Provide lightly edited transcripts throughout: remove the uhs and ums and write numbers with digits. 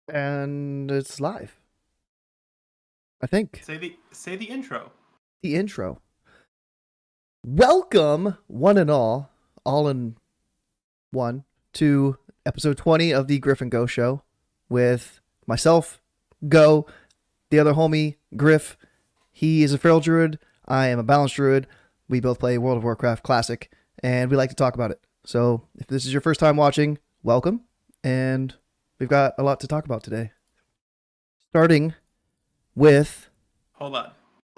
And it's live, I think. Say the intro. The intro. Welcome, one and all in one, to episode 20 of the Griff and Go Show with myself, Go, the other homie, Grif. He is a feral druid. I am a balanced druid. We both play World of Warcraft Classic, and we like to talk about it. So if this is your first time watching, welcome, and we've got a lot to talk about today. Starting with Hold on.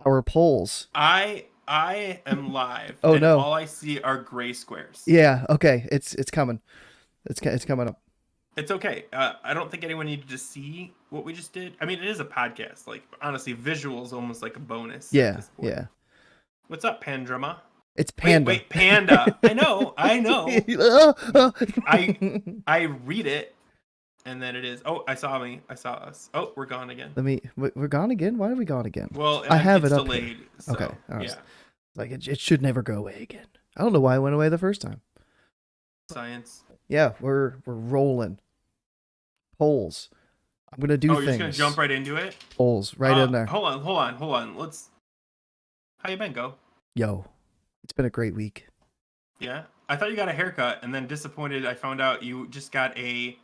our polls. I am live. Oh, and no. All I see are gray squares. Yeah, okay. It's coming. It's coming up. It's okay. I don't think anyone needed to see what we just did. I mean, it is a podcast. Like, honestly, visual is almost like a bonus. At Yeah, this point. yeah. What's up, Pandrama? It's Panda. Wait, Panda. I know. I read it, and then it is. Oh, I saw me. I saw us. Oh, we're gone again. We're gone again? Why are we gone again? Well, I have it's it up delayed. here. So, Okay. Yeah. Like it should never go away again. I don't know why it went away the first time. Science. Yeah, we're rolling. Polls. I'm gonna do Oh, things. you're just gonna jump right into it? Polls right in there. Hold on. How you been, Go? Yo, it's been a great week. Yeah, I thought you got a haircut, and then disappointed. I found out you just got a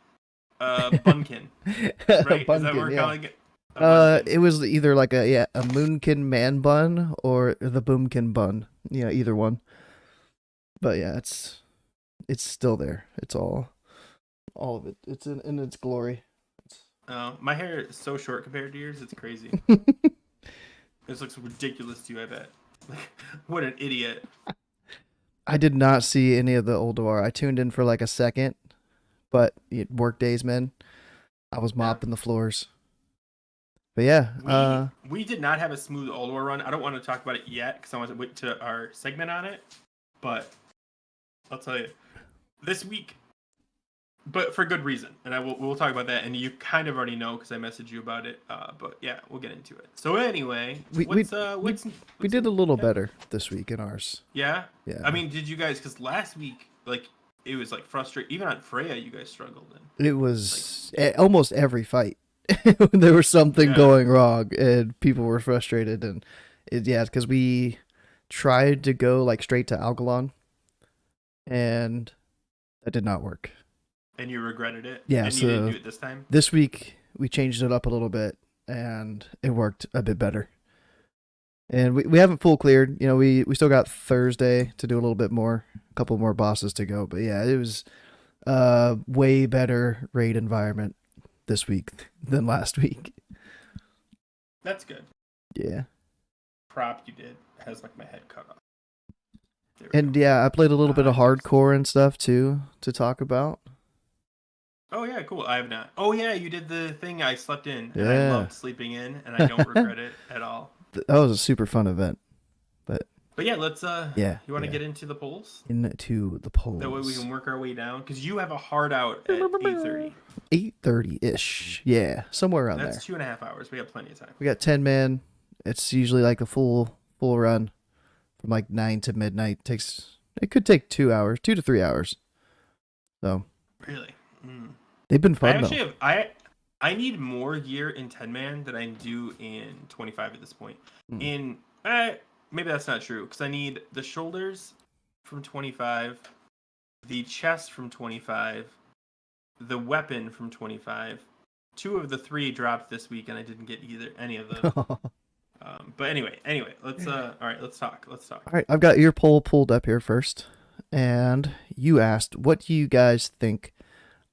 bunkin. Right? Is that what we're calling it? It was either like a moonkin man bun or the boomkin bun. Yeah, either one. But yeah, it's still there. It's all of it. It's in its glory. My hair is so short compared to yours. It's crazy. This looks ridiculous to you. I bet. Like, what an idiot. I did not see any of the old War. I tuned in for like a second, but work days, man. I was mopping the floors. But yeah, we did not have a smooth Old War run. I don't want to talk about it yet because I want to wait to our segment on it. But I'll tell you, this week, but for good reason, and we'll talk about that. And you kind of already know because I messaged you about it. But yeah, we'll get into it. So anyway, we did a little better this week in ours. Yeah. Yeah. I mean, did you guys? Because last week, like, it was like frustrating. Even on Freya, you guys struggled. It was almost every fight. There was something going wrong and people were frustrated, and because we tried to go like straight to Algalon and that did not work. And you regretted it? Yeah. And So you didn't do it this time? This week we changed it up a little bit and it worked a bit better. And we haven't full cleared. You know, we still got Thursday to do a little bit more, a couple more bosses to go. But yeah, it was way better raid environment this week than last week. That's good. Yeah. Prop you did has like my head cut off. And yeah, I played a little bit of hardcore and stuff too to talk about. Oh yeah, cool. I have not. Oh yeah, you did the thing I slept in, and Yeah. I loved sleeping in, and I don't regret it at all. That was a super fun event. But yeah, let's yeah. You want to get into the polls? Into the polls. That way we can work our way down because you have a hard out at 8:30. 8:30 ish. Yeah, somewhere around That's there. 2.5 hours. We have plenty of time. We got 10 man. It's usually like a full run from like 9 to midnight. It could take 2 hours, 2 to 3 hours. So Really, they've been fun. I actually I need more gear in 10 man than I do in 25 at this point. In maybe that's not true because I need the shoulders from 25, the chest from 25, the weapon from 25. 2 of the 3 dropped this week, and I didn't get any of them. But anyway, let's all right, let's talk. All right, I've got your poll pulled up here first, and you asked, what do you guys think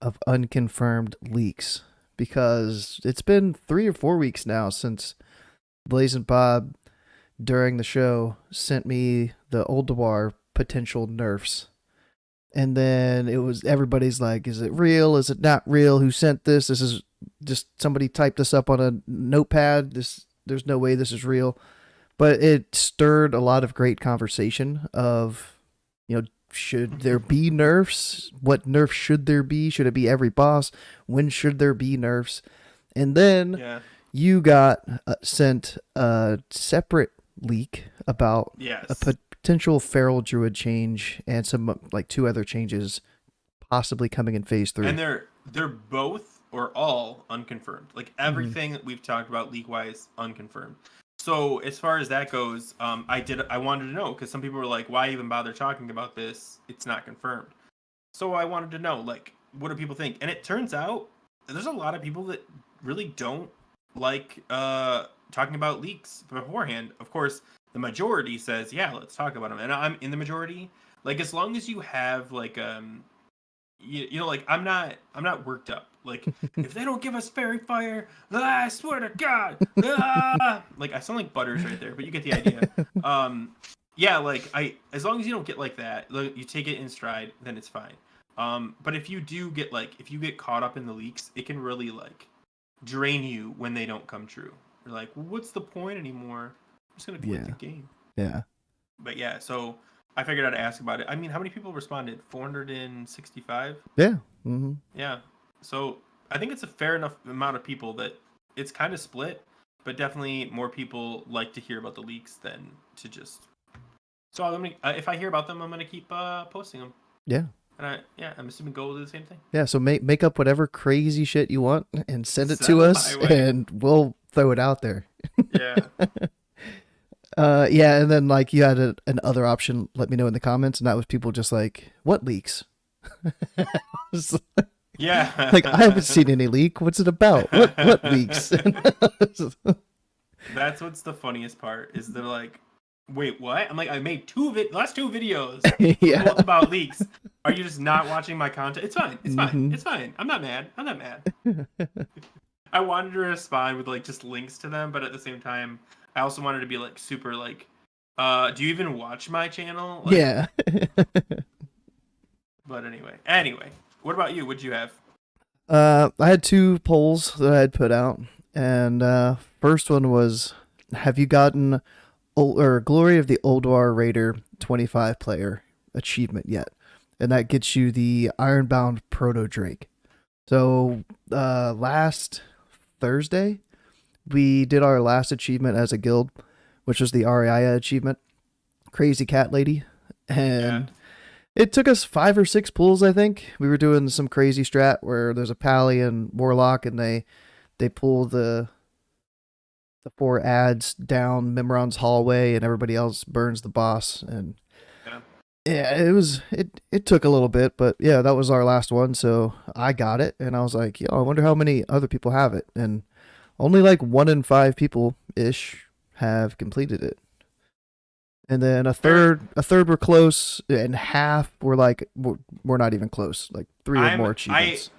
of unconfirmed leaks? Because it's been 3 or 4 weeks now since Blaze and Bob during the show sent me the Ulduar potential nerfs. And then everybody's like, is it real? Is it not real? Who sent this? This is just somebody typed this up on a notepad. There's no way this is real. But it stirred a lot of great conversation of, should there be nerfs? What nerfs should there be? Should it be every boss? When should there be nerfs? And then you got sent a separate leak about a potential feral druid change and some like 2 other changes possibly coming in phase 3. And they're both or all unconfirmed. Like everything that we've talked about leak wise, unconfirmed. So as far as that goes, I wanted to know because some people were like, why even bother talking about this? It's not confirmed. So I wanted to know, like, what do people think? And it turns out there's a lot of people that really don't like talking about leaks beforehand. Of course, the majority says, yeah, let's talk about them. And I'm in the majority. Like, as long as you have like you know, like I'm not worked up. Like, if they don't give us fairy fire, I swear to God, like I sound like Butters right there, but you get the idea. Yeah, like as long as you don't get like that, like, you take it in stride, then it's fine. But if you do get like, if you get caught up in the leaks, it can really like drain you when they don't come true. You're like, well, what's the point anymore? I'm just gonna quit the game. Yeah. But yeah, so I figured I'd ask about it. I mean, how many people responded? 465? Yeah. Mm-hmm. Yeah. So I think it's a fair enough amount of people that it's kind of split, but definitely more people like to hear about the leaks than to just. So I'm gonna, if I hear about them, I'm gonna keep posting them. Yeah. And I'm assuming Go will do the same thing. Yeah. So make up whatever crazy shit you want and send it to us, and we'll throw it out there. Yeah. Yeah, and then like you had an other option. Let me know in the comments, and that was people just like, "What leaks?" Yeah, like I haven't seen any leak. What's it about? What leaks? That's what's the funniest part is they're like, "Wait, what?" I'm like, "I made last two videos yeah, both about leaks. Are you just not watching my content? It's fine. It's fine. Mm-hmm. It's fine. I'm not mad. I'm not mad." I wanted to respond with like just links to them, but at the same time, I also wanted to be like super like, do you even watch my channel? Like, yeah. But anyway, what about you? What'd you have? I had two polls that I had put out, and first one was, have you gotten Glory of the Oldwar Raider 25 player achievement yet? And that gets you the Ironbound Proto Drake. So last Thursday, we did our last achievement as a guild, which was the Ariaya achievement, Crazy Cat Lady, and it took us 5 or 6 pulls. I think we were doing some crazy strat where there's a Pally and Warlock, and they pull the 4 ads down Mimron's hallway, and everybody else burns the boss. And yeah, it took a little bit, but yeah, that was our last one, so I got it, and I was like, yo, I wonder how many other people have it, and only like 1 in 5 people ish have completed it. And then a third were close, and half were like, we're not even close, like 3 or more achievements.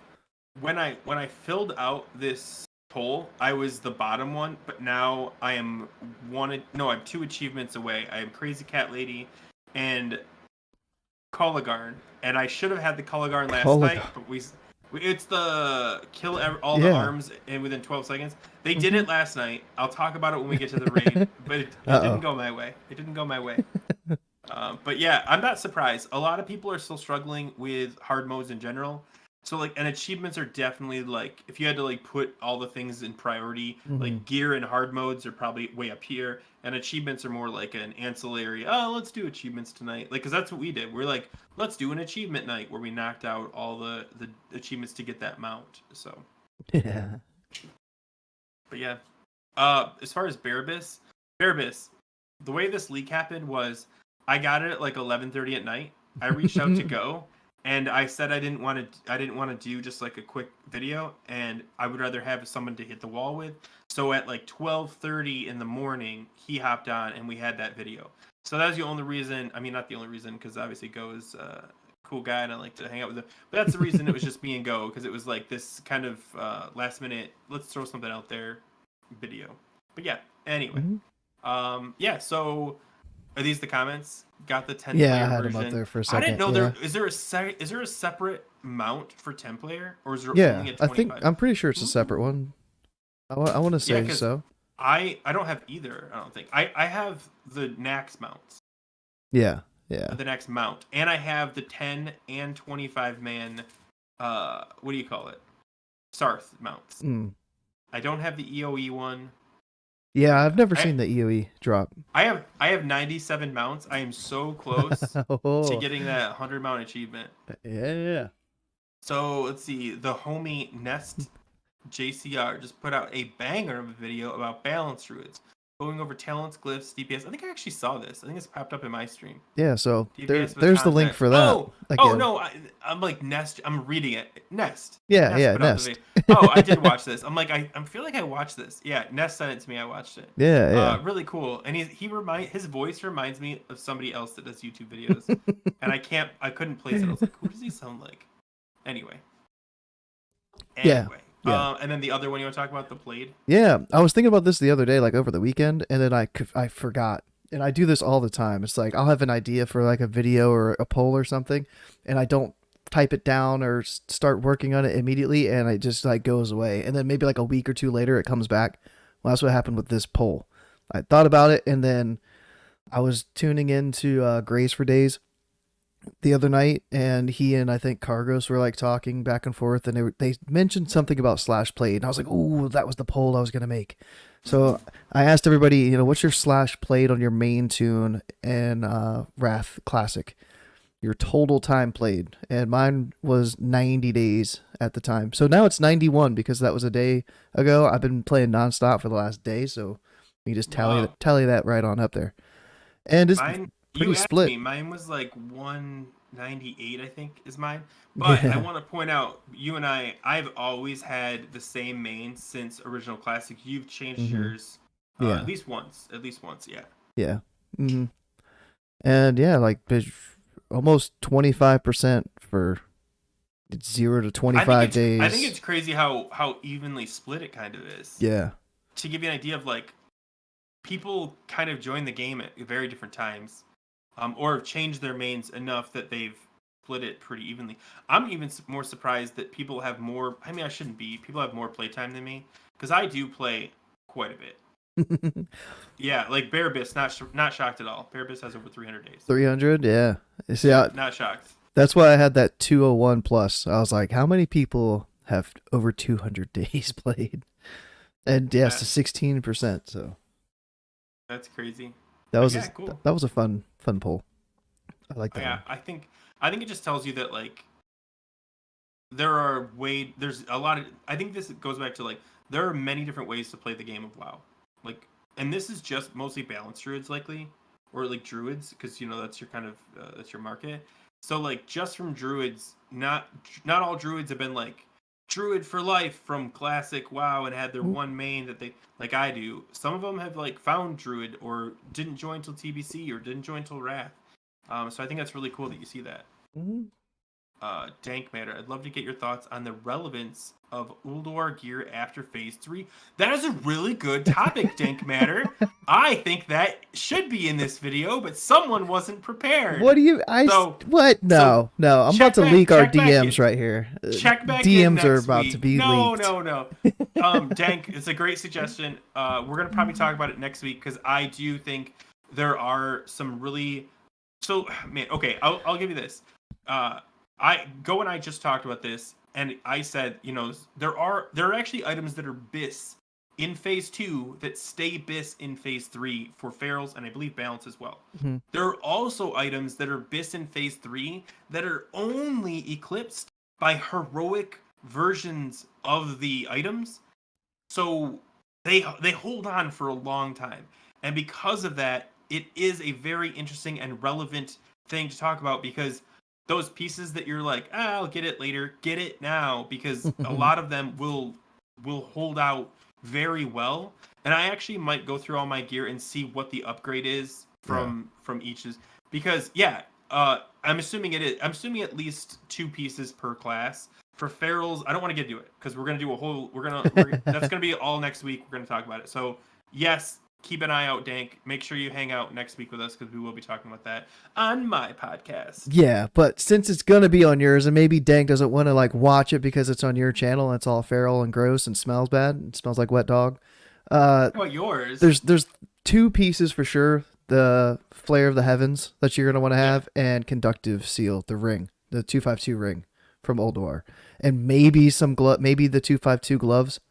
When I filled out this poll, I was the bottom one, but now I am I'm 2 achievements away. I am Crazy Cat Lady and Coligarn, and I should have had the Coligarn last night, but it's the kill all the arms within 12 seconds. They did it last night. I'll talk about it when we get to the raid, but it didn't go my way. It didn't go my way. But yeah, I'm not surprised. A lot of people are still struggling with hard modes in general. So like, and achievements are definitely like, if you had to like put all the things in priority, like gear and hard modes are probably way up here, and achievements are more like an ancillary. Oh, let's do achievements tonight, like, because that's what we did. We're like, let's do an achievement night where we knocked out all the achievements to get that mount. So yeah, but yeah, as far as Barabas, the way this leak happened was I got it at like 11:30 at night. I reached out to Go. And I said I didn't want to do just like a quick video, and I would rather have someone to hit the wall with. So at like 12:30 in the morning, he hopped on and we had that video. So that was the only reason. I mean, not the only reason, because obviously Go is a cool guy and I like to hang out with him. But that's the reason it was just me and Go, because it was like this kind of last minute, let's throw something out there video. But yeah, anyway. Yeah, so are these the comments? Got the 10 player I had version. them up there for a second. I didn't know there is there a separate mount for 10 player, or is there only a 25? I'm pretty sure it's a separate one. I want to say so. I don't have either. I don't think I have the Nax mounts. Yeah. The Nax mount, and I have the 10 and 25 man. What do you call it? Sarth mounts. I don't have the EOE one. Yeah, I've never seen the EOE drop. I have 97 mounts. I am so close to getting that 100 mount achievement. Yeah. So let's see. The homie Nest JCR just put out a banger of a video about balance druids, going over talents, glyphs, DPS. I think I actually saw this. I think it's popped up in my stream. Yeah, so DPS with there's the link content. for that Oh again. no, I'm like Nest. I'm reading it. Nest. Yeah, Nest yeah, put out the Nest. video. Oh, I did watch this. I'm like, I feel like I watched this. Yeah, Nest sent it to me. I watched it. Yeah, Really cool. And his voice reminds me of somebody else that does YouTube videos. And I couldn't place it. I was like, who does he sound like? Anyway. yeah, yeah. And then the other one you want to talk about, the Blade? Yeah, I was thinking about this the other day, like over the weekend, and then I forgot. And I do this all the time. It's like I'll have an idea for like a video or a poll or something, and I don't type it down or start working on it immediately, and it just like goes away. And then maybe like a week or two later, it comes back. Well, that's what happened with this poll. I thought about it, and then I was tuning into Grace for Days the other night, and he and I think Cargos were like talking back and forth, and they mentioned something about slash played, and I was like, "Ooh, that was the poll I was gonna make." So I asked everybody, what's your slash played on your main tune and Wrath Classic, your total time played, and mine was 90 days at the time. So now it's 91 because that was a day ago. I've been playing nonstop for the last day, so you just tally that right on up there, and it's pretty split. Mine was like 198, I think, is mine. But I want to point out, you and I've always had the same main since original classic. You've changed yours at least once. Yeah. Yeah. Mm-hmm. And yeah, like almost 25% for 0 to 25 days. I think it's crazy how evenly split it kind of is. Yeah. To give you an idea of like, people kind of join the game at very different times. Or have changed their mains enough that they've split it pretty evenly. I'm even more surprised that people have more. I mean, I shouldn't be. People have more playtime than me because I do play quite a bit. Yeah, like Bearbiss, not shocked at all. Bearbiss has over 300 days. 300, yeah. See, not shocked. That's why I had that 201 plus. I was like, how many people have over 200 days played? And yes, to 16%. So that's crazy. That was cool. That was a fun poll. I like that. Yeah, one. I think it just tells you that like there's a lot of. I think this goes back to like there are many different ways to play the game of WoW. Like, and this is just mostly balanced druids likely, or like druids because that's your kind of that's your market. So like just from druids, not all druids have been like druid for life from classic WoW and had their one main that they like I do. Some of them have like found druid or didn't join till TBC or didn't join till Wrath. So I think that's really cool that you see that. Mm-hmm. Dank Matter, I'd love to get your thoughts on the relevance of Ulduar gear after Phase 3. That is a really good topic, Dank Matter. I think that should be in this video, but someone wasn't prepared. What do you... What? No. I'm about to leak our DMs right here. Check back DMs in are about to be leaked. No. Dank, it's a great suggestion. We're going to probably talk about it next week, because I do think there are some really... So, man, okay, I'll give you this. Go and I just talked about this, and I said, there are actually items that are BIS in Phase 2 that stay BIS in Phase 3 for ferals, and I believe balance as well. Mm-hmm. There are also items that are BIS in Phase 3 that are only eclipsed by heroic versions of the items. So they hold on for a long time. And because of that, it is a very interesting and relevant thing to talk about, because those pieces that you're like, I'll get it later, get it now, because a lot of them will hold out very well. And I actually might go through all my gear and see what the upgrade is from each, because I'm assuming at least 2 pieces per class. For ferals, I don't want to get to it because we're gonna do that's gonna be all next week. We're gonna talk about it. So yes, keep an eye out, Dank. Make sure you hang out next week with us, because we will be talking about that on my podcast. Yeah, but since it's going to be on yours, and maybe Dank doesn't want to like watch it because it's on your channel and it's all feral and gross and smells bad. It smells like wet dog. How about yours? There's 2 pieces for sure. The Flare of the Heavens that you're going to want to have, and Conductive Seal, the ring, the 252 ring from Ulduar. And maybe maybe the 252 gloves.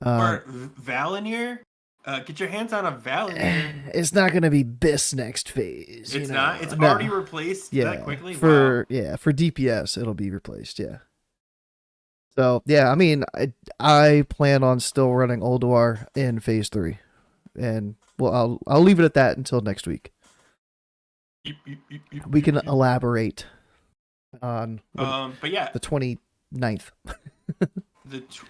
Or Valinir? Get your hands on a Valinir. It's not going to be BIS next phase. It's not? It's already replaced that quickly? For DPS, it'll be replaced, yeah. So yeah, I mean, I plan on still running Ulduar in phase 3, and well, I'll leave it at that until next week. We can elaborate on But yeah, the 29th.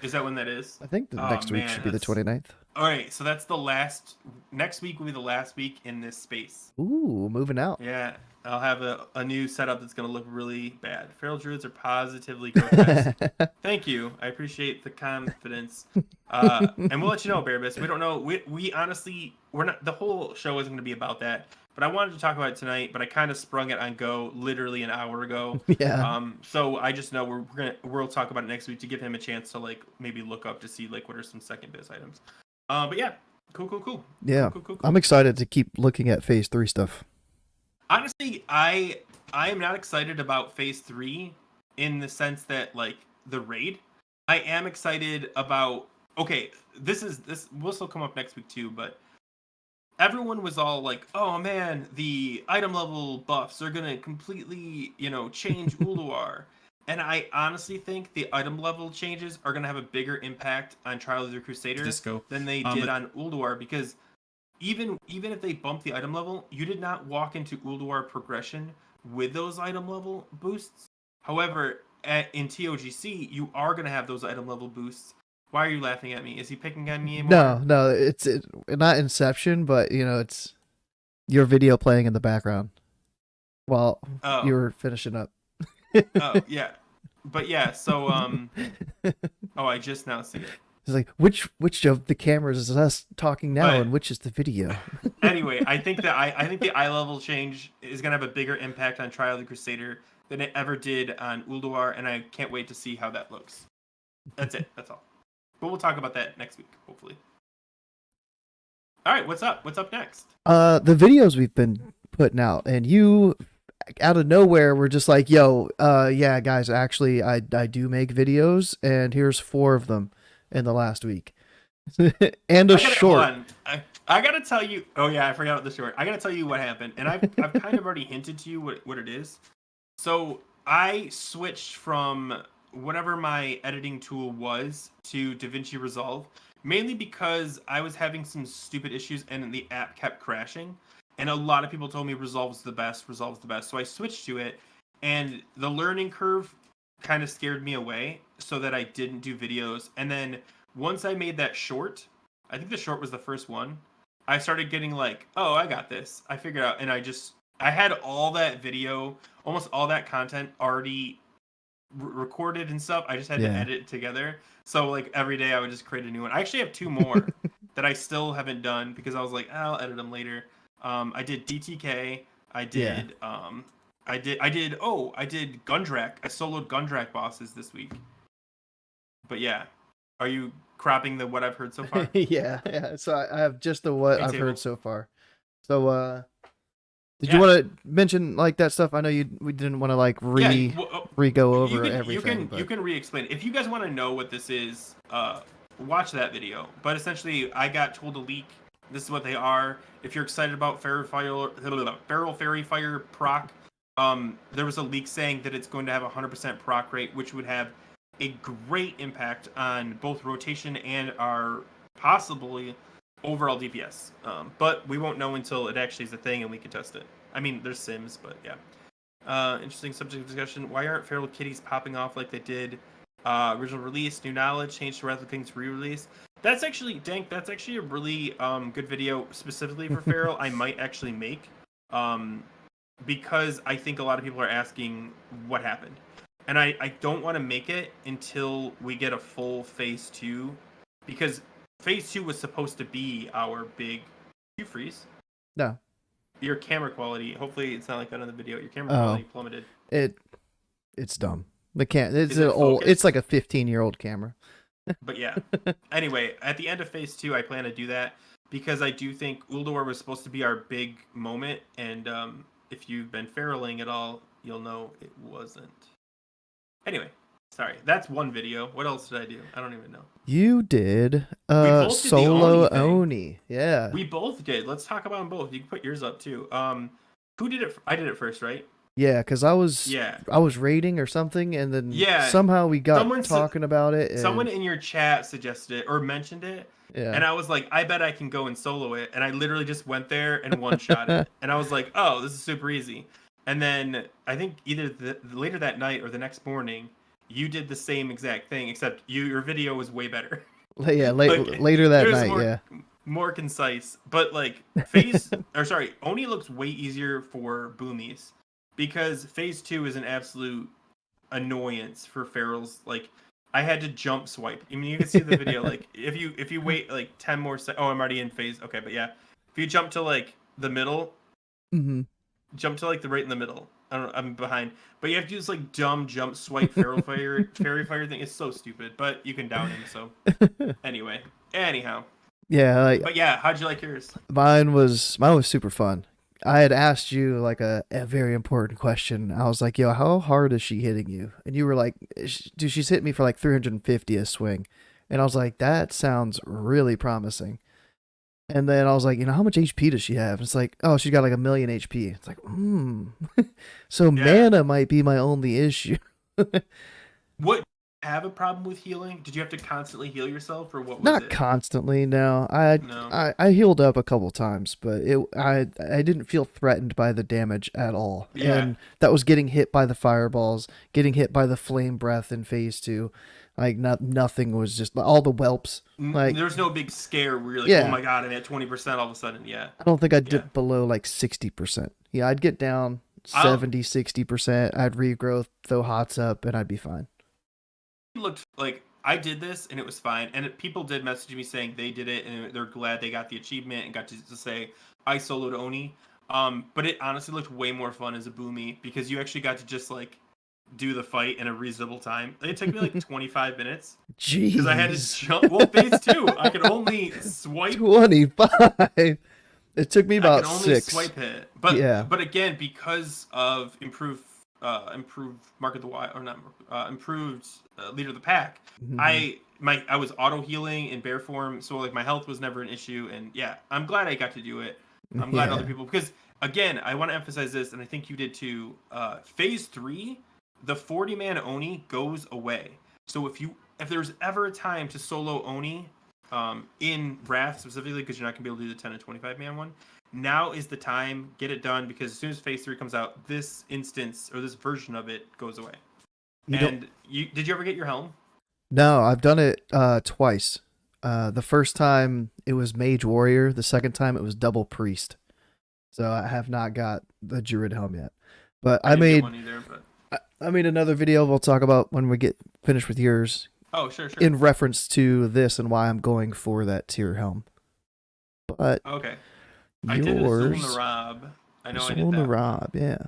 is that when that is? I think the Oh next week man, should be the that's 29th. all right. So that's the last. Next week will be the last week in this space. Ooh, moving out. Yeah, I'll have a new setup that's gonna look really bad. Feral druids are positively grotesque. Thank you. I appreciate the confidence. And we'll let you know, Bearbus. We don't know. We honestly, we're not. The whole show isn't going to be about that. But I wanted to talk about it tonight. But I kind of sprung it on Go literally an hour ago. Yeah. So I just know we'll talk about it next week to give him a chance to like maybe look up to see like what are some second biz items. But yeah, cool. Yeah. Cool. I'm excited to keep looking at phase 3 stuff. Honestly, I am not excited about phase 3 in the sense that like the raid. I am excited about okay, this will still come up next week too, but everyone was all like, "Oh man, the item level buffs are going to completely, change Ulduar." And I honestly think the item level changes are going to have a bigger impact on Trial of the Crusader Disco. than they did on Ulduar because even if they bump the item level, you did not walk into Ulduar progression with those item level boosts. However, in TOGC, you are going to have those item level boosts. Why are you laughing at me? Is he picking on me anymore? No, it's not Inception, but it's your video playing in the background while you were finishing up. Oh yeah, but yeah. So I just now see it. It's like which of the cameras is us talking now, and which is the video? Anyway, I think the eye level change is gonna have a bigger impact on Trial of the Crusader than it ever did on Ulduar, and I can't wait to see how that looks. That's it. That's all. But we'll talk about that next week, hopefully. All right, what's up? What's up next? The videos we've been putting out, and you out of nowhere were just like, "Yo, yeah, guys, actually, I do make videos, and here's 4 of them in the last week." And a short. Hold on. I gotta tell you. Oh yeah, I forgot about the short. I gotta tell you what happened, and I've kind of already hinted to you what it is. So I switched from whatever my editing tool was to DaVinci Resolve, mainly because I was having some stupid issues and the app kept crashing. And a lot of people told me Resolve's the best. So I switched to it, and the learning curve kind of scared me away, so that I didn't do videos. And then once I made that short, I think the short was the first one, I started getting like, oh, I got this. I figured out, and I had all that video, almost all that content already recorded and stuff. I just had to edit it together. So like every day I would just create a new one. I actually have 2 more that I still haven't done because I was like, I'll edit them later. I did DTK. I did Gundrak. I soloed Gundrak bosses this week. But yeah, are you cropping what I've heard so far? yeah. So I have just the what I've heard so far. So did you want to mention like that stuff? I know we didn't want to like re-go over everything. You can re-explain. If you guys want to know what this is, watch that video. But essentially, I got told to leak. This is what they are. If you're excited about Feral Fairy Fire proc, there was a leak saying that it's going to have a 100% proc rate, which would have a great impact on both rotation and our possibly overall DPS. But we won't know until it actually is a thing and we can test it. I mean, there's sims, but yeah. Interesting subject of discussion. Why aren't feral kitties popping off like they did original release, new knowledge, change to Wrath of Kings re-release? That's actually, Dank, that's actually a really good video specifically for feral. I might actually make because I think a lot of people are asking what happened. And I don't want to make it until we get a full phase 2, because phase 2 was supposed to be our big... You freeze? No. Your camera quality, hopefully it's not like that on the video. Your camera quality plummeted. It's dumb. It's like a 15-year-old camera. But yeah. Anyway, at the end of phase 2, I plan to do that because I do think Ulduar was supposed to be our big moment, and if you've been feraling at all, you'll know it wasn't. Anyway, sorry. That's one video. What else did I do? I don't even know. You did solo Oni. Yeah. We both did. Let's talk about them both. You can put yours up too. Who did it? I did it first, right? Yeah, because Yeah, I was raiding or something, and then yeah. somehow we got Someone su- talking about it, someone and in your chat suggested it or mentioned it, yeah. and I was like, I bet I can go and solo it, and I literally just went there and one shot it, and I was like, oh, this is super easy. And then I think either later that night or the next morning, you did the same exact thing, except your video was way better. Yeah, Like later it that was night, yeah. more concise. But like phase or sorry, Oni looks way easier for boomies because phase two is an absolute annoyance for ferals. Like I had to jump swipe. I mean, you can see the video. Like if you wait like 10 more seconds. Oh, I'm already in phase. Okay, but yeah, if you jump to like the middle, Hmm. jump to like the right in the middle. I don't know, I'm behind, but you have to do this like dumb jump swipe feral fire fairy fire thing. It's so stupid, but you can down him. So anyway, anyhow, Yeah, like but yeah, how'd you like yours? mine was super fun. I had asked you like a very important question. I was like, "Yo, how hard is she hitting you?" And you were like, "Dude, she's hit me for like 350 a swing." And I was like, "That sounds really promising." And then I was like, how much HP does she have? It's like, oh, she's got like 1,000,000 HP. It's like, so Yeah. mana might be my only issue. What have a problem with healing? Did you have to constantly heal yourself, or what was Not it? constantly, no. No. I healed up a couple times, but I didn't feel threatened by the damage at all. Yeah. And that was getting hit by the fireballs, getting hit by the flame breath in phase 2. Like nothing was just all the whelps. Like There's no big scare where you're like, oh yeah, my god, I'm at 20% all of a sudden. Yeah. I don't think I'd Yeah. dip below like 60%. Yeah, I'd get down I'll 70, 60%. I'd regrowth, throw hots up, and I'd be fine. looked like I did this and it was fine. And people did message me saying they did it and they're glad they got the achievement and got to say I soloed Oni. But it honestly looked way more fun as a boomy because you actually got to just like do the fight in a reasonable time. It took me like 25 minutes because I had to Jeez. jump. Well, phase two, I could only swipe. 25. It took me I could about only 6. swipe it, Yeah. but again, because of improved Mark of the Wild or not improved Leader of the Pack, Hmm. I was auto healing in bear form, so like my health was never an issue, and yeah, I'm glad I got to do it. I'm glad other Yeah. people because again, I want to emphasize this, and I think you did too. Phase three, the 40-man Oni goes away. So if there's ever a time to solo Oni, in Wrath specifically, because you're not gonna be able to do the 10 and 25-man one. Now is the time, get it done, because as soon as Phase 3 comes out, this instance or this version of it goes away. You don't And did you ever get your helm? No, I've done it twice. The first time it was Mage Warrior, the second time it was Double Priest. So I have not got the Druid helm yet. But I didn't get one either, but I made another video we'll talk about when we get finished with yours oh sure, sure. in reference to this and why I'm going for that tier helm. But Okay. I did Azul yours Narab. I know I Soul did in the that one. Rob, yeah.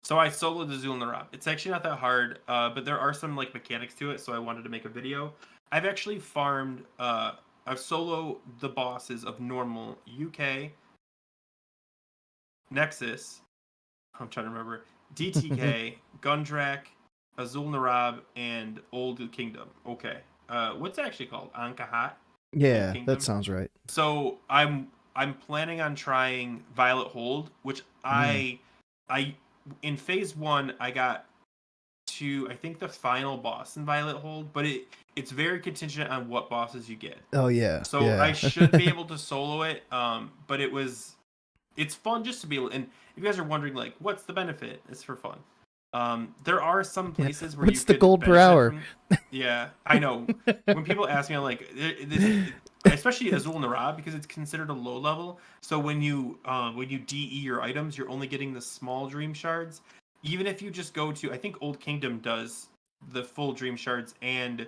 So I soloed Azul Narab. It's actually not that hard, but there are some like mechanics to it, so I wanted to make a video. I've actually farmed I've solo the bosses of normal UK, Nexus, I'm trying to remember, DTK, Gundrak, Azul Narab, and Old Kingdom. Okay. What's it actually called? Ankahat? Old Yeah, that Kingdom? sounds right. So I'm planning on trying Violet Hold, which Mm. I in phase one I got to I think the final boss in Violet Hold, but it's very contingent on what bosses you get. Oh yeah, So I yeah. should be able to solo it. But it's fun just to be able. And if you guys are wondering like what's the benefit, it's for fun. There are some Yeah. places where you What's the could gold per benefit hour? from. Yeah, I know. When people ask me, I'm like, especially Azul Narab because it's considered a low level. So when you DE your items, you're only getting the small dream shards. Even if you just go to, I think Old Kingdom does the full dream shards, and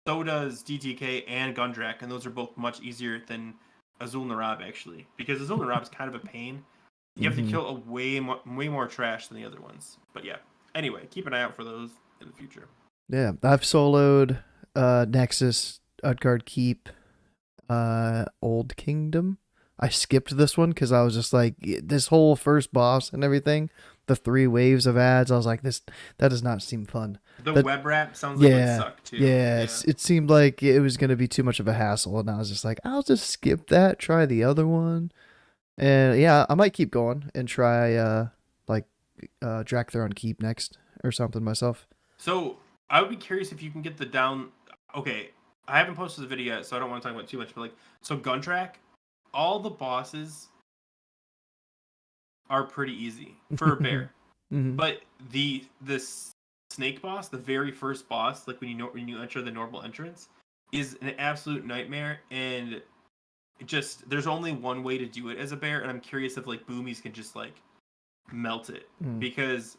so does DTK and Gundrak, and those are both much easier than Azul Narab actually, because Azul Narab is kind of a pain. You have to Hmm. kill a way more trash than the other ones. But yeah. Anyway, keep an eye out for those in the future. Yeah, I've soloed Nexus, Utgard Keep, Old Kingdom. I skipped this one because I was just like, this whole first boss and everything, the 3 waves of ads. I was like, that does not seem fun. The That web wrap sounds like it would yeah, suck too. yeah. Yeah. It seemed like it was gonna be too much of a hassle, and I was just like, I'll just skip that. Try the other one, and yeah, I might keep going and try like Dractharon Keep next or something myself. So I would be curious if you can get the down. Okay, I haven't posted the video yet, so I don't want to talk about it too much. But like, so Guntrack, all the bosses are pretty easy for a bear, but this snake boss, the very first boss, like when you enter the normal entrance, is an absolute nightmare. And just there's only one way to do it as a bear, and I'm curious if like Boomies can just like melt it because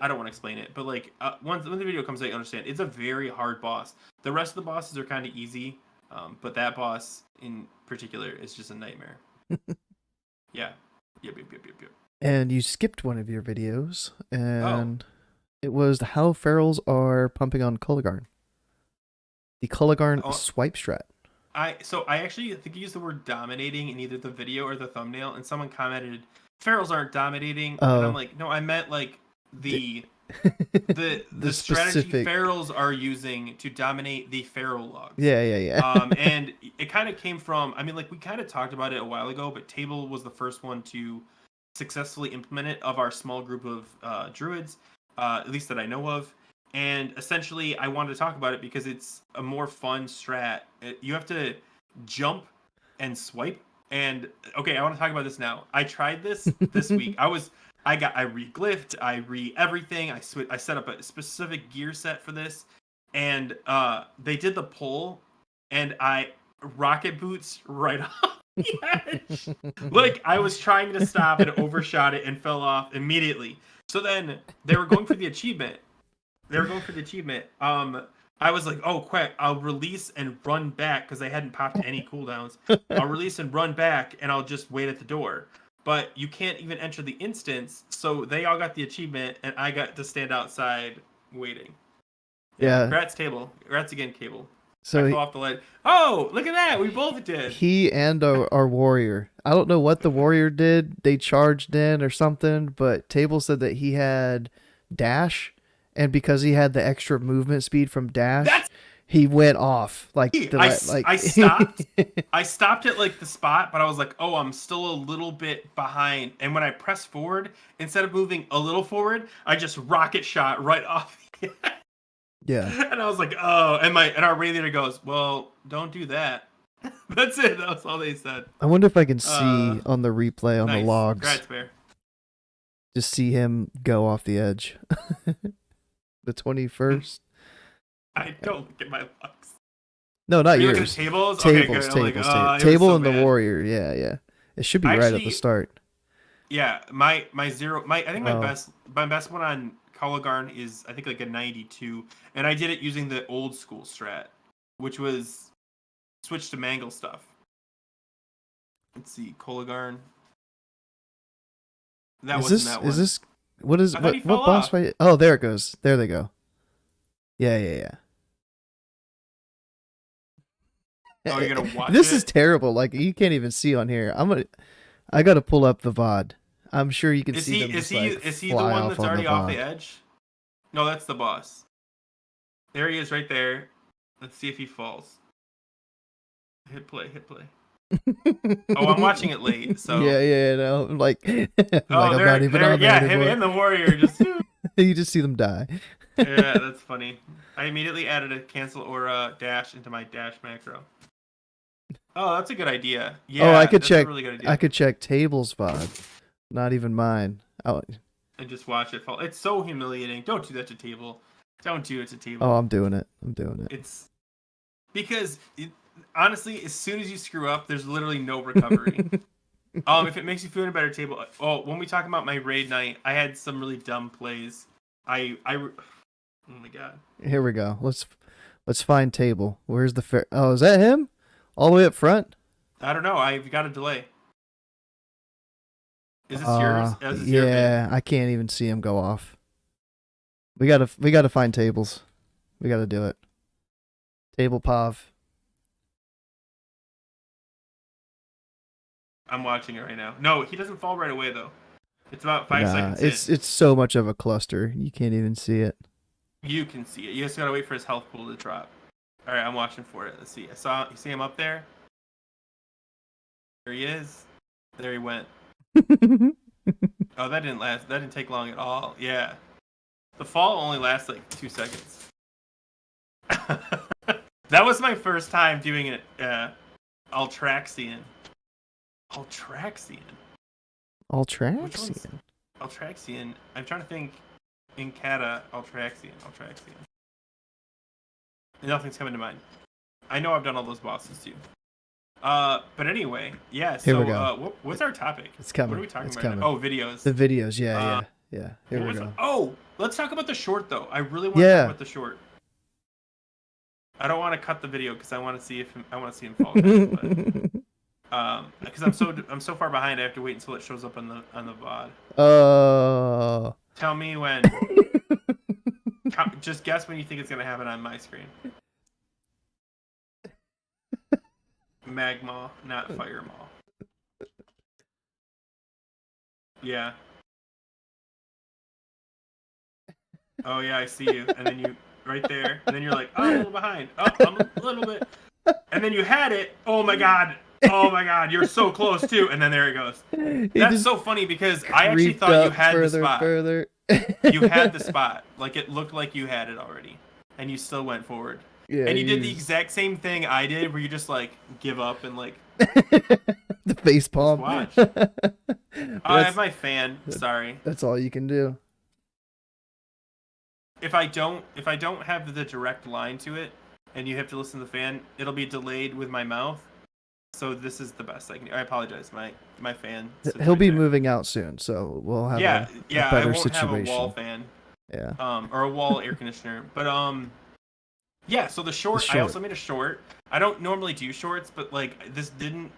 I don't want to explain it, but like once when the video comes out, you understand it's a very hard boss. The rest of the bosses are kind of easy, but that boss in particular is just a nightmare. Yeah. Yep. And you skipped one of your videos, and it was how ferals are pumping on Kulligarn. The Kulligarn swipe strat. I actually think you used the word dominating in either the video or the thumbnail, and someone commented ferals aren't dominating, and I'm like, no, I meant like the strategy ferals are using to dominate the feral logs. Yeah. And it kind of came from, I mean, like we kind of talked about it a while ago, but Table was the first one to successfully implement it of our small group of druids, at least that I know of. And essentially, I wanted to talk about it because it's a more fun strat. You have to jump and swipe. And okay, I want to talk about this now. I tried this week. I re-glyphed, I everything. I set up a specific gear set for this, and they did the pull, and I rocket boots right off the edge. Like I was trying to stop and overshot it and fell off immediately. So then they were going for the achievement. I was like, oh, quick, I'll release and run back because I hadn't popped any cooldowns. I'll release and run back, and I'll just wait at the door. But you can't even enter the instance, so they all got the achievement, and I got to stand outside waiting. Yeah. Congrats, Table. Congrats again, Cable. So I fell off the ledge. Oh, look at that. We both did. He and our warrior. I don't know what the warrior did. They charged in or something, but Table said that he had dash, and because he had the extra movement speed from dash, he went off. Like I stopped. I stopped at like the spot, but I was like, oh, I'm still a little bit behind. And when I pressed forward, instead of moving a little forward, I just rocket shot right off. Yeah. And I was like, oh, and our raid leader goes, well, don't do that. That's it. That's all they said. I wonder if I can see on the replay on the logs. Congrats, Bear. Just see him go off the edge. The 21st. I don't look at my logs. No, not yours. At tables. Tables. Okay, Like, table and the warrior. Yeah. It should be right at the start. Yeah, my I think my best one on Kulligarn is I think like a 92, and I did it using the old school strat, which was switch to mangle stuff. Let's see, Kulligarn. That wasn't that one. Is this what boss fight? Oh, there it goes. There they go. Yeah. Oh, you're gonna watch This is terrible. Like you can't even see on here. I gotta pull up the VOD. I'm sure you can see them. Is he the one that's already off the edge? No, that's the boss. There he is right there. Let's see if he falls. Hit play. Oh, I'm watching it late, so yeah. No, I'm like, I'm not even on there anymore. Him and the warrior just you just see them die. Yeah, that's funny. I immediately added a cancel or a dash into my dash macro. Oh, that's a good idea. Yeah, I could check. A really good idea. I could check Table's VOD, not even mine. And just watch it fall. It's so humiliating. Don't do that to Table. Don't do it to Table. Oh, I'm doing it. It's because honestly, as soon as you screw up, there's literally no recovery. If it makes you feel any better, Table. Oh, when we talk about my raid night, I had some really dumb plays. Oh my god. Here we go. Let's find Table. Where's the Oh, is that him? All the way up front? I don't know. I've got a delay. Is this yours? Yeah, I can't even see him go off. We gotta find Tables. We gotta do it. Table Pav. I'm watching it right now. No, he doesn't fall right away though. It's about 5 seconds. It's so much of a cluster. You can't even see it. You can see it. You just gotta wait for his health pool to drop. All right, I'm watching for it. Let's see. You see him up there? There he is. There he went. Oh, that didn't last. That didn't take long at all. Yeah. The fall only lasts like 2 seconds. That was my first time doing it. Altraxian. Altraxian. Which one's Altraxian. Altraxian? I'm trying to think. Incata. Altraxian. Nothing's coming to mind. I know I've done all those bosses too. But anyway, yeah. Here we So, go. what's our topic? It's coming. What are we talking It's about? coming. Now? Oh, videos. The videos, yeah, Uh, yeah. Here we go. Oh, let's talk about the short though. I really want to talk about the short. I don't want to cut the video because I want to see him fall down. Because I'm so far behind, I have to wait until it shows up on the VOD. Tell me when. Just guess when you think it's gonna happen on my screen. Magma, not Firemaw. Yeah. Oh yeah, I see you. And then you right there, and then you're like, oh, I'm a little behind. Oh, I'm a little bit. And then you had it. Oh my god. You're so close too. And then there it goes. That's so funny because I actually thought you had the spot. Further. You had the spot. Like it looked like you had it already, and you still went forward. Yeah, and you did the exact same thing I did, where you just like give up and like the face palm. Watch. I have my fan. Sorry. That's all you can do. If I don't have the direct line to it, and you have to listen to the fan, it'll be delayed with my mouth. So this is the best I can do. I apologize, my fan. He'll be moving out soon, so we'll have a better I won't situation. Have a wall fan. Yeah. Or a wall air conditioner. But yeah. So the short. I also made a short. I don't normally do shorts, but like this didn't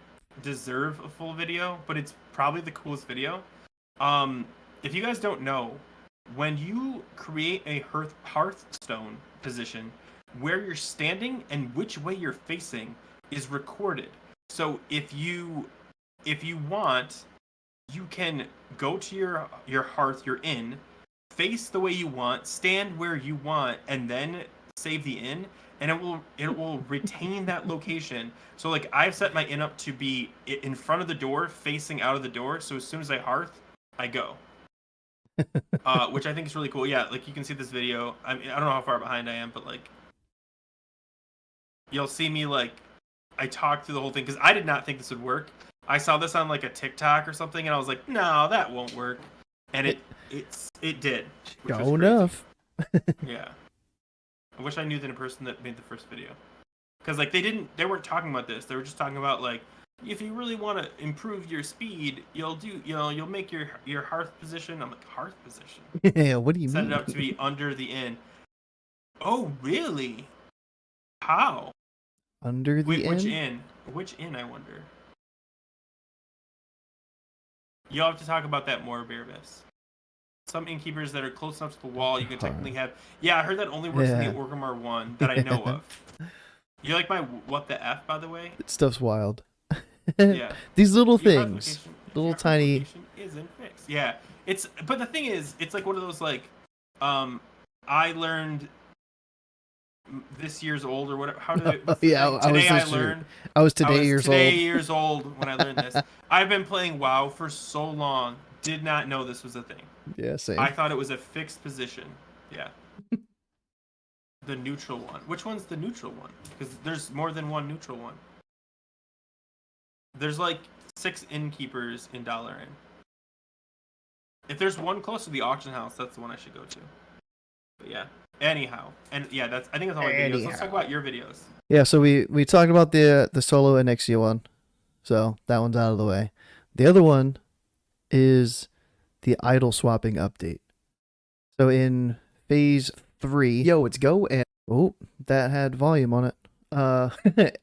deserve a full video, but it's probably the coolest video. If you guys don't know, when you create a hearthstone position, where you're standing and which way you're facing is recorded. So if you want, you can go to your hearth you're in, face the way you want, stand where you want, and then save the inn, and it will retain that location. So like I've set my inn up to be in front of the door, facing out of the door. So as soon as I hearth, I go. Which I think is really cool. Yeah, like you can see this video. I mean, I don't know how far behind I am, but like you'll see me like I talked through the whole thing because I did not think this would work. I saw this on like a TikTok or something, and I was like, no, that won't work. And it did. Go enough. Yeah. I wish I knew the person that made the first video. Because like they weren't talking about this. They were just talking about like, if you really want to improve your speed, you'll make your hearth position. I'm like, hearth position? Yeah, what do you mean? Set it up to be under the inn. Oh, really? How? Under the inn? Which inn? Which inn, I wonder? You'll have to talk about that more, Bearbus. Some innkeepers that are close enough to the wall, you can technically have... Yeah, I heard that only works in the Orgrimmar 1 that I know of. You like my what the F, by the way? That stuff's wild. Yeah. These little things. Little tiny... Isn't fixed. Yeah. But the thing is, it's like one of those, like... I learned... this year's old or whatever. How did it? Yeah, I was today years old when I learned this. I've been playing WoW for so long. Did not know this was a thing. Yeah, same. I thought it was a fixed position. Yeah. The neutral one. Which one's the neutral one? Because there's more than one neutral one. There's like 6 innkeepers in Dalaran. If there's one close to the auction house, that's the one I should go to. But yeah. Anyhow, and yeah, I think that's all my videos. Let's talk about your videos. Yeah, so we talked about the solo Onyxia one, so that one's out of the way. The other one is the idol swapping update. So in phase 3, it's go, and that had volume on it.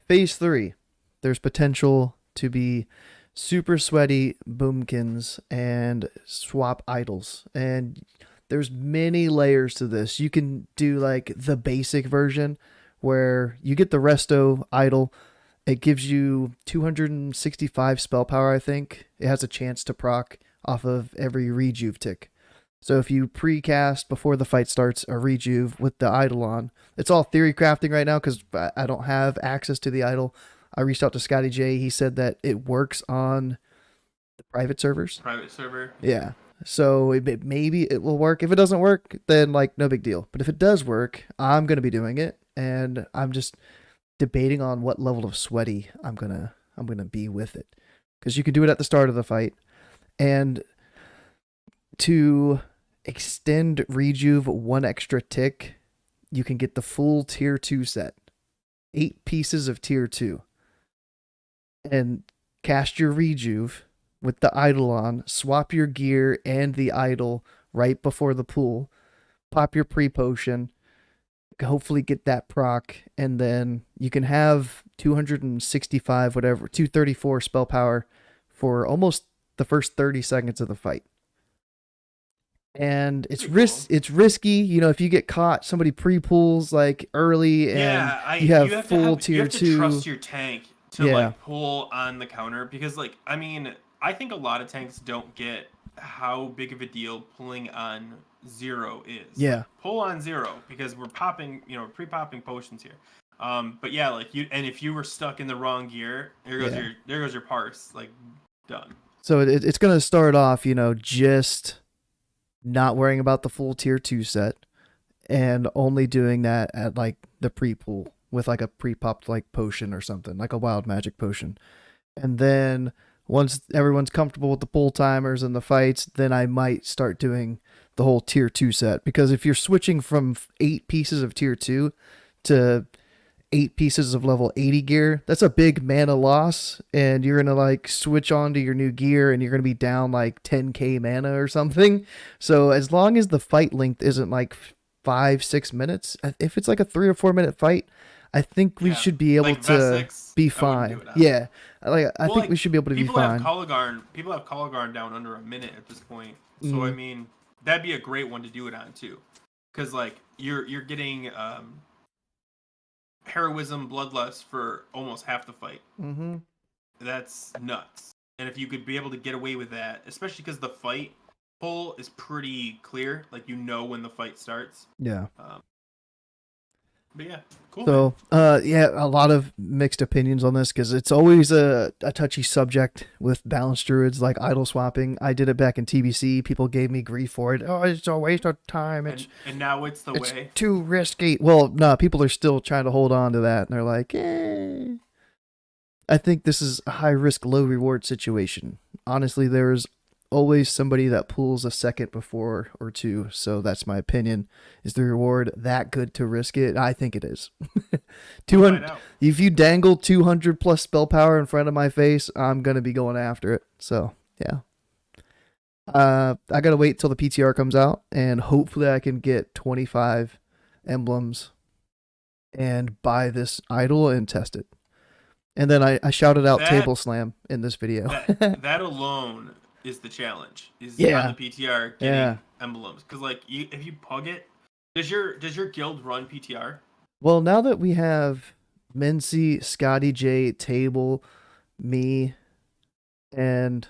Phase 3, there's potential to be super sweaty boomkins and swap idols, and there's many layers to this. You can do like the basic version where you get the resto idol. It gives you 265 spell power, I think. It has a chance to proc off of every rejuve tick. So if you pre-cast before the fight starts a rejuve with the idol on, it's all theory crafting right now because I don't have access to the idol. I reached out to Scotty J. He said that it works on the private servers. Private server. Yeah. So maybe it will work. If it doesn't work, then like no big deal. But if it does work, I'm gonna be doing it, and I'm just debating on what level of sweaty I'm gonna be with it, because you can do it at the start of the fight, and to extend rejuve one extra tick, you can get the full tier 2 set, 8 pieces of tier 2, and cast your rejuve with the idol on, swap your gear and the idol right before the pool, pop your pre-potion, hopefully get that proc, and then you can have 265 whatever 234 spell power for almost the first 30 seconds of the fight. And it's it's risky, you know, if you get caught, somebody pre-pulls like early, and you have full tier you have 2. to trust your tank to like pull on the counter, because like I mean I think a lot of tanks don't get how big of a deal pulling on 0 is. Yeah. Like, pull on 0 because we're popping, you know, pre-popping potions here. But yeah, like you, and if you were stuck in the wrong gear, there goes your parse, like done. So it's gonna start off, you know, just not worrying about the full tier 2 set, and only doing that at like the pre-pool with like a pre-popped like potion or something, like a wild magic potion. And then once everyone's comfortable with the pull timers and the fights, then I might start doing the whole tier 2 set, because if you're switching from 8 pieces of tier 2 to 8 pieces of level 80 gear, that's a big mana loss, and you're gonna like switch on to your new gear and you're gonna be down like 10k mana or something. So as long as the fight length isn't like 5-6 minutes, if it's like a 3 or 4 minute fight, I think we should be able like to Vessix, be fine. Yeah, like I think we should be able to be fine. People have Coligarn down under a minute at this point, so I mean that'd be a great one to do it on too, because like you're getting heroism, bloodlust for almost half the fight. Mm-hmm. That's nuts. And if you could be able to get away with that, especially because the fight pull is pretty clear, like you know when the fight starts. Yeah. But yeah, cool. So, yeah, a lot of mixed opinions on this, because it's always a touchy subject with balanced druids, like idol swapping. I did it back in TBC. People gave me grief for it. Oh, it's a waste of time. And now it's the way. Too risky. Well, no, people are still trying to hold on to that, and they're like, eh. I think this is a high risk, low reward situation. Honestly, there's always somebody that pulls a second before or two, so that's my opinion. Is the reward that good to risk it? I think it is. 200. If you dangle 200 plus spell power in front of my face, I'm gonna be going after it. So yeah. I gotta wait till the PTR comes out, and hopefully I can get 25 emblems and buy this idol and test it. And then I shouted out Table Slam in this video. that alone is the challenge. Is on the PTR getting emblems, because like if you pug it, does your guild run PTR? Well, now that we have Mincy, Scotty J, Table, me, and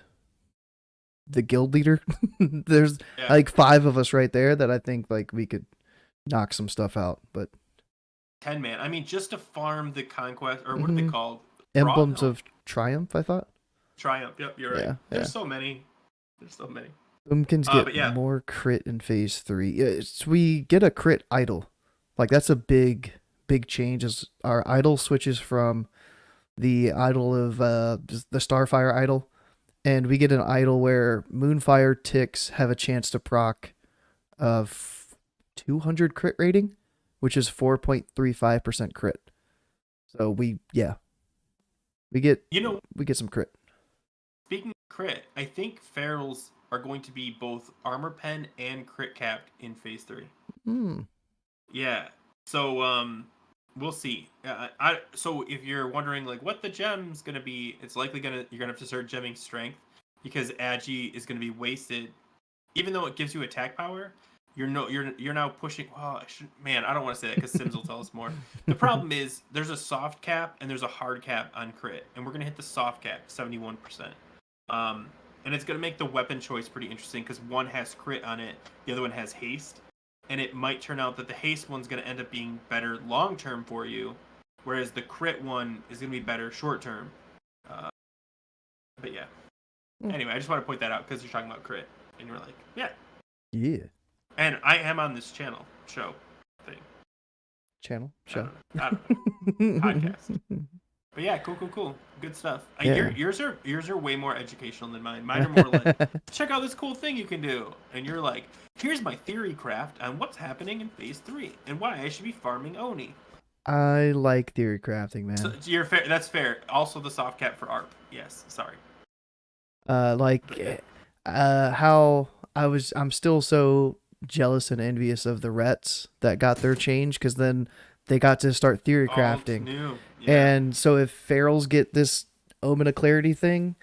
the guild leader, there's like 5 of us right there that I think like we could knock some stuff out. But 10 man, I mean, just to farm the conquest, or what are they called? Emblems of Triumph, I thought. Triumph, yep, you're right. Yeah, There's so many. Boomkins get more crit in phase 3. So we get a crit idol. Like that's a big change. As our idol switches from the idol of the Starfire idol, and we get an idol where Moonfire ticks have a chance to proc of 200 crit rating, which is 4.35% crit. So we get some crit. Speaking of crit, I think ferals are going to be both armor pen and crit capped in phase 3. Yeah. So we'll see. So if you're wondering like what the gem's gonna be, it's likely you're gonna have to start gemming strength, because Agi is gonna be wasted. Even though it gives you attack power, you're now pushing. Well, I don't want to say that because Sims will tell us more. The problem is there's a soft cap and there's a hard cap on crit, and we're gonna hit the soft cap, 71%. And it's going to make the weapon choice pretty interesting, because one has crit on it, the other one has haste. And it might turn out that the haste one's going to end up being better long-term for you, whereas the crit one is going to be better short-term. But yeah. Anyway, I just want to point that out because you're talking about crit, and you're like, yeah. Yeah. And I am on this show thing. Channel I show. don't know. Podcast. But yeah, cool. Good stuff. Yeah. Yours are way more educational than mine. Mine are more like, check out this cool thing you can do. And you're like, here's my theory craft on what's happening in phase 3 and why I should be farming Oni. I like theory crafting, man. So you're fair. That's fair. Also the soft cap for ARP. Yes, sorry. How I'm still so jealous and envious of the Rets that got their change, because then they got to start theory crafting. New. Yeah. And so if Ferals get this Omen of Clarity thing,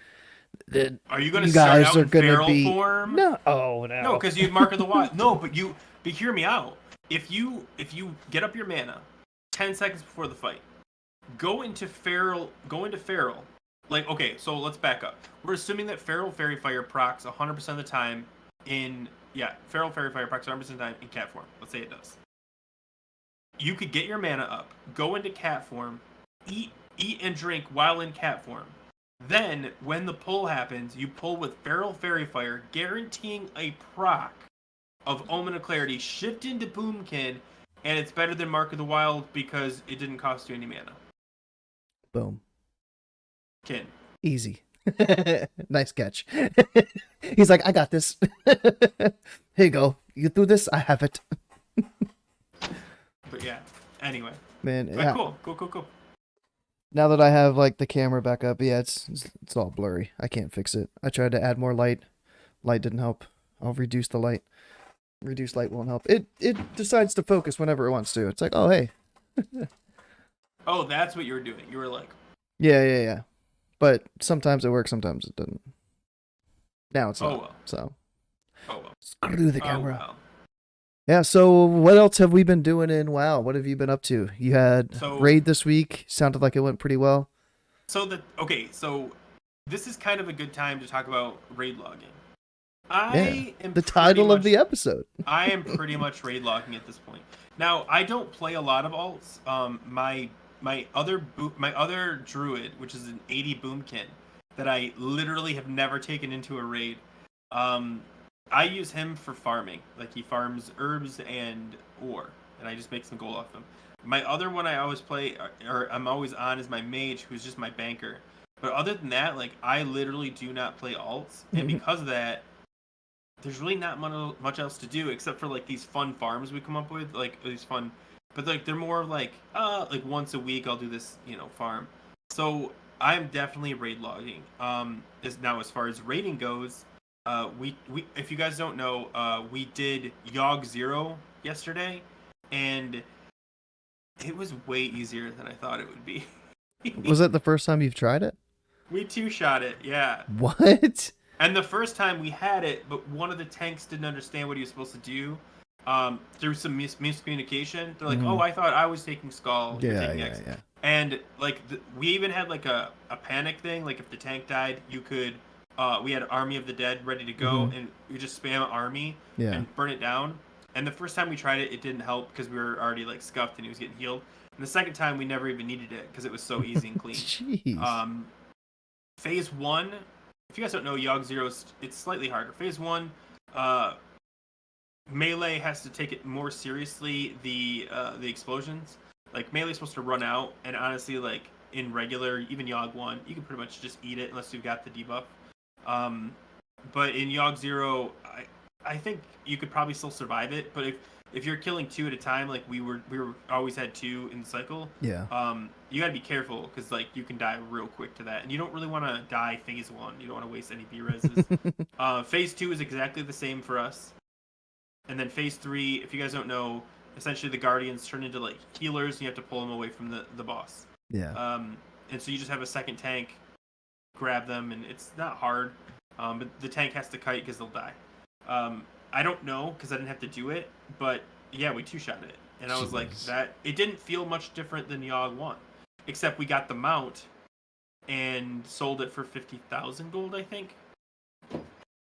then are you going to start out in feral be form? No, no, because you have Mark of the Wild. No, but hear me out. If you get up your mana 10 seconds before the fight, go into feral. Like, okay, so let's back up. We're assuming that feral fairy fire procs 100% of the time feral fairy fire procs 100% of the time in cat form. Let's say it does. You could get your mana up, go into cat form, eat and drink while in cat form. Then, when the pull happens, you pull with Feral Fairy Fire, guaranteeing a proc of Omen of Clarity, shift into Boomkin, and it's better than Mark of the Wild because it didn't cost you any mana. Boom. Kin. Easy. Nice catch. He's like, I got this. Here you go. You do this, I have it. But yeah, anyway. Man, but yeah. Cool. Now that I have like the camera back up, yeah, it's all blurry. I can't fix it. I tried to add more light. Light didn't help. I'll reduce the light. Reduce light won't help. It decides to focus whenever it wants to. It's like, oh hey. Oh, that's what you were doing. You were like, Yeah. But sometimes it works, sometimes it doesn't. Now it's not. Well. So. Oh well. Screw the camera. Well. Yeah, so what else have we been doing in WoW? What have you been up to? You had raid this week. Sounded like it went pretty well. So this is kind of a good time to talk about raid logging. The title of the episode. I am pretty much raid logging at this point. Now, I don't play a lot of alts. My other druid, which is an 80 boomkin, that I literally have never taken into a raid. I use him for farming. Like, he farms herbs and ore, and I just make some gold off him. My other one I always play, or I'm always on, is my mage, who's just my banker. But other than that, like, I literally do not play alts, and because of that, there's really not much else to do except for like these fun farms we come up with, like these fun, but like they're more like once a week I'll do this, farm. So I'm definitely raid logging. As far as raiding goes, we if you guys don't know, we did Yogg 0 yesterday, and it was way easier than I thought it would be. Was that the first time you've tried it? We two-shot it, yeah. What? And the first time we had it, but one of the tanks didn't understand what he was supposed to do. Through some miscommunication. They're like, oh, I thought I was taking Skull. Yeah. And like we even had like a panic thing. Like if the tank died, you could. We had Army of the Dead ready to go, and you just spam Army and burn it down. And the first time we tried it, it didn't help because we were already like scuffed and he was getting healed. And the second time, we never even needed it because it was so easy and clean. Jeez. Phase 1. If you guys don't know, Yogg 0, it's slightly harder. Phase 1, melee has to take it more seriously, the explosions. Like, melee's supposed to run out, and honestly, like, in regular, even Yogg 1, you can pretty much just eat it unless you've got the debuff. But in Yogg 0, I think you could probably still survive it, but if you're killing 2 at a time, like we were always had 2 in the cycle. Yeah. You gotta be careful because like you can die real quick to that, and you don't really want to die phase 1. You don't want to waste any B-reses. Phase 2 is exactly the same for us, and then phase 3, if you guys don't know, essentially the guardians turn into like healers, and you have to pull them away from the boss. Yeah. And so you just have a second tank, grab them, and it's not hard. But the tank has to kite because they'll die. I don't know because I didn't have to do it, but yeah, we two-shot it, and I was like, that it didn't feel much different than Yogg 1, except we got the mount and sold it for 50,000 gold, I think.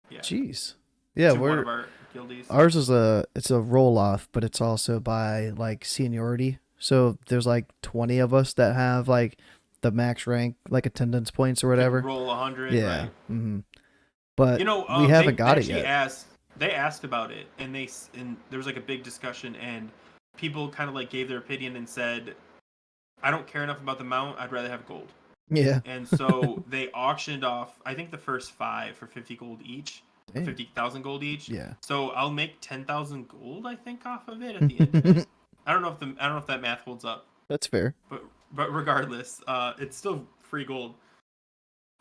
Yeah. Jeez. Yeah, one of our guildies. Ours is a roll off, but it's also by like seniority. So there's like 20 of us that have like the max rank, like attendance points or whatever. Roll 100. Yeah. Right? Mm-hmm. but we haven't They got it actually yet. asked. They asked about it, and there was like a big discussion, and people kind of like gave their opinion and said, "I don't care enough about the mount. I'd rather have gold." Yeah. And so they auctioned off, I think, the first 5 for 50 gold each, or Dang. 50,000 gold each. Yeah. So I'll make 10,000 gold, I think, off of it at the end of it. I don't know if that math holds up, That's fair. but regardless, it's still free gold.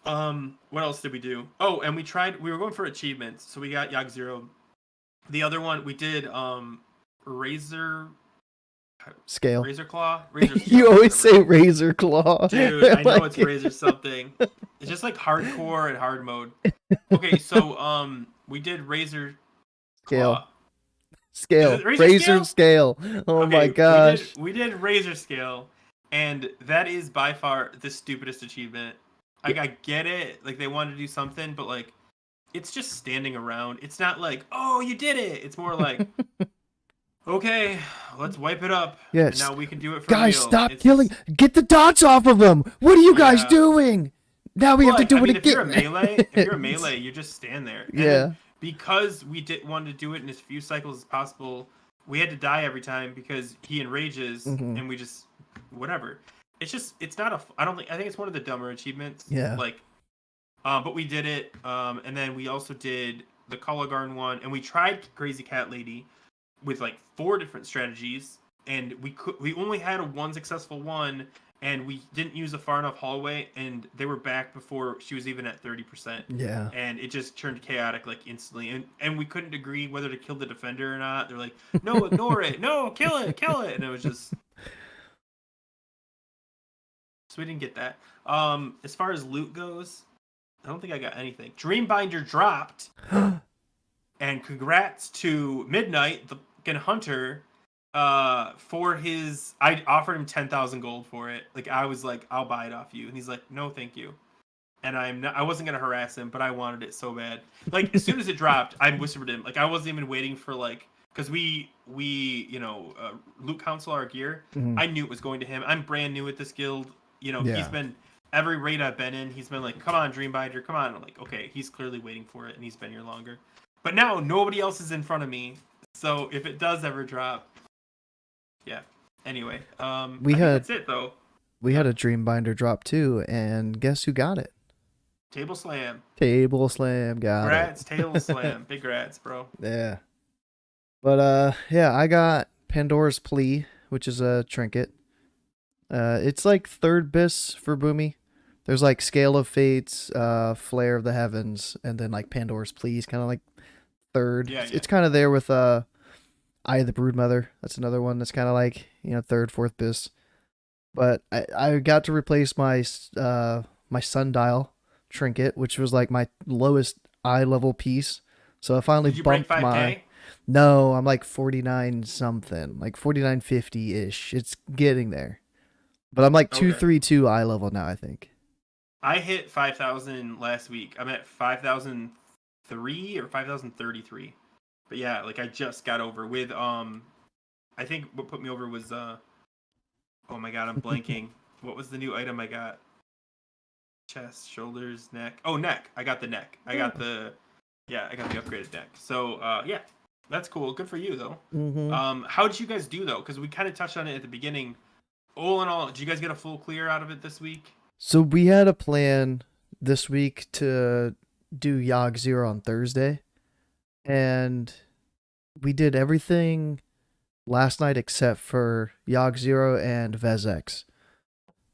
What else did we do? Oh, and we were going for achievements, so we got Yog Zero. The other one we did Razor Scale. Razor Claw? Razor Scale, You always whatever. say razor claw. Dude, I know Like- it's Razor something. It's just like hardcore and hard mode. Okay, so we did Razor Scale. Claw. Scale. Is it razor Razor scale. Oh Okay, my gosh. We did Razor Scale, and that is by far the stupidest achievement. Like, I get it, like they wanted to do something, but like it's just standing around. It's not like, oh, you did it. It's more like, okay, let's wipe it up. Yes. And now we can do it for Guys, real. stop It's killing. just- Get the dots off of them. What are you guys Yeah. doing? Now we have to But, do I it mean, again. if you're a melee, you just stand there. And Yeah. because we did want to do it in as few cycles as possible, we had to die every time because he enrages, Mhm. and we just whatever. It's not a. I think it's one of the dumber achievements. Yeah. Like, but we did it. And then we also did the Kalagarn one, and we tried Crazy Cat Lady with like 4 different strategies, and we only had one successful one, and we didn't use a far enough hallway, and they were back before she was even at 30%. Yeah. And it just turned chaotic like instantly, and we couldn't agree whether to kill the defender or not. They're like, no, ignore it, no, kill it, and it was just so we didn't get that. As far as loot goes, I don't think I got anything. Dreambinder dropped, and congrats to Midnight the fucking hunter for his. I offered him 10,000 gold for it. Like, I was like, I'll buy it off you, and he's like, no, thank you. And I wasn't gonna harass him, but I wanted it so bad. Like, as soon as it dropped, I whispered him. Like, I wasn't even waiting for like, because we loot council our gear. Mhm. I knew it was going to him. I'm brand new at this guild. Yeah. He's been every raid I've been in. He's been like, come on, Dreambinder, come on. I'm like, okay, he's clearly waiting for it, and he's been here longer. But now nobody else is in front of me. So if it does ever drop, yeah. Anyway, I think that's it though. We had a Dreambinder drop too, and guess who got it? Table slam. Table slam got Grats, table slam. Big grats, bro. it. Yeah. But yeah, I got Pandora's Plea, which is a trinket. It's like 3rd bis for Boomy. There's like Scale of Fates, Flare of the Heavens, and then like Pandora's Plea is kind of like 3rd. Yeah, It's kind of there with Eye of the Broodmother. That's another one that's kind of like, 3rd, 4th bis. But I got to replace my my sundial trinket, which was like my lowest eye level piece. So I finally Did you break bumped 5K? my. No, I'm like 49 something, like 4950 ish. It's getting there, but I'm like Okay. 232 eye level now, I think. I hit 5,000 last week. I'm at 5,003 or 5,033. But yeah, like I just got over with I think what put me over was oh my god, I'm blanking. What was the new item I got? Chest, shoulders, neck. Oh, neck. I got the neck. I got the upgraded neck. So yeah, that's cool. Good for you though. Mm-hmm. How did you guys do though? Because we kind of touched on it at the beginning. All in all, did you guys get a full clear out of it this week? So we had a plan this week to do Yog Zero on Thursday, and we did everything last night except for Yog Zero and Vezex.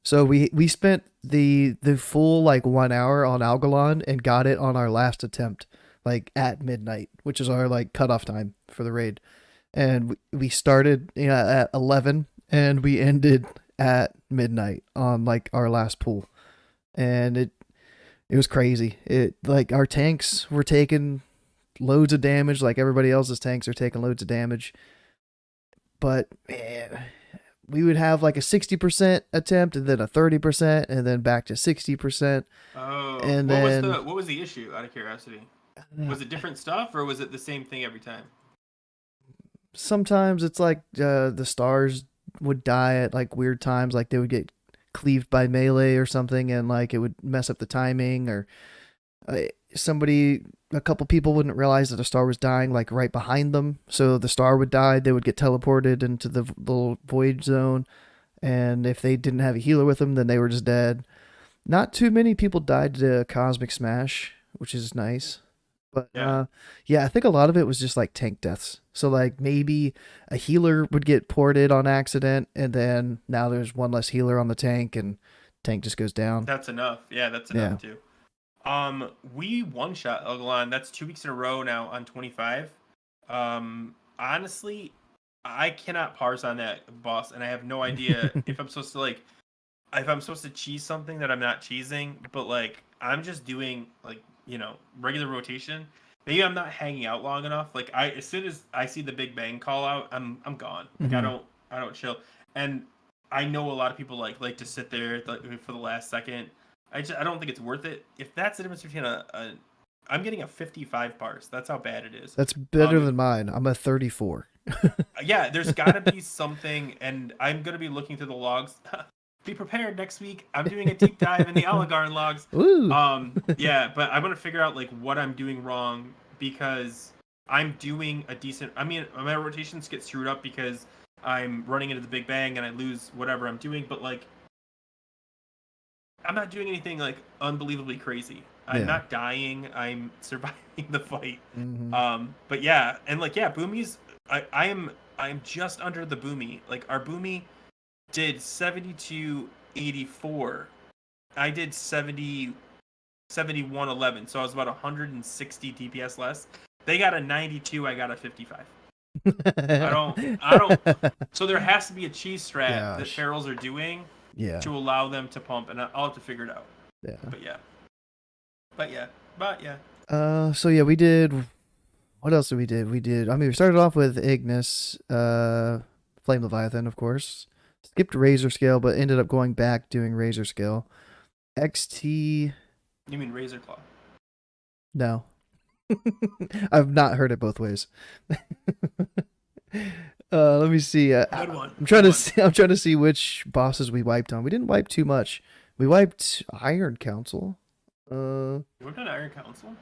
So we spent the full like 1 hour on Algalon and got it on our last attempt, like at midnight, which is our like cutoff time for the raid. And we started at 11 and we ended at midnight on like our last pool. And it was crazy. It like our tanks were taking loads of damage, like everybody else's tanks are taking loads of damage. But man, we would have like a 60% attempt and then a 30% and then back to 60%. Oh, And what was the issue? Out of curiosity, was it different stuff or was it the same thing every time? Sometimes it's like the stars would die at like weird times, like they would get cleaved by melee or something, and like it would mess up the timing, or A couple people wouldn't realize that a star was dying like right behind them, so the star would die. They would get teleported into the little void zone, and if they didn't have a healer with them, then they were just dead. Not too many people died to Cosmic Smash, which is nice. But Yeah, yeah, I think a lot of it was just like tank deaths. So like maybe a healer would get ported on accident, and then now there's one less healer on the tank, and tank just goes down. that's enough. Yeah, that's Yeah. enough too. We one shot Elgalon. That's 2 weeks in a row now on 25. Honestly, I cannot parse on that boss, and I have no idea if I'm supposed to if I'm supposed to cheese something that I'm not cheesing, but like I'm just doing like regular rotation. Maybe I'm not hanging out long enough. Like as soon as I see the Big Bang call out, I'm gone. Like Hmm. I don't chill. And I know a lot of people like to sit there for the last second. I don't think it's worth it. If that's the difference between I'm getting a 55 parse. That's how bad it is. That's better than mine. I'm a 34. Yeah, there's got to be something, and I'm gonna be looking through the logs. Be prepared next week. I'm doing a deep dive in the Oligarn logs. Ooh. Yeah, but I'm gonna figure out like what I'm doing wrong because I'm doing a decent. I mean, my rotations get screwed up because I'm running into the Big Bang and I lose whatever I'm doing. But like, I'm not doing anything like unbelievably crazy. I'm Yeah. not dying. I'm surviving the fight. Hmm. But yeah, and like yeah, Boomy's. I am just under the Boomy. Like our Boomy did 7284. I did 7111. So I was about 160 DPS less. They got a 92. I got a 55. I don't. So there has to be a cheese strat that Gosh. ferals are doing Yeah. to allow them to pump, and I'll have to figure it out. Yeah. But yeah, but yeah, but yeah. So yeah, we did. What else did we did? We did. I mean, we started off with Ignis, Flame Leviathan, of course. Skipped Razor Scale, but ended up going back doing Razor Scale. XT. You mean Razor Claw? No. I've not heard it both ways. Let me see. Good one. I'm trying Good to one. see. I'm trying to see which bosses we wiped on. We didn't wipe too much. We wiped Iron Council. We've done Iron Council.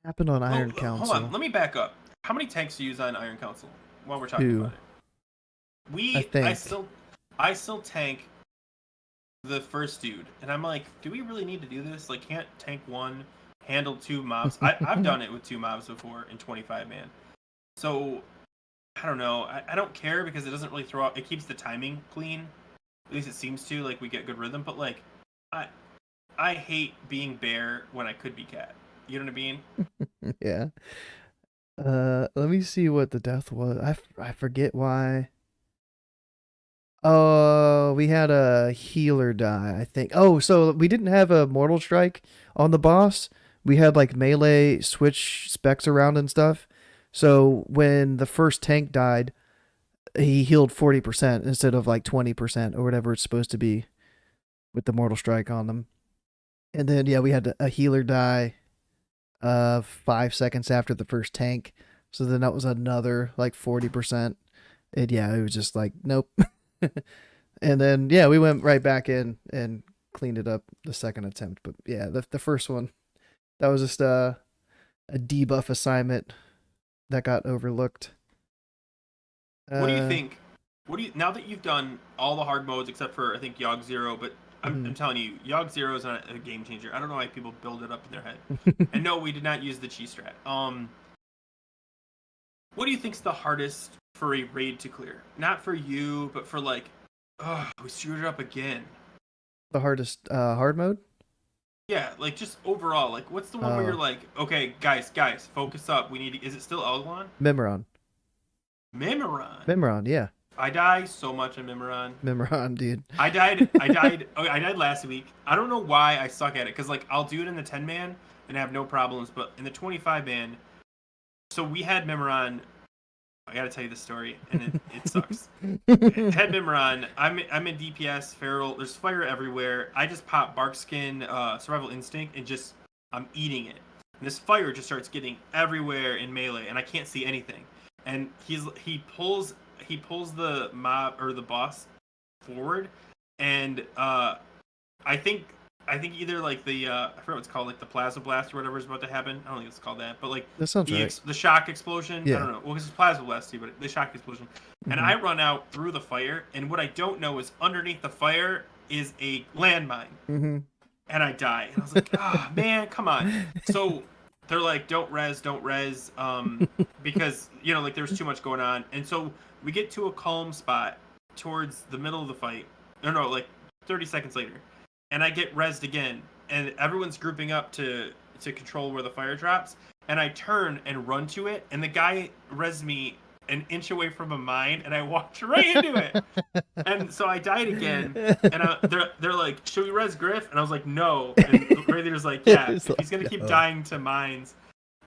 Happened on Iron Hold on. Council. Let me back up. How many tanks do you use on Iron Council while we're talking Two, about it? I think. I still tank the first dude, and I'm like, do we really need to do this? Like, can't tank one handle two mobs? I've done it with two mobs before in 25 man. So I don't know. I don't care because it doesn't really throw out. It keeps the timing clean. At least it seems to. Like we get good rhythm. But like, I hate being bear when I could be cat. You know what I mean? Yeah. Let me see what the death was. I forget why. Oh, we had a healer die, I think. Oh, so we didn't have a mortal strike on the boss. We had like melee switch specs around and stuff. So when the first tank died, he healed 40% instead of like 20% or whatever it's supposed to be with the mortal strike on them. And then yeah, we had a healer die 5 seconds after the first tank. So then that was another like 40%. And yeah, it was just like, nope. And then yeah, we went right back in and cleaned it up the second attempt. But yeah, the first one, that was just a debuff assignment that got overlooked. What do you think? Now that you've done all the hard modes except for I think Yogg Zero, but I'm telling you, Yogg Zero is not a game changer. I don't know why people build it up in their head. And no, we did not use the cheese strat. What do you think's the hardest for a raid to clear? Not for you, but for like, oh, we screwed it up again. The hardest hard mode? Yeah, like just overall, like what's the one where you're like, okay, guys, focus up. We need to, is it still Elglon? Memoron. Memoron. Memoron, yeah. I die so much in Memoron. Memoron, dude. I died okay, I died last week. I don't know why I suck at it cuz like I'll do it in the 10 man and have no problems, but in the 25 man, so we had Memoron. I got to tell you the story and it sucks. Head Memoron, I'm in DPS, feral, there's fire everywhere. I just pop Barkskin Survival Instinct and just I'm eating it. And this fire just starts getting everywhere in melee and I can't see anything. And he pulls the mob or the boss forward, and I think I think either like I forget what it's called, like the plasma blast or whatever is about to happen. I don't think it's called that, but like That sounds the right. the shock explosion. I Yeah. don't know. Well, because it's plasma blast too, but the shock explosion. And Hmm. I run out through the fire, and what I don't know is underneath the fire is a landmine, Hmm. and I die. And I was like, ah, man, come on. So they're like, don't res, because like there's too much going on. And so we get to a calm spot towards the middle of the fight. No, like 30 seconds later, and I get resed again, and everyone's grouping up to control where the fire drops. And I turn and run to it, and the guy res me an inch away from a mine, and I walked right into it. And so I died again, and they're like, "Should we res Grif?" And I was like, "No." And the radiator's like, "Yeah, It's if he's gonna like, keep oh. dying to mines."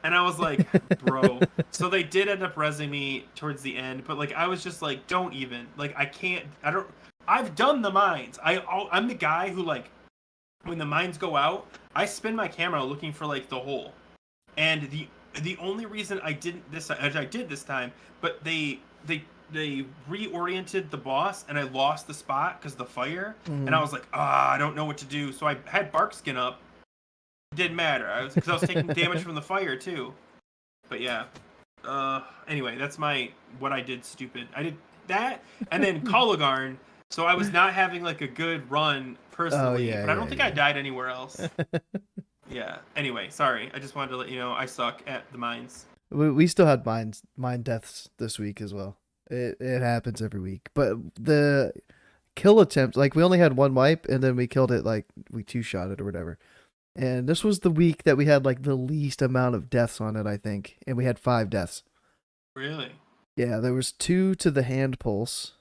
And I was like, "Bro." So they did end up resing me towards the end, but like I was just like, "Don't even like I can't. I don't. I've done the mines. I'm the guy who like when the mines go out, I spin my camera looking for like the hole. And the only reason I didn't this as I did this time, but they reoriented the boss, and I lost the spot because of the fire, and I Mhm. was like, I don't know what to do. So I had bark skin up. It didn't matter. Because I was taking damage from the fire too. But yeah. Anyway, that's my what I did stupid. I did that, and then Kolagarn. So I was not having like a good run Oh personally, yeah, but I don't think I yeah, died anywhere else. yeah. Yeah. Anyway, sorry. I just wanted to let you know I suck at the mines. We still had mine deaths this week as well. It happens every week, but the kill attempts, like we only had one wipe, and then we killed it, like we two shot it or whatever. And this was the week that we had like the least amount of deaths on it, I think, and we had 5 deaths. Really? Yeah, there was 2 to the hand pulse,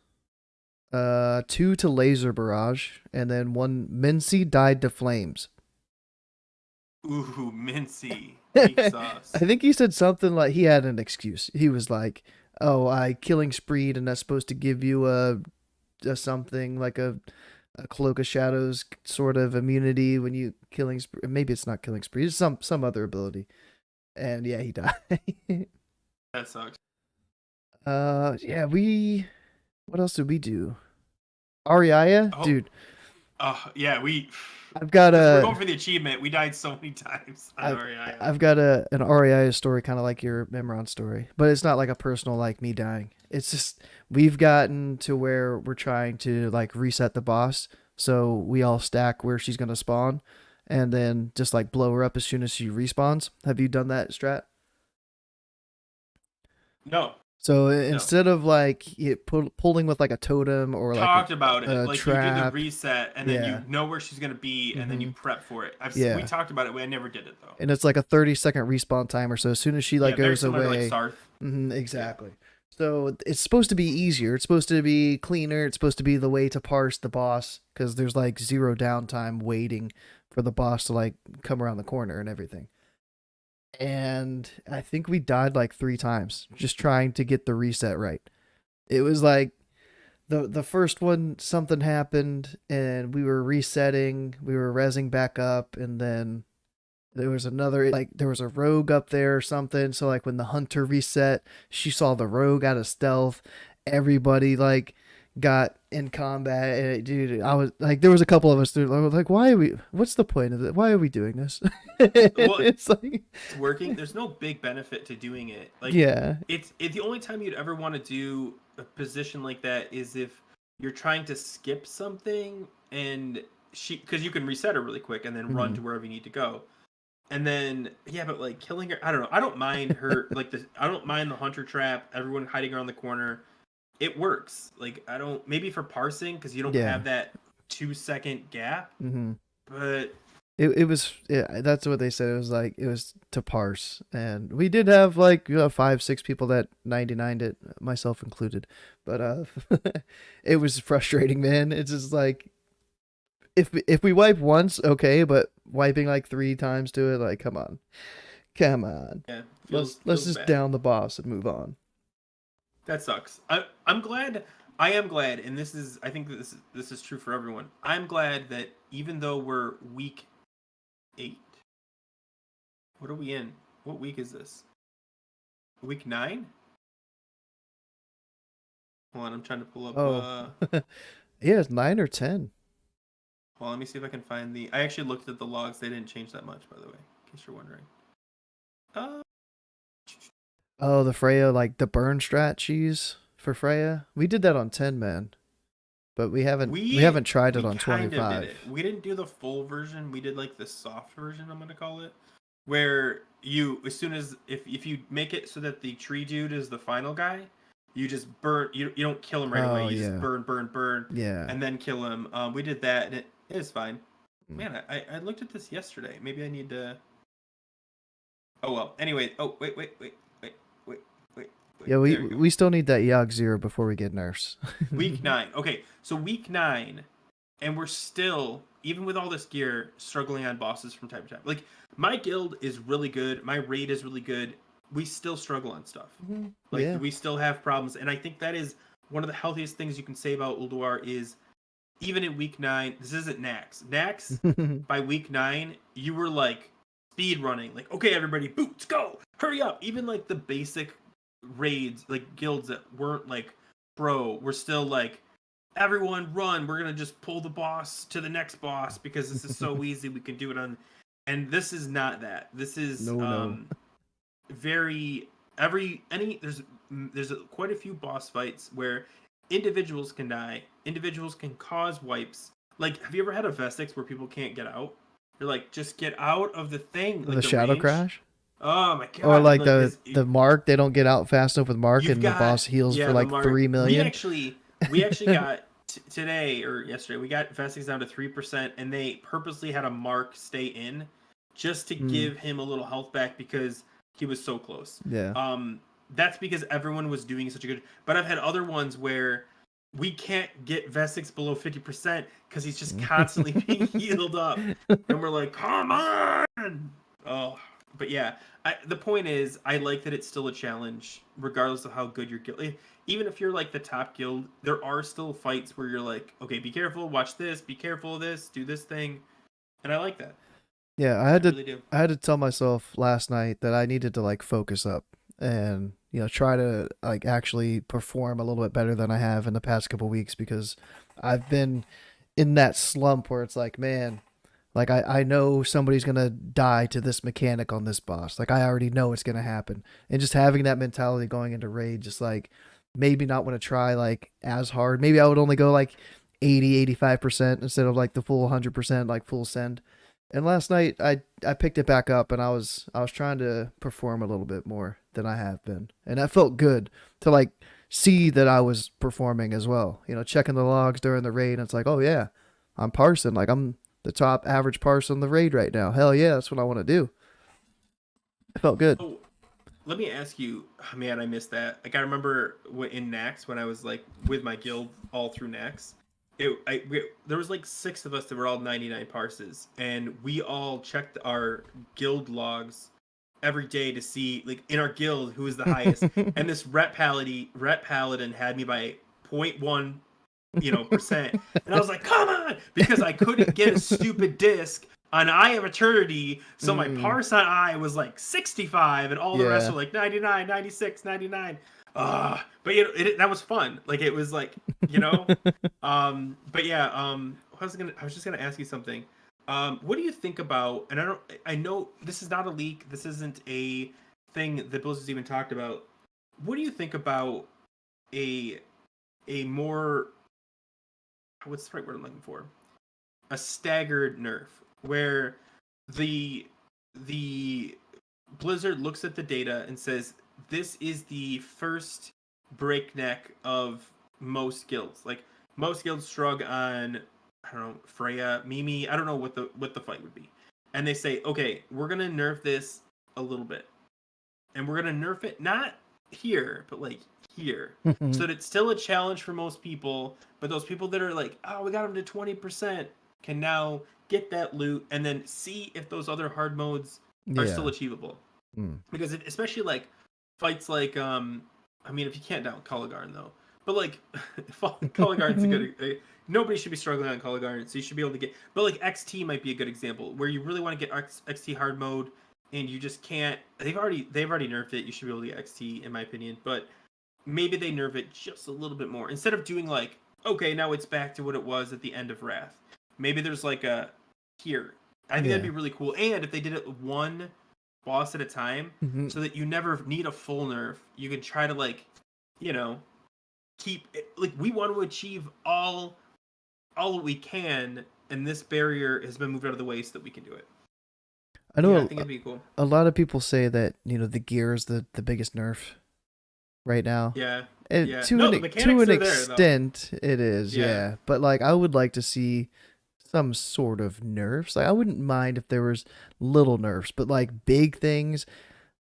2 to laser barrage, and then one Mincy died to flames. Ooh, mincy. Weak I sauce. think he said something like he had an excuse. He was like, "Oh, I killing spreed, and that's supposed to give you a something like a cloak of shadows sort of immunity when you killing. Maybe it's not killing spree. It's some other ability." And yeah, he died. That sucks. Yeah, we. What else did we do? Ariaya, Oh, dude. yeah, we. I've got Because we're a. going for the achievement. We died so many times on I've REI. I've got an Ariaya story, kind of like your Memron story, but it's not like a personal like me dying. It's just we've gotten to where we're trying to like reset the boss, so we all stack where she's gonna spawn, and then just like blow her up as soon as she respawns. Have you done that strat? No, So no. instead of like pulling with like a totem or like Talked about it. a Like you do the trap, reset, and then you yeah, know where she's gonna be, and then you hmm, prep for it. We yeah, talked about it. I never did it though. and it's like a 30-second respawn timer. So as soon as she like Yeah, very goes similar to like away, Sarth. Yeah. exactly. So it's supposed to be easier. It's supposed to be cleaner. It's supposed to be the way to parse the boss because there's like zero downtime waiting for the boss to like come around the corner and everything. And I think we died like 3 times just trying to get the reset right. It was like the first one, something happened and we were resetting, we were rezzing back up, and then there was another, like there was a rogue up there or something. So like when the hunter reset, she saw the rogue out of stealth. Everybody like got in combat, and dude, I was like, there was a couple of us that were like, why are we? What's the point of it? Why are we doing this? Well, It's like, it's working. There's no big benefit to doing it. Like yeah, it's the only time you'd ever want to do a position like that is if you're trying to skip something, and because you can reset her really quick and then run mhm. to wherever you need to go. And then yeah, but like killing her, I don't know. I don't mind her like this. I don't mind the hunter trap. Everyone hiding around the corner. It works. Like I don't maybe for parsing because you don't Yeah. have that 2 second gap. Hmm. But It was, yeah, that's what they said. It was like it was to parse, and we did have like 5 6 people that 99'd it, myself included. But it was frustrating, man. It's just like if we wipe once, okay, but wiping like 3 times to it, like come on. yeah, Let's feels just bad. down the boss and move on. That sucks. I'm glad. I am glad, and this is I think that this is true for everyone. I'm glad that even though we're week 8, what are we in? What week is this? Week 9? Hold on, I'm trying to pull up. Oh, yeah, it's 9 or 10. Well, let me see if I can find the. I actually looked at the logs. They didn't change that much, by the way, in case you're wondering. Uh, Oh, the Freya, like the burn strat cheese for Freya. We did that on 10 man, but we haven't tried it we on kind of did 25. it. We didn't do the full version. We did like the soft version. I'm gonna call it, where you as soon as if you make it so that the tree dude is the final guy, you just burn. You don't kill him right away. Oh You just yeah, burn, yeah. and then kill him. We did that, and it is fine. Mm. Man, I looked at this yesterday. Maybe I need to. Oh well. Anyway. Oh wait. Yeah, we There we go. we still need that Yogg Zero before we get nerfs. Week 9. Okay, so week 9, and we're still, even with all this gear, struggling on bosses from time to time. Like, my guild is really good. My raid is really good. We still struggle on stuff. Like, Yeah. we still have problems. And I think that is one of the healthiest things you can say about Ulduar is, even in week 9, this isn't Nax. Nax, by week 9, you were, like, speed running. Like, okay, everybody, boots, go! Hurry up! Even, like, the basic raids, like, guilds that weren't, like, pro, were still, like, everyone run, we're gonna just pull the boss to the next boss because this is so easy, we can do it on. And this is not that. This is No. very there's quite a few boss fights where individuals can die, individuals can cause wipes. Like, have you ever had a Vestix where people can't get out? You're like, just get out of the thing, like The the Shadow range. Crash? Oh my god! Or And like like the this, the Mark, they don't get out fast enough with Mark you've and the got boss heals for yeah the like mark. 3 We million. actually got today or yesterday. We got Vestix down to 3%, and they purposely had a Mark stay in just to Mm, give him a little health back because he was so close. yeah. That's because everyone was doing such a good. But I've had other ones where we can't get Vestix below 50% because he's just constantly being healed up, and we're like, come on! Oh, but yeah, the point is, I like that it's still a challenge, regardless of how good your guild. Even if you're like the top guild, there are still fights where you're like, okay, be careful, watch this, be careful of this, do this thing, and I like that. Yeah, I really do. I had to tell myself last night that I needed to like focus up and try to like actually perform a little bit better than I have in the past couple weeks because I've been in that slump where it's like, man, like I know somebody's gonna die to this mechanic on this boss. Like I already know it's gonna happen. And just having that mentality going into raid, just like maybe not want to try like as hard. Maybe I would only go like 80, 85% instead of like the full 100% like full send. And last night I picked it back up and I was trying to perform a little bit more than I have been. And that felt good to like see that I was performing as well. Checking the logs during the raid and it's like, "Oh yeah, I'm parsing. Like I'm the top average parse on the raid right now. Hell yeah, that's what I want to do." It felt good. So let me ask you, oh, man, I missed that. Like I remember in Nax when I was like with my guild all through Nax. There was like 6 of us that were all 99 parses, and we all checked our guild logs every day to see, like, in our guild who was the highest. And this rep paladin had me by 0.1 percent, and I was like, come on, because I couldn't get a stupid disc on Eye of Eternity, so my Mm, parse on Eye was like 65 and all the rest yeah. were like 99, 96, 99. But that was fun. Like, it was like, but yeah, I was just gonna ask you something. What do you think about, and I know this is not a leak, this isn't a thing that Blizzard's even talked about. What do you think about a more, what's the right word I'm looking for? A staggered nerf where the Blizzard looks at the data and says this is the first breakneck of most guilds. Like, most guilds shrug on, I don't know, Freya, Mimi. I don't know what the fight would be, and they say, okay, we're gonna nerf this a little bit, and we're gonna nerf it not here, but like here, so that it's still a challenge for most people. But those people that are like, oh, we got them to 20%, can now get that loot and then see if those other hard modes are still Yeah. achievable. Mm. Because especially like fights like I mean, if you can't down Kulligarn though, but like Kulligarn's a good. Nobody should be struggling on Kulligarn, so you should be able to get. But like XT might be a good example where you really want to get XT hard mode and you just can't. They've already nerfed it. You should be able to get XT in my opinion, but maybe they nerf it just a little bit more instead of doing like, okay, now it's back to what it was at the end of Wrath, maybe there's like a here. I think that'd be really cool. And if they did it one boss at a time, so that you never need a full nerf, you can try to like, you know, keep it, like we want to achieve all we can, and this barrier has been moved out of the way so that we can do it. I know I think it'd be cool. a lot of people say that, you know, the gear is the biggest nerf right now. Yeah. And Yeah. to No, an the mechanics to an are there, though. extent, it is, Yeah. yeah. But like, I would like to see some sort of nerfs. Like, I wouldn't mind if there was little nerfs, but like big things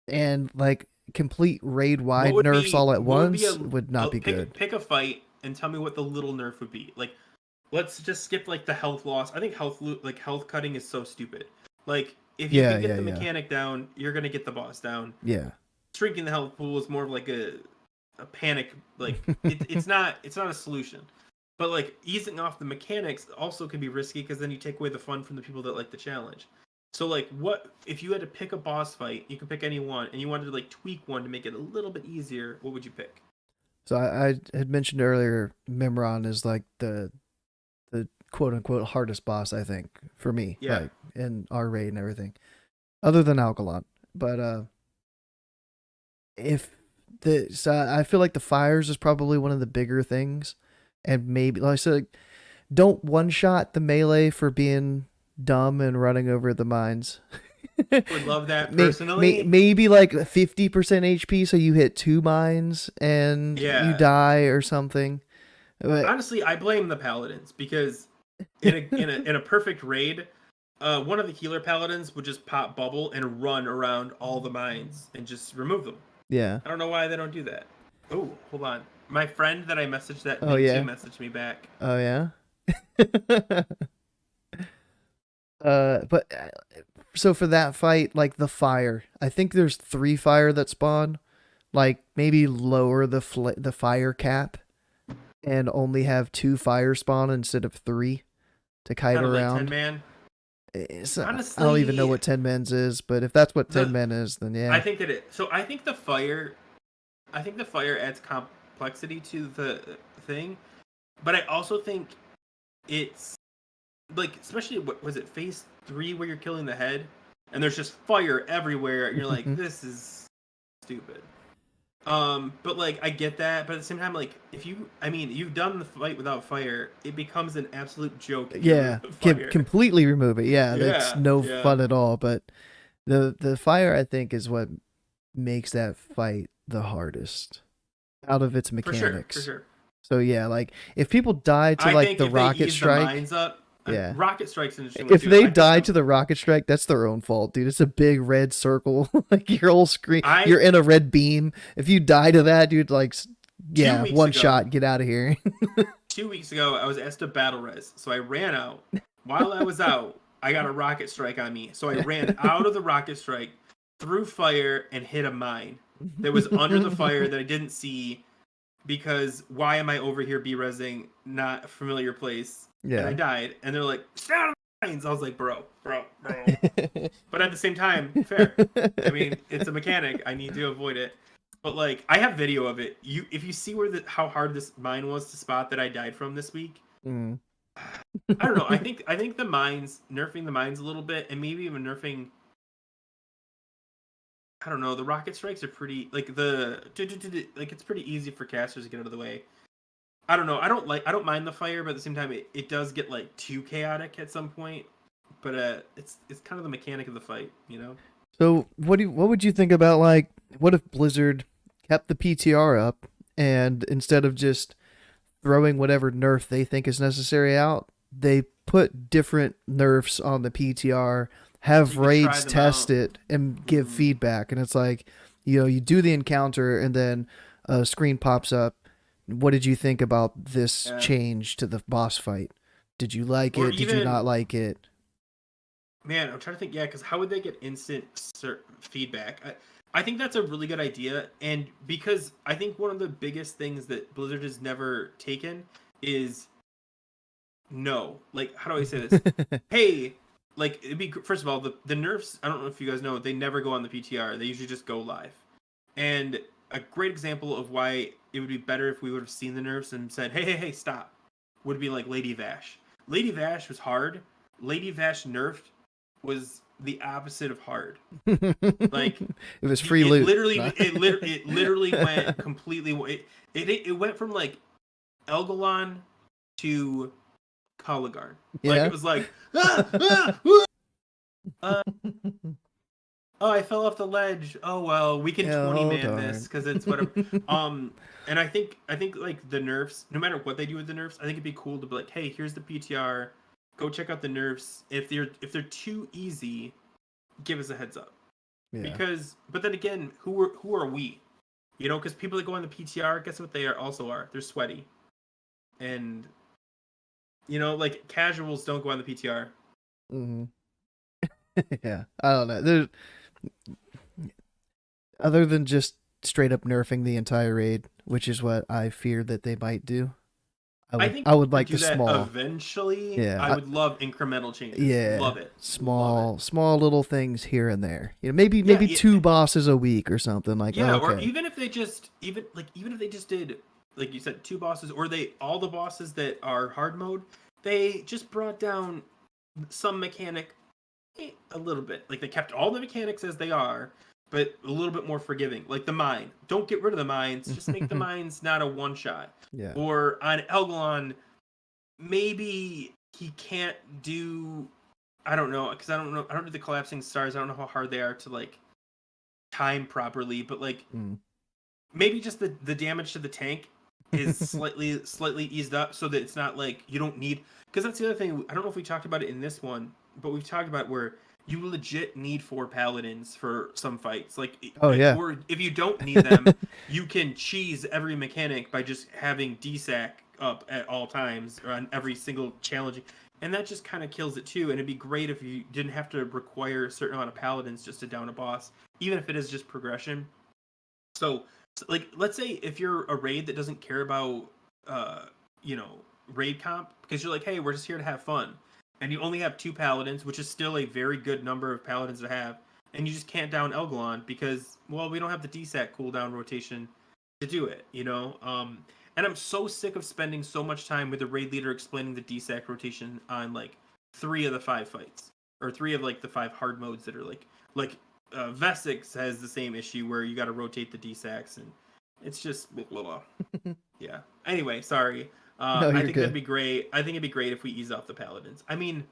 and like complete raid wide nerfs all at once would not be good. Pick a fight and tell me what the little nerf would be. Like, let's just skip like the health loss. I think health cutting is so stupid. Like, if you can get the mechanic down, you're gonna get the boss down. Yeah. Shrinking the health pool is more of like a panic. Like, it's not a solution. But like easing off the mechanics also can be risky because then you take away the fun from the people that like the challenge. So like, what if you had to pick a boss fight? You could pick any one, and you wanted to like tweak one to make it a little bit easier. What would you pick? So I had mentioned earlier, Mimron is like the quote unquote hardest boss, I think, for me. Yeah. Like in our raid and everything. Other than Algalon. But I feel like the fires is probably one of the bigger things. And maybe, like I said, don't one shot the melee for being dumb and running over the mines. Would love that personally. Maybe like 50% HP, so you hit 2 mines and you die or something. But honestly, I blame the paladins because in a perfect raid, one of the healer paladins would just pop bubble and run around all the mines and just remove them. Yeah. I don't know why they don't do that. Oh, hold on. My friend that I messaged that messaged me back. Oh yeah. But so for that fight, like the fire, I think there's 3 fire that spawn. Like maybe lower the fire cap, and only have 2 fire spawn instead of 3 to kite kind of around. Like 10 man. Honestly, I don't even know what 10 men's is, but if that's what 10 men is, then yeah. I think that it. So I think the fire adds complexity to the thing, but I also think it's like, especially what was it, phase 3 where you're killing the head and there's just fire everywhere and you're like, this is stupid. But like I get that, but at the same time, like you've done the fight without fire, it becomes an absolute joke. Yeah, completely remove it. Yeah, that's no fun at all. But the fire, I think, is what makes that fight the hardest out of its mechanics. For sure. So yeah, like if people die to like the rocket strike, rocket strike's interesting. If they die to the rocket strike, that's their own fault, dude. It's a big red circle, like your whole screen. You're in a red beam. If you die to that, dude, like one shot, get out of here. 2 weeks ago, I was asked to battle res, so I ran out. While I was out, I got a rocket strike on me, so I ran out of the rocket strike, threw fire, and hit a mine that was under the fire that I didn't see. Because why am I over here B-resing not a familiar place? Yeah. And I died. And they're like, stand mines. I was like, bro. But at the same time, fair. I mean, it's a mechanic. I need to avoid it. But like, I have video of it. If you see how hard this mine was to spot that I died from this week. I don't know. I think the mines, nerfing the mines a little bit, and maybe even nerfing, I don't know, the rocket strikes are pretty, like it's pretty easy for casters to get out of the way. I don't know. I don't mind the fire, but at the same time, it does get like too chaotic at some point. But it's kind of the mechanic of the fight, you know. So what would you think about, like, what if Blizzard kept the PTR up and instead of just throwing whatever nerf they think is necessary out, they put different nerfs on the PTR, have raids test it and give feedback, and it's like, you do the encounter and then a screen pops up. What did you think about this change to the boss fight? Did you like it? Did you not like it? Man, I'm trying to think. Yeah, because how would they get instant feedback? I think that's a really good idea, and because I think one of the biggest things that Blizzard has never taken is no. Like, how do I say this? Hey. Like, it'd be, first of all, the nerfs, I don't know if you guys know, they never go on the PTR. They usually just go live. And a great example of why it would be better if we would have seen the nerfs and said, hey, stop, would be like Lady Vash. Lady Vash was hard. Lady Vash nerfed was the opposite of hard. Like It was free loot. No. it literally went completely. It went from like Elgalon to Kalagarn. Like Yeah. it was like uh, oh, I fell off the ledge. Oh well, we can 20 Oh man this darn. because it's whatever. And I think like the nerfs, no matter what they do with the nerfs, I think it'd be cool to be like, hey, here's the PTR. Go check out the nerfs. If they're too easy, give us a heads up. Yeah. Because, but then again, who are we? You know, because people that go on the PTR, guess what they are? They're sweaty, and you know, like casuals don't go on the PTR. Hmm. Yeah. I don't know. There's other than just straight up nerfing the entire raid, which is what I fear that they might do. I think I would they like do the that small. eventually. Yeah. I would love incremental changes. Yeah. Love it. Love Small little things here and there. You know, maybe it. Yeah, two bosses a week or something like. yeah, Oh, or okay. even if they just did, like you said, two bosses, or they all the bosses that are hard mode, they just brought down some mechanic a little bit. Like they kept all the mechanics as they are, but a little bit more forgiving. Like the mine. Don't get rid of the mines. Just make the mines not a one shot. Yeah. Or on Elgalon, maybe he can't do. I don't know, because I don't know. I don't do the collapsing stars. I don't know how hard they are to like time properly. But like maybe just the damage to the tank is slightly eased up so that it's not like you don't need, because that's the other thing. I don't know if we talked about it in this one, but we've talked about where you legit need 4 paladins for some fights. Like, Oh yeah. or if you don't need them, you can cheese every mechanic by just having DSAC up at all times or on every single challenge, and that just kind of kills it too. And it'd be great if you didn't have to require a certain amount of paladins just to down a boss, even if it is just progression. So like, let's say if you're a raid that doesn't care about you know, raid comp, because you're like, hey, we're just here to have fun, and you only have 2 paladins, which is still a very good number of paladins to have, and you just can't down Elgalon because, well, we don't have the DSAC cooldown rotation to do it, you know. And I'm so sick of spending so much time with the raid leader explaining the DSAC rotation on like 3 of the 5 fights, or 3 of like the 5 hard modes that are like Vessix has the same issue where you got to rotate the DSACs, and it's just blah, blah, blah. Yeah. Anyway, sorry. No, I you're think good. that'd be great. I think it'd be great if we ease off the paladins. I mean,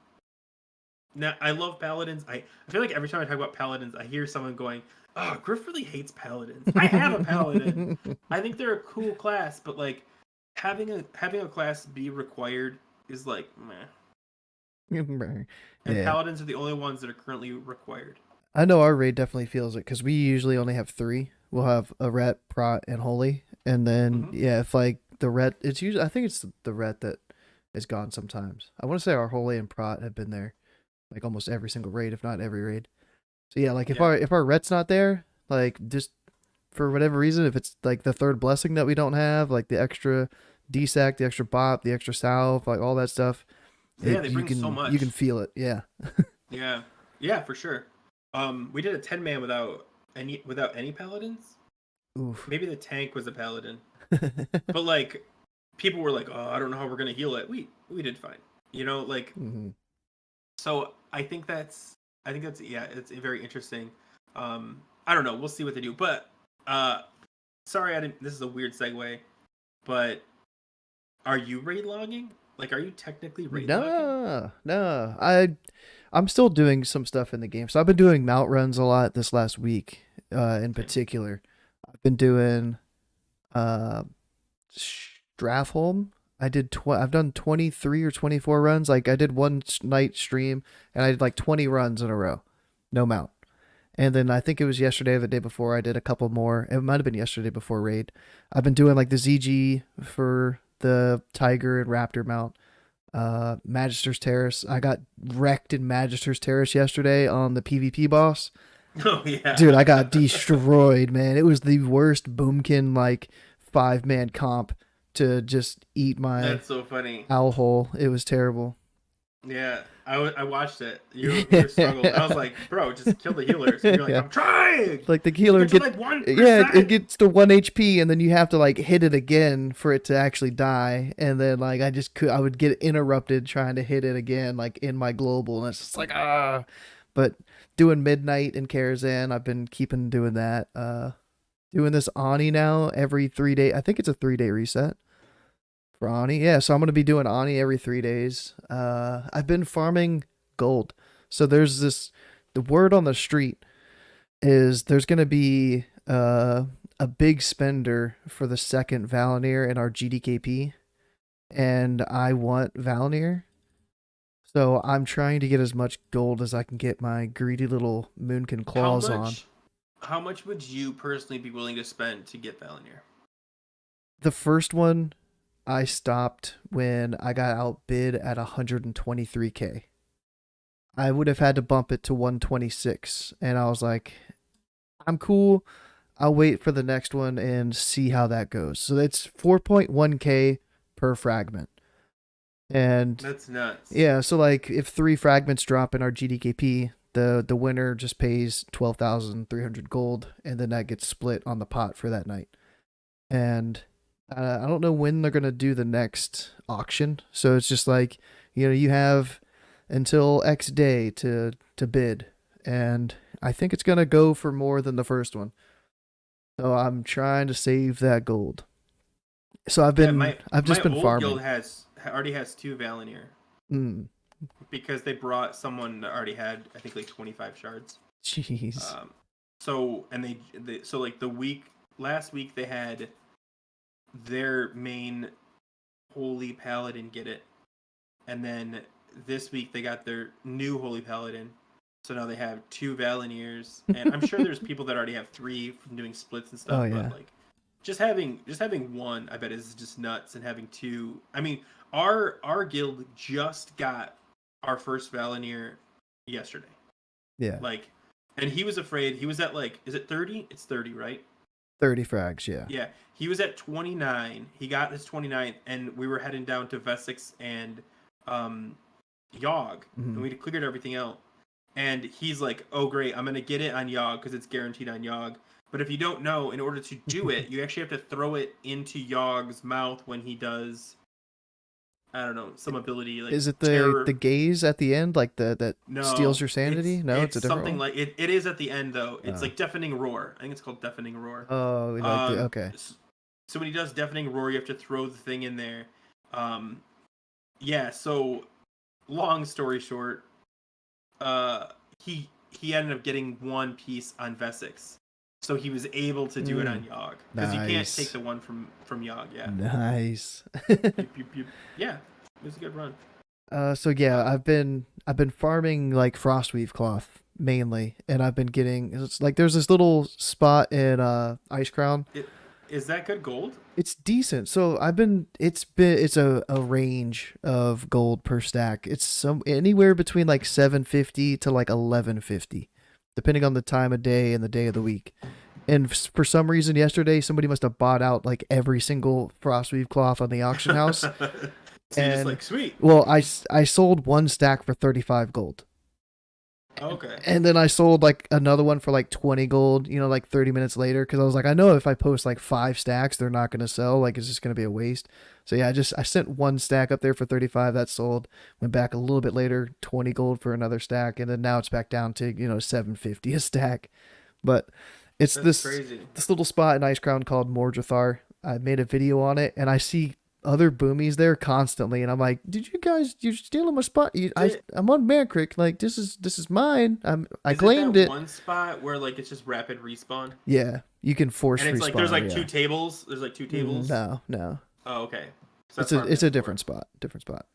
now I love paladins. I feel like every time I talk about paladins, I hear someone going, "Oh, Grif really hates paladins." I have a paladin. I think they're a cool class, but like having a class be required is like meh. And Yeah. paladins are the only ones that are currently required. I know our raid definitely feels it because we usually only have 3. We'll have a ret, prot, and holy, and then Mm-hmm. yeah, if like the ret, it's usually I think it's the ret that is gone sometimes. I want to say our holy and prot have been there like almost every single raid, if not every raid. So yeah, like Yeah. if our ret's not there, like just for whatever reason, if it's like the third blessing that we don't have, like the extra DSAC, the extra bop, the extra salve, like all that stuff, Yeah, they you bring so you much. can feel it. Yeah. Yeah. Yeah, for sure. We did a 10 man without any paladins. Oof. Maybe the tank was a paladin. But like people were like, "Oh, I don't know how we're going to heal it." We did fine. You know, like Hmm. so I think that's yeah, it's very interesting. I don't know, we'll see what they do. But sorry, I didn't this is a weird segue, but are you raid logging? Like, are you technically raid logging? No. I'm still doing some stuff in the game. So I've been doing mount runs a lot this last week, in Okay. particular. I've been doing uh Strathholm. I've done 23 or 24 runs. Like I did one night stream and I did like 20 runs in a row. No mount. And then I think it was yesterday or the day before I did a couple more. It might have been yesterday before raid. I've been doing like the ZG for the Tiger and Raptor mount. Magister's Terrace. I got wrecked in Magister's Terrace yesterday on the PvP boss. Oh yeah. Dude, I got destroyed, man. It was the worst boomkin like 5-man comp to just eat my That's so funny. owl hole. It was terrible. Yeah, I watched it. You struggled. I was like, bro, just kill the healers. And you're like, Yeah. I'm trying. Like the You healer get to get like yeah, it 1%. gets to 1 HP and then you have to like hit it again for it to actually die. And then like I would get interrupted trying to hit it again like in my global and it's just like ah. But doing midnight in Karazhan, I've been keeping doing that. Doing this Ani now every 3 day. I think it's a 3 day reset for Ani. Yeah, so I'm gonna be doing Ani every 3 days. I've been farming gold. So there's this the word on the street is there's going to be a big spender for the second Valinir in our GDKP, and I want Valinir. So I'm trying to get as much gold as I can get my greedy little Moonkin How claws on. much? How much would you personally be willing to spend to get Valinir? The first one I stopped when I got outbid at 123k. I would have had to bump it to 126, and I was like, I'm cool. I'll wait for the next one and see how that goes. So it's 4.1k per fragment. And That's nuts. yeah, so like if 3 fragments drop in our GDKP, the winner just pays 12,300 gold and then that gets split on the pot for that night. And I don't know when they're going to do the next auction. So it's just like, you have until X day to bid, and I think it's going to go for more than the first one. So I'm trying to save that gold. So I've just my been old guild farming. already has 2 Valinir Mm, because they brought someone that already had I think like 25 shards. jeez. So and so like the week last week they had their main holy paladin get it, and then this week they got their new holy paladin. So now they have 2 Valiniers, and I'm sure there's people that already have 3 from doing splits and Oh stuff. yeah. But like, just having one, I bet is just nuts. And having two, I mean, our guild just got our first Valinier yesterday. Yeah. Like, and he was afraid. He was at like, is it 30? It's 30, right? 30 frags, yeah. Yeah, he was at 29. He got his 29, and we were heading down to Vesix and Yogg, and Mhm. we cleared everything out. And he's like, "Oh great, I'm gonna get it on Yogg because it's guaranteed on Yogg." But if you don't know, in order to do it, you actually have to throw it into Yogg's mouth when he does, I don't know, some ability like Is it the terror. gaze at the end like that steals No, your sanity? No, it's it's a different something one. like it. It is at the end though. It's Oh. like deafening roar. I think it's called deafening roar. Oh, like the Um, okay. so when he does deafening roar, you have to throw the thing in there. Um, yeah. So long story short, uh, he he ended up getting one piece on Vesix, so he was able to do it on Mm, Yogg because you can't take nice. the one from Yogg. Yeah. Nice. Yeah, it was a good run. So yeah, Uh, I've been farming like frostweave cloth mainly, and I've been getting it's like there's this little spot in Ice Crown. it is that good gold? It's decent. So it's a range of gold per stack. It's some anywhere between like 750 to like 1150, depending on the time of day and the day of the week. And for some reason yesterday somebody must have bought out like every single frostweave cloth on the auction house. So you're just And like sweet. well, I sold one stack for 35 gold. Okay. And then I sold like another one for like 20 gold, like 30 minutes later cuz I was like I know if I post like 5 stacks they're not going to sell, like it's just going to be a waste. So yeah, I sent one stack up there for 35 that sold, went back a little bit later, 20 gold for another stack, and then now it's back down to, 750 a stack. But it's That's this crazy. this little spot in Ice Crown called Mordrathar. I made a video on it and I see other boomies there constantly, and I'm like, "Did you guys? You're stealing my spot. I'm on Mankrik. Like this is mine. I Is it that claimed it. one spot where like it's just rapid respawn? Yeah, you can force And it's like there's respawn. like Yeah. two tables. There's like two tables. No, no. Oh, okay. So I've It's a farmed it's it a before. different spot.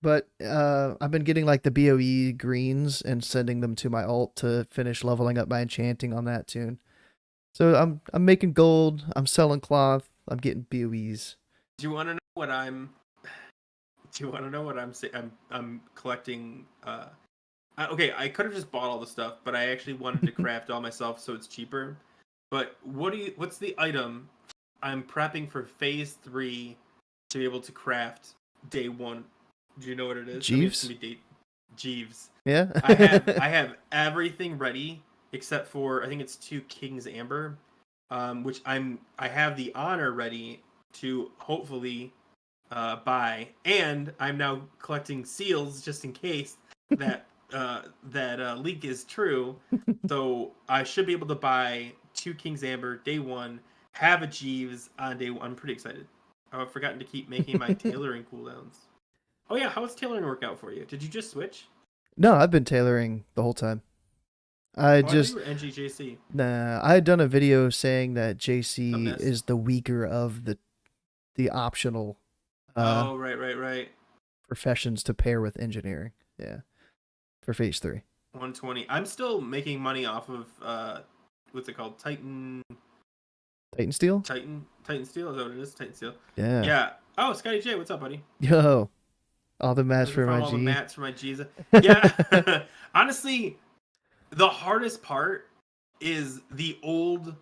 But I've been getting like the BOE greens and sending them to my alt to finish leveling up my enchanting on that tune. So I'm making gold. I'm selling cloth. I'm getting BOEs. Do you want to know what I'm? Do you want to know what I'm saying? I'm collecting. Okay, I could have just bought all the stuff, but I actually wanted to craft all myself so it's cheaper. But what's the item I'm prepping for phase 3 to be able to craft day 1? Do you know what it is? I mean, it's Jeeves? gonna be day Jeeves. Yeah. I have everything ready except for I think it's 2 King's Amber, which I have the honor ready to hopefully buy, and I'm now collecting seals just in case that leak is true. So I should be able to buy 2 King's Amber day one, have a Jeeves on day one. I'm pretty excited. I've forgotten to keep making my tailoring cooldowns. Oh yeah, how was tailoring work out for you? Did you just switch? No, I've been tailoring the whole time. I Oh, I thought you just were NGJC. Nah, I had done a video saying that JC Dumbness. is the weaker of the optional uh Oh, right. professions to pair with engineering. Yeah. For phase 3. 120. I'm still making money off of what's it called? Titan Steel? Titan Steel, is that what it is? Titan Steel. Yeah. Yeah. Oh, Scotty J, what's up, buddy? Yo. All the mats Looking for for my all the G. mats for my G's. Yeah. Honestly, the hardest part is the old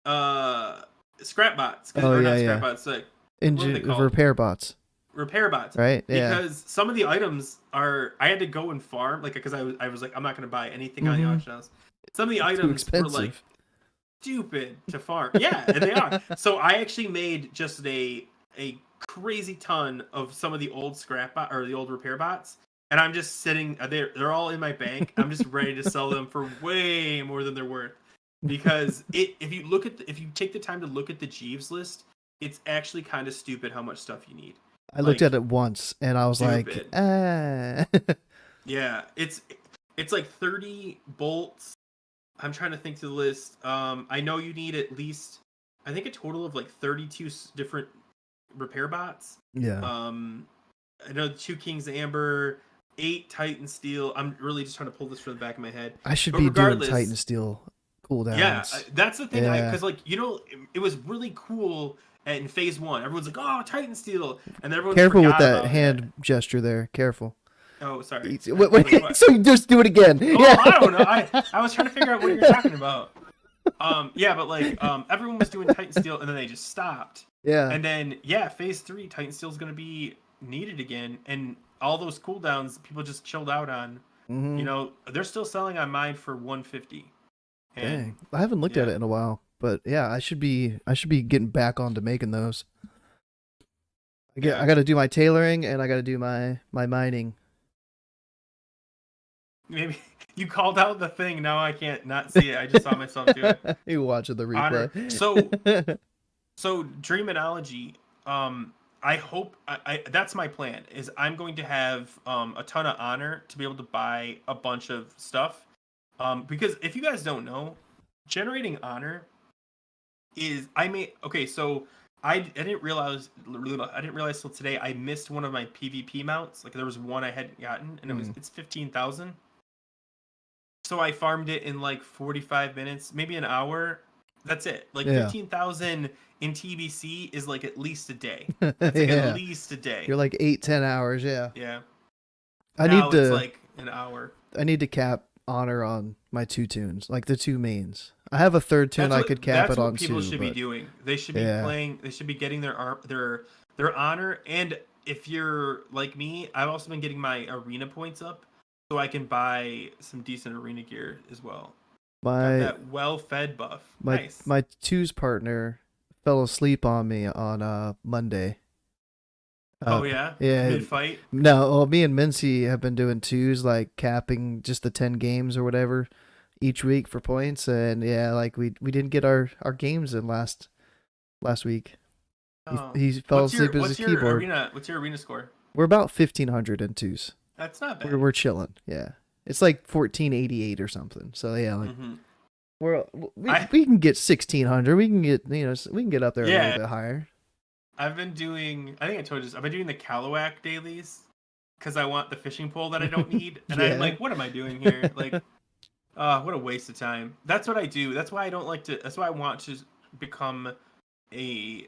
scrap bots. Oh Or yeah, not scrap yeah. bots, like what are they called? Repair bots, Repair bots. right? Yeah. Because some of the items are I had to go and farm, like because I was like, I'm not gonna buy anything on the auction house. Some of the Too items were like expensive. stupid to farm. Yeah, and they are. So I actually made just a crazy ton of some of the old scrap bot or the old repair bots, and I'm just sitting. They're all in my bank. I'm just ready to sell them for way more than they're worth. Because if you take the time to look at the Jeeves list, it's actually kind of stupid how much stuff you need. I looked at it once and I was Stupid. like, ah. Yeah, it's like 30 bolts. I'm trying to think to the list. I know you need at least, I think a total of like 32 different repair bots. Yeah. I know 2 King's Amber, 8 Titan Steel. I'm really just trying to pull this from the back of my head. I should But be doing regardless, Titan Steel cooldowns. Yeah, that's the thing. Yeah. Because like it was really cool in phase 1. Everyone's like, "Oh, Titan Steel," and everyone Careful with forgot that about hand gesture there. Careful. Oh, sorry. Wait, so you just do it again. Oh, Yeah. I don't know. I was trying to figure out what you're talking about. Yeah, but like everyone was doing Titan Steel and then they just stopped. Yeah. And then yeah, phase 3 Titan Steel is going to be needed again, and all those cooldowns people just chilled out on. Mhm. You know, they're still selling on mine for 150. And Dang. I haven't looked at it in a while, but yeah, I should be getting back onto making those. I got to do my tailoring and I got to do my mining. maybe you called out the thing. Now I can't not see it. I just saw myself do it. You watching the Honor. replay. So Dreamology, I hope that's my plan. Is I'm going to have a ton of honor to be able to buy a bunch of stuff. Because if you guys don't know, generating honor is so I didn't realize till today I missed one of my PvP mounts. Like there was one I hadn't gotten, and it's 15,000. So I farmed it in like 45 minutes, maybe an hour. That's it. Like 15,000 in TBC is like at least a day. That's like at least a day. You're like 8-10 hours, yeah. Yeah. It's like an hour. I need to cap honor on my 2 tunes, like the 2 mains. I have a third tune I could cap it on too. That's what people should be doing. They should be playing. They should be getting their honor. And if you're like me, I've also been getting my arena points up, so I can buy some decent arena gear as well. Got that well-fed buff. Nice. My 2's partner fell asleep on me on Monday. Oh yeah. Yeah. Mid-fight. No, well, me and Mincy have been doing 2's, like capping just the 10 games or whatever each week for points, and yeah, like we didn't get our games in last week. Oh. He fell asleep as a keyboard. What's your arena score? We're about 1,500 in 2's. That's not bad. We're chilling. Yeah, it's like 1488 or something. So yeah, like we can get 1,600. We can get we can get up there a little bit higher. I've been doing. I think I told you this. I've been doing the Kalawak dailies because I want the fishing pole that I don't need, and I'm like, what am I doing here? Like, what a waste of time. That's what I do. That's why I don't like to. That's why I want to become a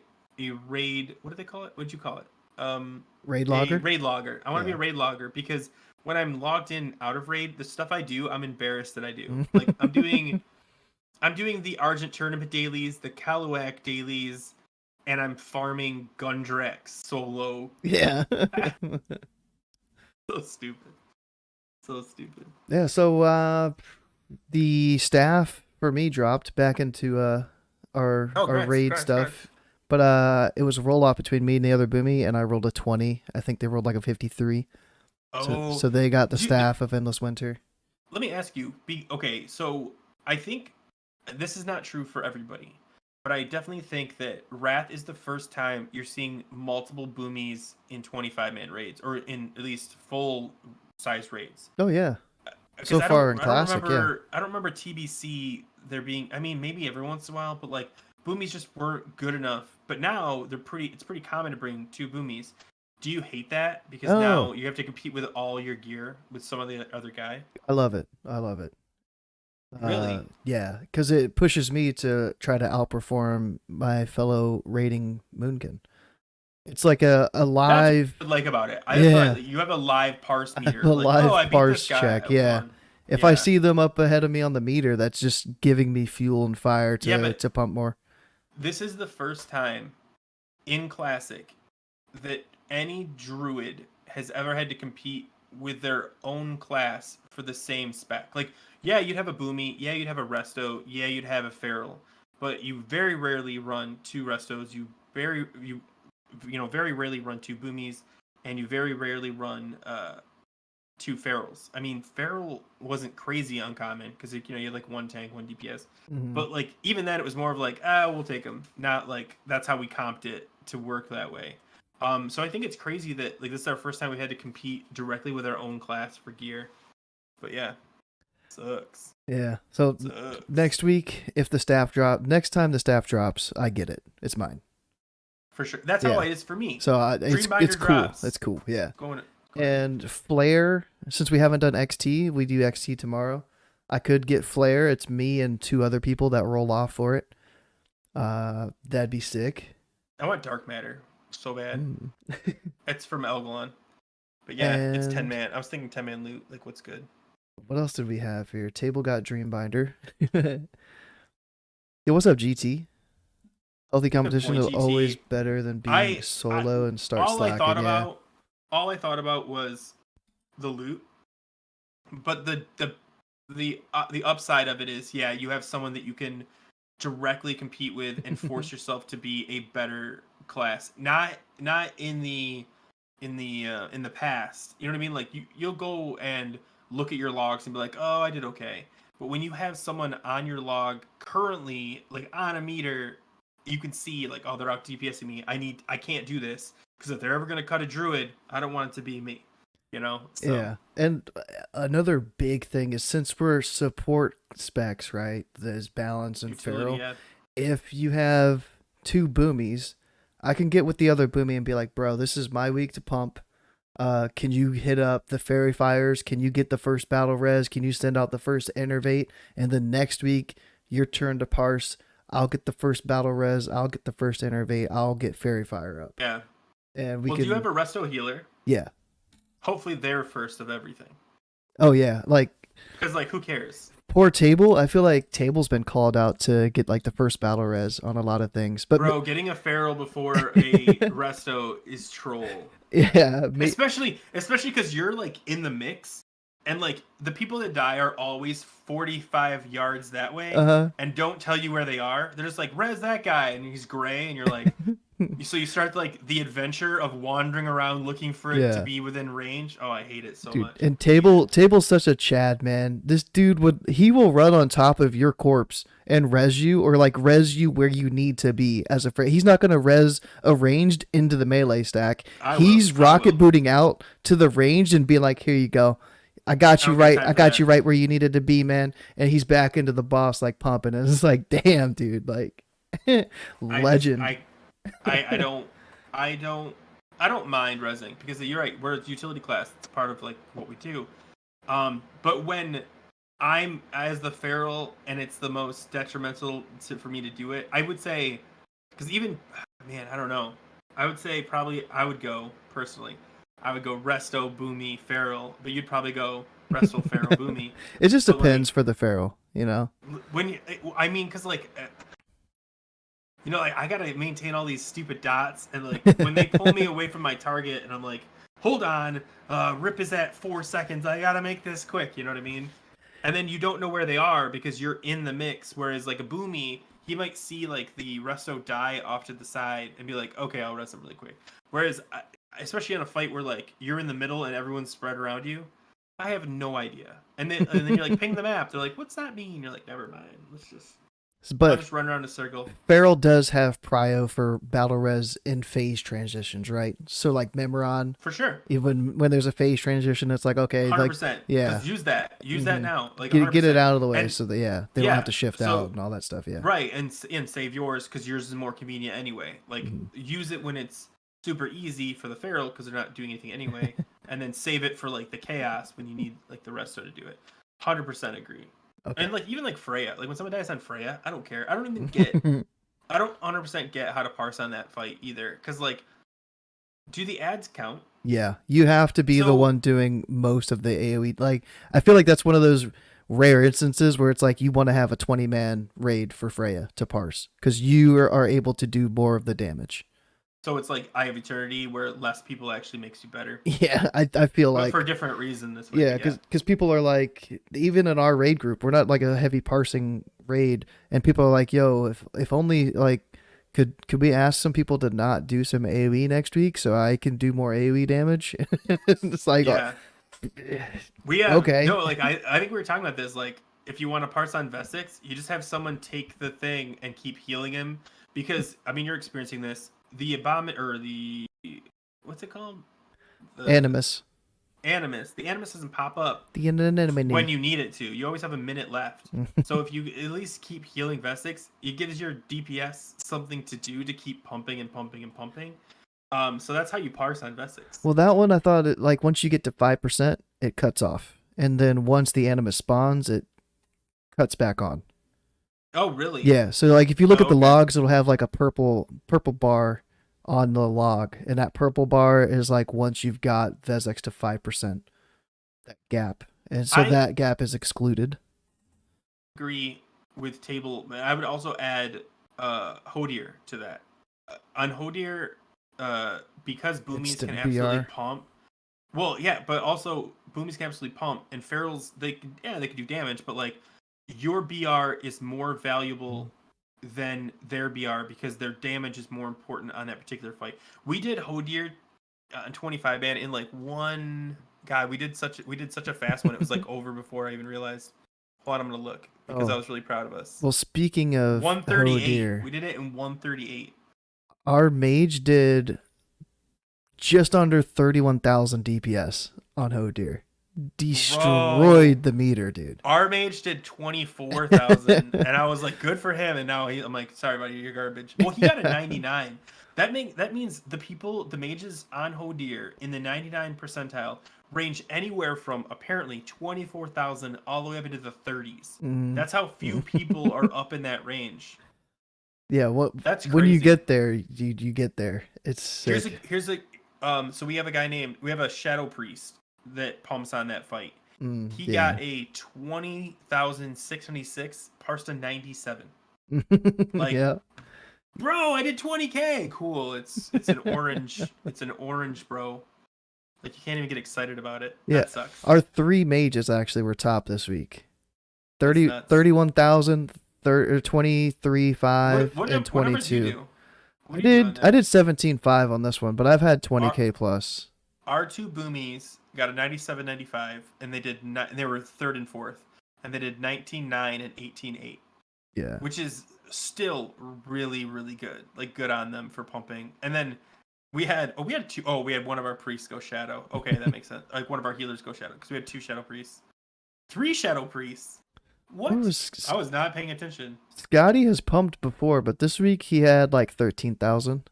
raid. What do they call it? What'd you call it? Raid logger. Raid logger. I want to be a raid logger because when I'm logged in out of raid, the stuff I do, I'm embarrassed that I do. Like I'm doing the Argent Tournament dailies, the Kalawak dailies, and I'm farming Gundrex solo. Yeah. So stupid. So stupid. Yeah, so the staff for me dropped back into Oh, our raid congrats. stuff. But it was a roll off between me and the other boomy, and I rolled a 20. I think they rolled like a 53. So Oh, so they got the do you, staff of Endless Winter. let me ask you. Okay, so I think this is not true for everybody, but I definitely think that Wrath is the first time you're seeing multiple boomies in 25-man raids, or in at least full size raids. Oh yeah. Because So far in I don't classic, yeah. remember TBC there being. I mean, maybe every once in a while, but like boomies just weren't good enough. But now they're pretty. It's pretty common to bring two boomies. Do you hate that because Oh, now you have to compete with all your gear with some of the other guy? I love it. I love it. Really? Yeah, because it pushes me to try to outperform my fellow raiding Moonkin. It's like a That's live, what I like about it. I just thought yeah, that you have a live parse a meter. Like, oh, live I beat this parse guy. check. I Yeah, won. if I Yeah. see them up ahead of me on the meter, that's just giving me fuel and fire Yeah, to but to pump more. this is the first time in Classic that any druid has ever had to compete with their own class for the same spec. Like, yeah, you'd have a boomy, yeah, you'd have a resto, yeah, you'd have a feral, but you very rarely run two restos. Very rarely run two boomies, and you very rarely run two ferals. I mean, feral wasn't crazy uncommon because you had like one tank, one DPS, Hmm. but like even then, it was more of like we'll take them. Not like that's how we comped it to work that way. So I think it's crazy that like this is our first time we had to compete directly with our own class for gear. But yeah, sucks. Yeah. So Sucks. next week, if the staff next time the staff drops, I get it. It's mine. For sure. That's how Yeah. it is for me. So it's Dreambinder cool. drops. It's cool. Yeah. Going to And Flare, since we haven't done XT, we do XT tomorrow. I could get Flare. It's me and two other people that roll off for it. That'd be sick. I want dark matter so bad. Mm. It's from Elglon. But yeah, it's 10 And man. I was thinking 10-man loot. Like, what's good? what else did we have here? Table got Dreambinder. Yo, what's up, GT? Healthy Good competition point, is always GT. better than being I solo and start all I thought slacking. Yeah. about all I thought about was the loot, but the upside of it is, yeah, you have someone that you can directly compete with and force yourself to be a better class. Not in the past. You know what I mean? Like you'll go and look at your logs and be like, "Oh, I did okay." But when you have someone on your log currently like on a meter, you can see like, "Oh, they're out DPSing me. I can't do this because if they're ever going to cut a druid, I don't want it to be me." You know? So, Yeah. And another big thing is since we're support specs, right? There's balance and utility, feral. yeah. If you have two boomies, I can get with the other boomie and be like, bro, this is my week to pump. Can you hit up the fairy fires? Can you get the first battle res? Can you send out the first innervate? And then next week, your turn to parse. I'll get the first battle res. I'll get the first innervate. I'll get fairy fire up. Yeah. And we Well, do you can, have a resto healer? yeah. Hopefully they're first of everything. Oh, yeah. Like, Because like who cares? poor Table. I feel like Table's been called out to get like the first battle res on a lot of things. But Bro, getting a feral before a resto is troll. yeah, Especially because you're like in the mix, and like the people that die are always 45 yards that way, uh and don't tell you where they are. They're just like, res that guy, and he's gray, and you're like, so you start like the adventure of wandering around looking for it to yeah. be within range. Oh, I hate it so Dude, much. and I hate it. Table's such a Chad, man. This dude he will run on top of your corpse and res you, or like res you where you need to be as a friend. He's not gonna res a ranged into the melee stack. I will. He's I rocket will. booting out to the ranged and being like, here you go. I got I you don't got right. time I for got you that. right where you needed to be, man. And he's back into the boss like pumping. And it's like, damn, dude, like I just legend. I don't I don't I don't mind resing because you're right. We're a utility class. It's part of like what we do. But when I'm as the feral and it's the most detrimental for me to do it, I would say because even man, I don't know. I would say probably I would go personally. I would go resto boomy feral, but you'd probably go resto feral boomy. It just But like depends for the feral, you know. when you, I mean, because like like I gotta maintain all these stupid dots, and like when they pull me away from my target, and I'm like hold on, Rip is at 4 seconds. I gotta make this quick. You know what I mean? And then you don't know where they are because you're in the mix. Whereas like a Boomy, he might see like the resto die off to the side and be like, okay, I'll rest him really quick. Whereas, especially in a fight where like you're in the middle and everyone's spread around you, I have no idea. And then you're like, ping the map. They're like, what's that mean? You're like, never mind. I'll But just run around in a circle. Feral does have prio for battle res in phase transitions, right? So like Memoron, For sure. even when there's a phase transition, it's like okay, 100%. like yeah, Use that now. Like get it 100%. out of the way And, so that they don't have to shift so, out and all that stuff. Yeah, right, and save yours because yours is more convenient anyway. Like use it when it's super easy for the feral because they're not doing anything anyway, and then save it for like the chaos when you need like the resto to do it. 100% agree. Okay. And like even like Freya, like when someone dies on Freya, I don't care. I don't even get. I don't 100% get how to parse on that fight either, because like, do the ads count? Yeah, you have to be the one doing most of the AoE. Like I feel like that's one of those rare instances where it's like you want to have a 20-man raid for Freya to parse because you are able to do more of the damage. So it's like Eye of Eternity, where less people actually makes you better. Yeah, I feel but like for a different reason this way. Yeah, because people are like, even in our raid group, we're not like a heavy parsing raid, and people are like, yo, if only like could we ask some people to not do some AoE next week so I can do more AoE damage? It's like okay. No, like I think we were talking about this. Like if you want to parse on Vestix, you just have someone take the thing and keep healing him, because I mean you're experiencing this. The what's it called? Animus. The Animus doesn't pop up when you need it to. You always have a minute left. So if you at least keep healing Vestix, it gives your DPS something to do to keep pumping and pumping and pumping. So that's how you parse on Vestix. Well, that one I thought like once you get to 5%, it cuts off, and then once the Animus spawns, it cuts back on. Oh, really? Yeah. So like if you look at the logs, it'll have like a purple bar on the log, and that purple bar is like once you've got Vesex to 5%, that gap, and so that gap is excluded. Agree with table. I would also add Hodier to that. On Hodier, because Boomies can absolutely pump. Well, yeah, but also Boomies can absolutely pump, and Ferals they can do damage, but like your BR is more valuable than their BR because their damage is more important on that particular fight. We did Hodier on 25 man in like one. God, we did such a fast one. It was like over before I even realized. Hold on, I'm gonna look because I was really proud of us. Well, speaking of 138, Hodier, we did it in 138. Our mage did just under 31,000 DPS on Hodier. Destroyed the meter, dude. Our mage did 24,000, and I was like, good for him. And now I'm like, sorry buddy, you're garbage. Well, he got a 99. That means the mages on Hodier in the 99 percentile range anywhere from apparently 24,000 all the way up into the 30s. That's how few people are up in that range. Yeah, that's crazy. When you get there, you get there. It's sick. Here's a so we have a Shadow Priest that pumps on that fight. He got a 20,676 parsed to 97. Like, yeah. Bro, I did 20k. Cool. It's an orange. It's an orange, bro. Like you can't even get excited about it. Yeah. That sucks. Our 3 mages actually were top this week. 31,000, 23,500, and 22. I did 17,500 on this one, but I've had 20k plus. Our 2 Boomies got a 97.95, and they were 3rd and 4th, and they did 19.9 and 18.8. Yeah, which is still really, really good. Like good on them for pumping. And then we had one of our priests go shadow. Okay, that makes sense. Like one of our healers go shadow because we had 2 shadow priests, 3 shadow priests. What? I was not paying attention. Scotty has pumped before, but this week he had like 13,000.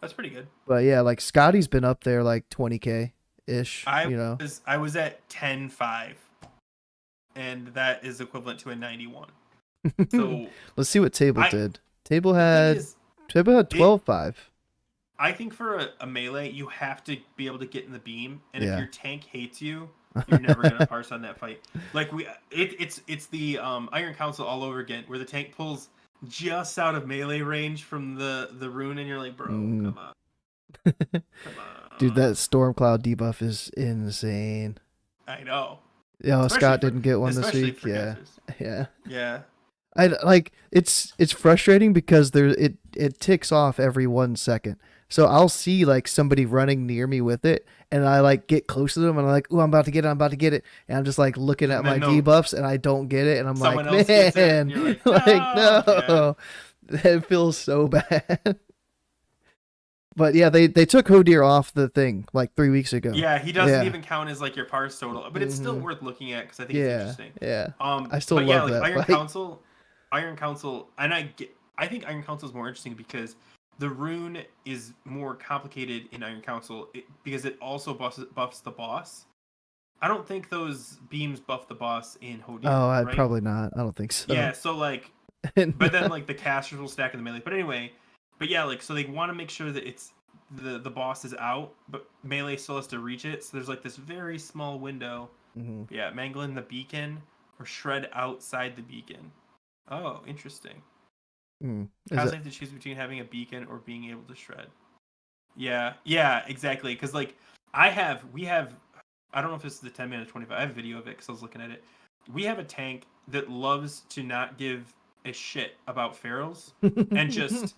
That's pretty good. But yeah, like Scotty's been up there like 20k ish. I was at 10.5, and that is equivalent to a 91. So let's see what Table did. Table had 12.5. I think for a melee, you have to be able to get in the beam, and if your tank hates you, you're never gonna parse on that fight. Like it's the Iron Council all over again, where the tank pulls just out of melee range from the rune, and you're like, bro, come on. Dude, that storm cloud debuff is insane. I know. Yeah, Especially Scott for- didn't get one this especially week. for Yeah, guessers. yeah. Yeah. I like it's frustrating because it ticks off every 1 second. So I'll see like somebody running near me with it, and I like get close to them, and I'm like, "Ooh, I'm about to get it! I'm about to get it!" And I'm just like looking at And my then no- debuffs, and I don't get it, and I'm Someone like, else gets it, and "Man, you're like, like "No." no, it feels so bad." But yeah, they took Hodir off the thing like 3 weeks ago. Yeah, he doesn't Yeah. even count as like your parse total, but it's still Mhm. worth looking at because I think it's Yeah, interesting. yeah. I still But yeah, love like that Iron fight. Council, and I think Iron Council is more interesting because the rune is more complicated in Iron Council because it also buffs the boss. I don't think those beams buff the boss in Hodir. Oh, I'd right? probably not. I don't think so. Yeah, so like, but then like the casters will stack in the melee. But anyway, but yeah, like so they want to make sure that it's the boss is out, but melee still has to reach it. So there's like this very small window. Mhm. Yeah, mangling the beacon or shred outside the beacon. Oh, interesting. Mm. How's have to choose between having a beacon or being able to shred? Yeah, exactly. Because like we have, I don't know if this is the 10 minute 25. I have a video of it because I was looking at it. We have a tank that loves to not give a shit about ferals and just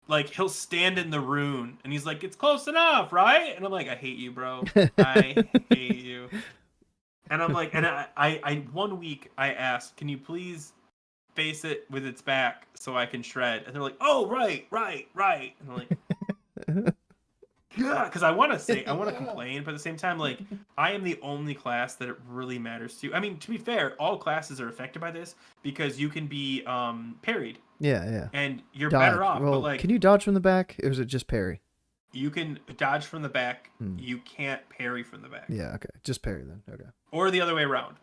like he'll stand in the rune and he's like, it's close enough, right? And I'm like, I hate you, bro. I hate you. And I'm like, and I 1 week I asked, can you please face it with its back so I can shred? And they're like, oh, right. And I'm like, yeah, because I want to complain, but at the same time, like, I am the only class that it really matters to. I mean, to be fair, all classes are affected by this because you can be parried. Yeah. And you're Dodge. better off. Well, But like, can you dodge from the back, or is it just parry? you can dodge from the back. You can't parry from the back. Yeah, okay. Just parry then. Okay. Or the other way around.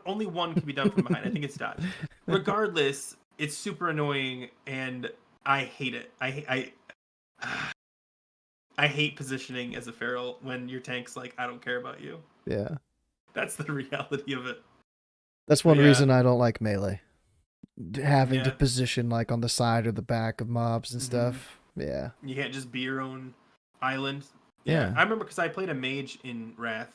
Only one can be done from behind. I think it's dodge. Regardless, it's super annoying, and I hate it. I hate positioning as a feral when your tank's like, I don't care about you. Yeah. That's the reality of it. That's one Yeah. reason I don't like melee. Having to Yeah. position like on the side or the back of mobs and stuff. Yeah. You can't just be your own island. Yeah. I remember because I played a mage in Wrath,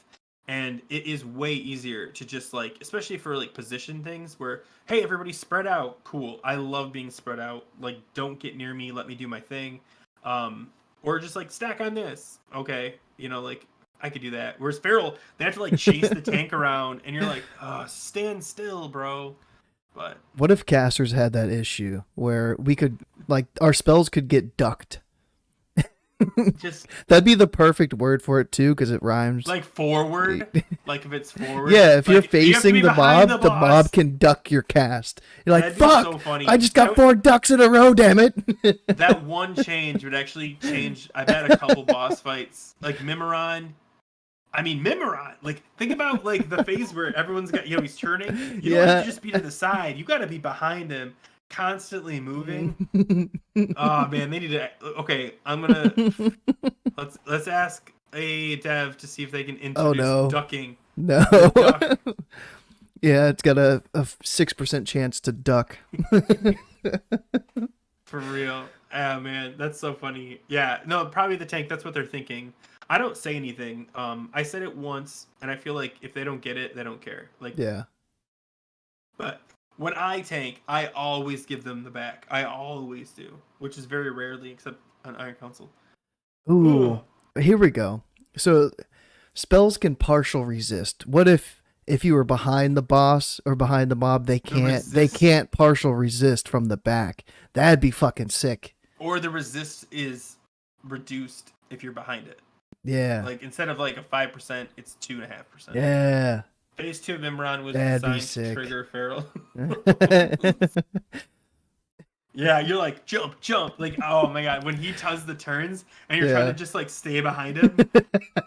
and it is way easier to just like, especially for like position things where, hey, everybody spread out. Cool. I love being spread out. Like, don't get near me. Let me do my thing. Or just like stack on this. Okay. You know, like I could do that. Whereas Feral, they have to like chase the tank around, and you're like, stand still, bro. But what if casters had that issue where we could like our spells could get ducked? just That'd be the perfect word for it too, because it rhymes. like forward. Like if it's forward. Yeah, if you're like, you have to facing be the behind mob, the boss. mob can duck your cast. You're like, That'd be fuck! so funny. I just got 4 ducks in a row, damn it! That one change would actually change. I've had a couple boss fights, like Mimiron. Like think about like the phase where everyone's got, he's turning. You don't have to just be to the side. You got to be behind him, constantly moving. Oh man, they need to. Okay, I'm gonna let's ask a dev to see if they can introduce ducking. No. Duck. Yeah, it's got a 6% chance to duck. For real. Oh man, that's so funny. Yeah, no, probably the tank. That's what they're thinking. I don't say anything. I said it once, and I feel like if they don't get it, they don't care. Like, Yeah. But when I tank, I always give them the back. I always do, which is very rarely, except on Iron Council. Ooh, here we go. So, spells can partial resist. What if you were behind the boss or behind the mob, they can't partial resist from the back? That'd be fucking sick. Or the resist is reduced if you're behind it. Yeah. Like instead of like a 5%, it's 2.5%. Yeah. Phase 2 of Imran was That'd be designed to sick. trigger Feral. Yeah, you're like, jump. Like, oh my god, when he does the turns and you're trying to just like stay behind him.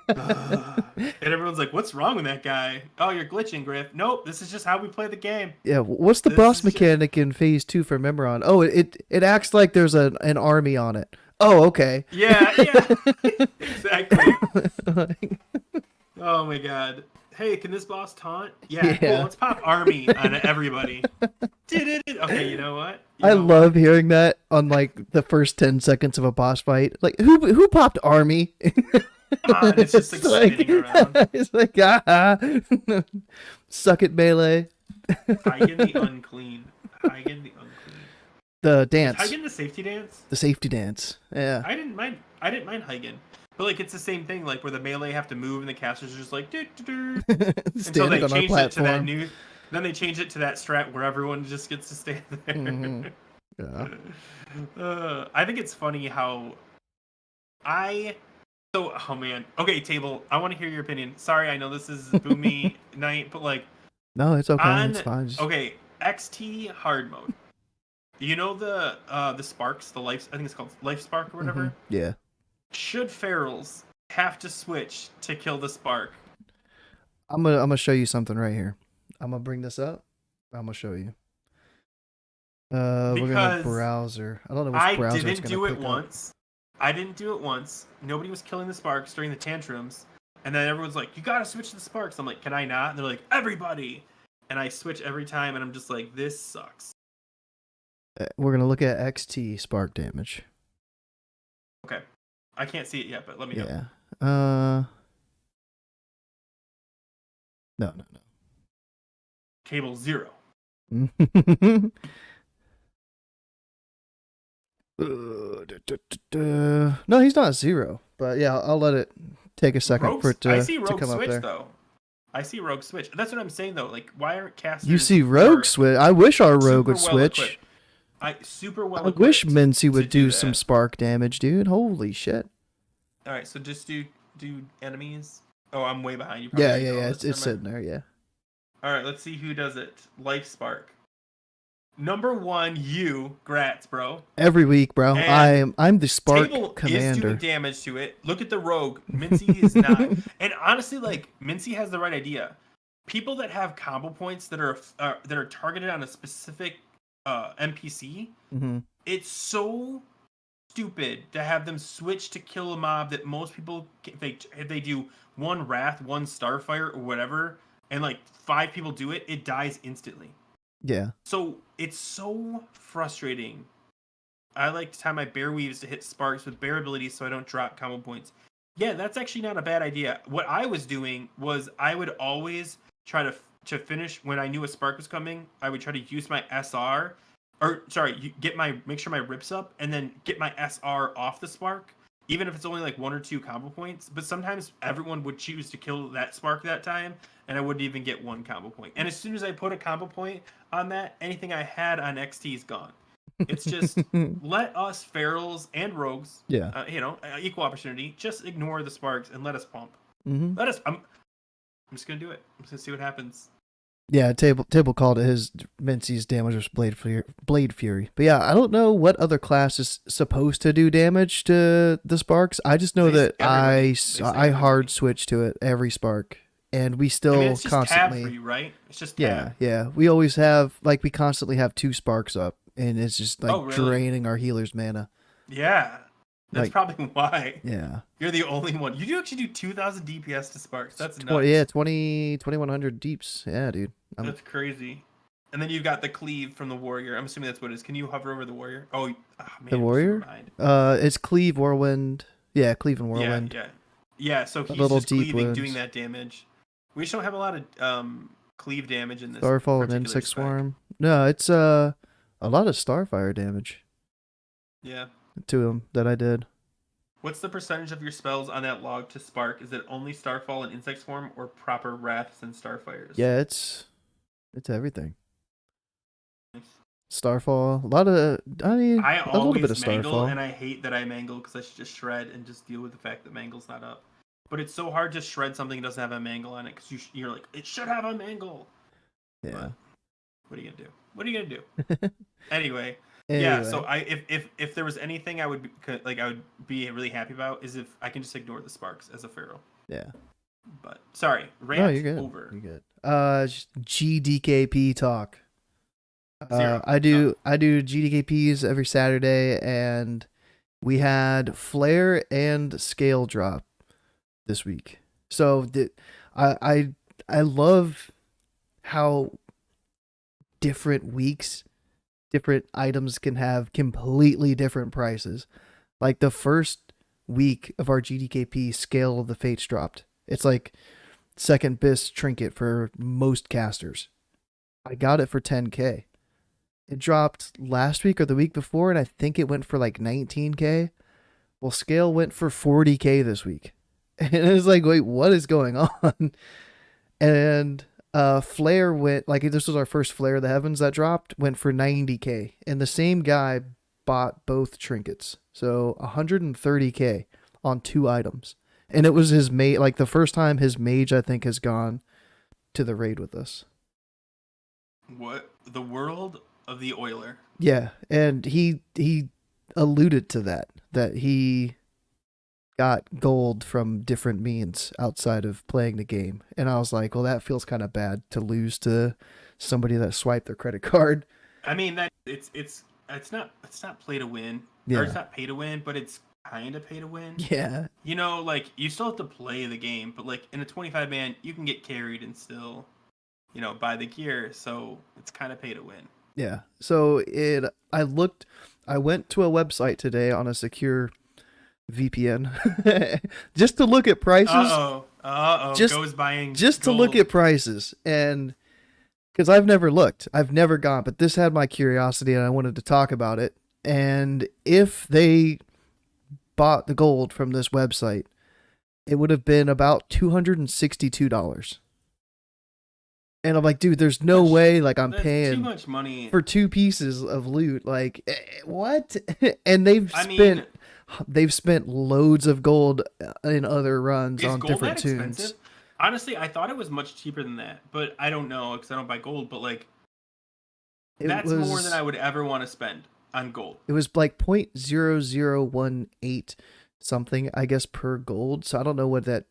And everyone's like, what's wrong with that guy? Oh, you're glitching, Grif. Nope, this is just how we play the game. Yeah, what's the boss mechanic in phase 2 for Memoron? Oh, it acts like there's an army on it. Oh, okay. Yeah. Exactly. Oh my god. Hey, can this boss taunt? Yeah. Cool, let's pop army on everybody. Okay, you know what? I love hearing that on like the first 10 seconds of a boss fight. Like, who popped army? And it's just like spinning around. It's like suck it melee. Hagen the unclean. Hagen the unclean. The Is dance, Hagen the safety dance? the safety dance. Yeah. I didn't mind. I didn't mind Hagen, but like it's the same thing. Like where the melee have to move and the casters are just like doo, doo, doo, until Standing they on our changed it to that platform. new. Then they changed it to that strat where everyone just gets to stand there. Mhm. Yeah. I think it's funny how I. So, oh man. Okay, table. I want to hear your opinion. Sorry, I know this is boomy night, but like No, it's okay. on It's fine. Just... okay XT hard mode. You know the sparks, the life. I think it's called life spark or whatever. Yeah. Should ferals have to switch to kill the spark? I'm gonna show you something right here. I'm gonna bring this up. I'm gonna show you. We're gonna Because browser. I don't know which I browser it's didn't gonna do it pick up. once. I didn't do it once. Nobody was killing the sparks during the tantrums. And then everyone's like, you gotta switch to the sparks. I'm like, can I not? And they're like, everybody. And I switch every time, and I'm just like, this sucks. We're gonna look at XT spark damage. Okay. I can't see it yet, but let me know. Yeah. No, Cable 0. no. No, he's not 0. But yeah, I'll let it take a second Rogues, for it I see to Rogue come up switch, there. though. I see Rogue switch. That's what I'm saying, though. Like, why aren't casters... You see Rogue switch? I wish our Rogue would super well switch. equipped? Super well I wish equipped Mincy to would do that. some spark damage, dude. Holy shit. All right, so just do enemies. Oh, I'm way behind you. Yeah, Probably yeah, know yeah. this. It's Never sitting mind. there, yeah. All right, let's see who does it. Life Spark. Number 1, you, Grats, bro. Every week, bro. And I'm the spark Table commander. is doing damage to it. Look at the rogue. Mincy is not. And honestly, like Mincy has the right idea. People that have combo points that are targeted on a specific NPC, Mhm. it's so stupid to have them switch to kill a mob that most people, if they do one Wrath, one Starfire, or whatever, and like 5 people do it, it dies instantly. Yeah. So it's so frustrating. I like to time my bear weaves to hit sparks with bear abilities so I don't drop combo points. Yeah, that's actually not a bad idea. What I was doing was I would always try to finish when I knew a spark was coming. I would try to use my SR, or sorry, make sure my rips up, and then get my SR off the spark, even if it's only like 1 or 2 combo points. But sometimes everyone would choose to kill that spark that time, and I wouldn't even get 1 combo point. And as soon as I put a combo point on that, anything I had on XT is gone. It's just let us ferals and rogues, Yeah. equal opportunity. Just ignore the sparks and let us pump. Mhm. Let us. I'm just gonna do it. I'm just gonna see what happens. Yeah, table called it his Mincy's damage was Blade Fury. But yeah, I don't know what other class is supposed to do damage to the sparks. I just know that I hard switch to it every spark, and we still it's just constantly tab free, right? It's just yeah, tab. yeah. We always have we constantly have 2 sparks up, and it's just like Oh, really? draining our healer's mana. Yeah, that's Like- probably why Yeah. you're the only one. You do actually do 2,000 DPS to sparks. That's nuts. 2100 deeps. Yeah, dude. That's crazy. And then you've got the cleave from the warrior. I'm assuming that's what it is. Can you hover over the warrior? Oh, man, The warrior? It's cleave whirlwind. Yeah, cleave and whirlwind. Yeah. So he's little just deep cleaving, wounds. doing that damage. We just don't have a lot of cleave damage in this. Starfall and particular insect spec. swarm. No, it's a lot of starfire damage Yeah. to him that I did. What's the percentage of your spells on that log to spark? Is it only Starfall and Insect Swarm, or proper Wraths and Starfires? Yeah, it's everything. Nice. Starfall, a lot of I a little bit of always mangle, starfall. and I hate that I mangle because I should just shred and just deal with the fact that mangle's not up. But it's so hard to shred something that doesn't have a mangle on it because you're like, it should have a mangle. Yeah. But what are you gonna do? What are you gonna do? Anyway. Yeah, so if there was anything I would be really happy about is if I can just ignore the sparks as a feral. Yeah. But sorry, rant No, you're good. over. You're good. GDKP talk. Zero. I do GDKPs every Saturday, and we had flare and scale drop this week. So I love how different weeks, different items can have completely different prices. Like the first week of our GDKP, Scale of the Fates dropped. It's like second best trinket for most casters. I got it for 10K. It dropped last week or the week before, and I think it went for like 19K. Well, Scale went for 40K this week. And it was like, wait, what is going on? And Flare went, like, this was our first Flare of the Heavens that dropped, went for 90K. And the same guy bought both trinkets. So 130K on 2 items. And it was his mate, like the first time his mage, I think, has gone to the raid with us. What? The world of the Oiler. Yeah, and he alluded to that he got gold from different means outside of playing the game. And I was like, well, that feels kind of bad to lose to somebody that swiped their credit card. I mean, that it's not play to win. Yeah. Or it's not pay to win, but it's kind of pay to win. Yeah. You know, like, you still have to play the game, but like in a 25-man, you can get carried and still, you know, buy the gear, so it's kind of pay to win. Yeah. So I went to a website today on a secure VPN just to look at prices. Goes buying just gold. to look at prices, and because I've never looked, I've never gone, but this had my curiosity and I wanted to talk about it. And if they bought the gold from this website, it would have been about $262. And I'm like, dude, there's no way, like, I'm paying too much money for 2 pieces of loot. Like, what? And they've spent loads of gold in other runs on different tunes. Expensive? Honestly, I thought it was much cheaper than that, but I don't know because I don't buy gold. But like, that's more than I would ever want to spend on gold. It was like 0.0018 something, I guess, per gold. So I don't know what that.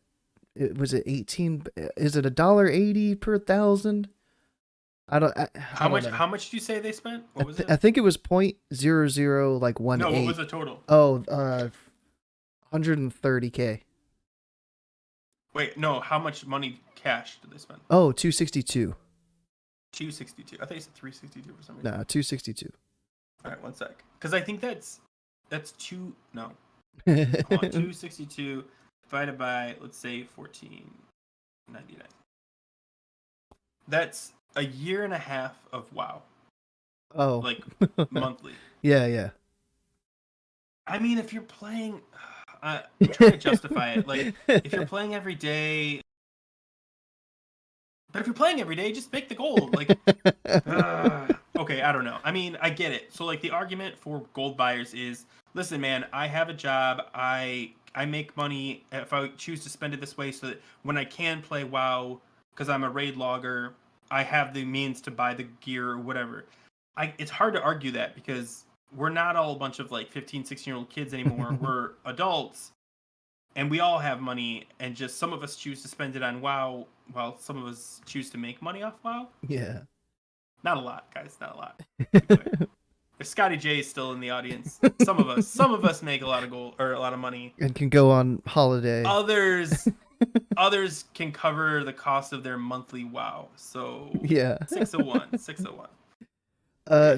Was it 18? Is it $1.80 per 1,000? How much did you say they spent? What was it? I think it was 0.00 like 18. No, what was the total? Oh, 130K. Wait, no. How much money cash did they spend? Oh, 262. 262. I thought you said 362 for some reason. No, 262. All right, one sec. Because I think that's two. No, hold on, 262 divided by, let's say, 14.99. That's a year and a half of WoW. Oh, like monthly. Yeah. I mean, if you're playing, I'm trying to justify it. Like, if you're playing every day. But if you're playing every day, just make the gold. Like, okay, I don't know. I mean, I get it. So, like, the argument for gold buyers is, listen, man, I have a job. I make money if I choose to spend it this way, so that when I can play WoW, because I'm a raid logger, I have the means to buy the gear or whatever. It's hard to argue that because we're not all a bunch of, like, 15, 16-year-old kids anymore. We're adults, and we all have money, and just some of us choose to spend it on WoW, while some of us choose to make money off WoW. Yeah. Not a lot, guys. Not a lot. If Scotty J is still in the audience, some of us make a lot of gold or a lot of money and can go on holiday. Others can cover the cost of their monthly WoW. So yeah, 601.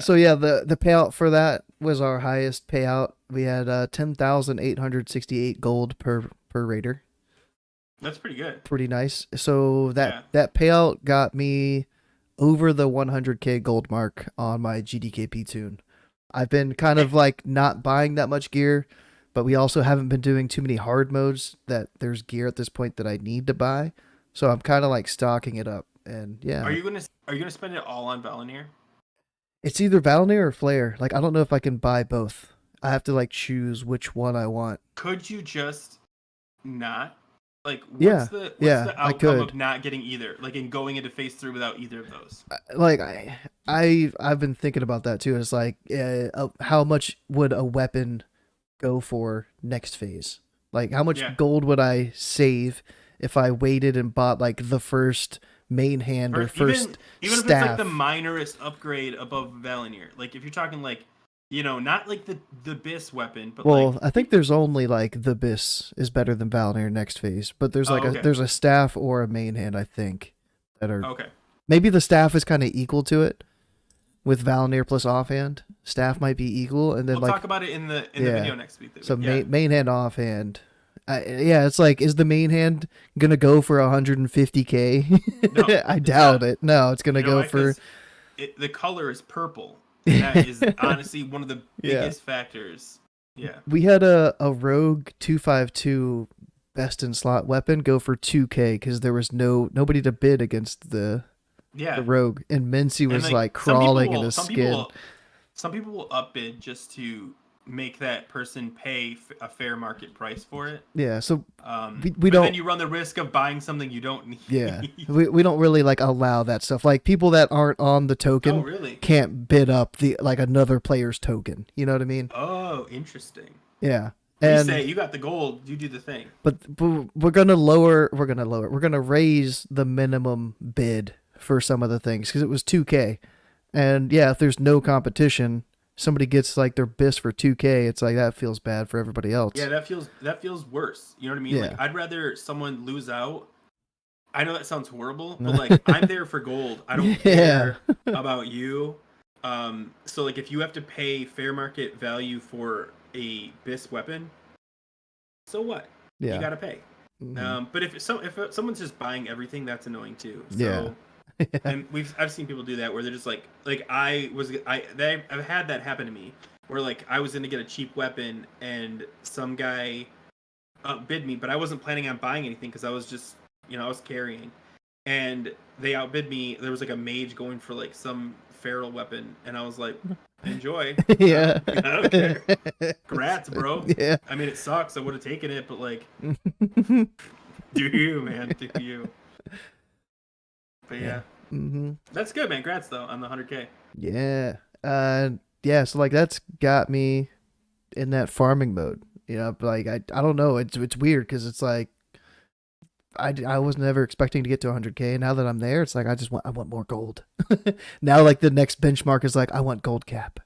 So yeah, the payout for that was our highest payout. We had 10,868 gold per raider. That's pretty good. Pretty nice. So that payout got me over the 100K gold mark on my GDKP tune. I've been kind of like not buying that much gear, but we also haven't been doing too many hard modes that there's gear at this point that I need to buy. So I'm kind of like stocking it up. And yeah. Are you gonna spend it all on Valinir? It's either Valinir or Flare. Like, I don't know if I can buy both. I have to like choose which one I want. Could you just not? Like, what's the outcome of not getting either? Like, in going into phase 3 without either of those? Like, I've been thinking about that too. It's like, how much would a weapon go for next phase? Like, how much gold would I save if I waited and bought like the first main hand or first even staff? If it's like the minorest upgrade above Valinir. Like, if you're talking like, you know, not like the Bis weapon, but I think there's only like the Bis is better than Valinir next phase, but there's like there's a staff or a main hand, I think, that are okay. Maybe the staff is kind of equal to it, with Valnir plus offhand. Staff might be equal, and then We'll like talk about it in the video next week. So main hand offhand. It's like, is the main hand gonna go for 150k? No, I doubt it. No, it's gonna go for. The color is purple. And that is honestly one of the biggest factors. Yeah. We had a rogue 252 best in slot weapon go for 2k because there was nobody to bid against the rogue, and Mincy was like crawling in his skin. Some people will upbid just to make that person pay a fair market price for it. Yeah, so we don't. Then you run the risk of buying something you don't need. Yeah, we don't really like allow that stuff. Like people that aren't on the token can't bid up the like another player's token. You know what I mean? Oh, interesting. Yeah. And you say you got the gold, you do the thing. But we're gonna raise the minimum bid for some of the things because it was 2k, and if there's no competition, somebody gets like their BIS for 2k, it's like that feels bad for everybody else. Yeah, that feels worse. You know what I mean? Yeah. Like I'd rather someone lose out. I know that sounds horrible, but like I'm there for gold. I don't care about you. So like if you have to pay fair market value for a BIS weapon, so what? Yeah. You gotta pay. Mm-hmm. But if someone's just buying everything, that's annoying too. So, yeah. And I've seen people do that where they're just like I've had that happen to me where like I was going to get a cheap weapon and some guy outbid me, but I wasn't planning on buying anything because I was just I was carrying, and they outbid me. There was like a mage going for like some feral weapon, and I was like, enjoy. Yeah. I don't care. Congrats, bro. Yeah. I mean, it sucks. I would have taken it, but like, do you, man? Do you? But yeah. Mm-hmm. That's good, man. Congrats though on the 100k. Yeah. So like that's got me in that farming mode. But like I don't know. It's weird because it's like I was never expecting to get to 100k. Now that I'm there, it's like I want more gold. Now like the next benchmark is like I want gold cap.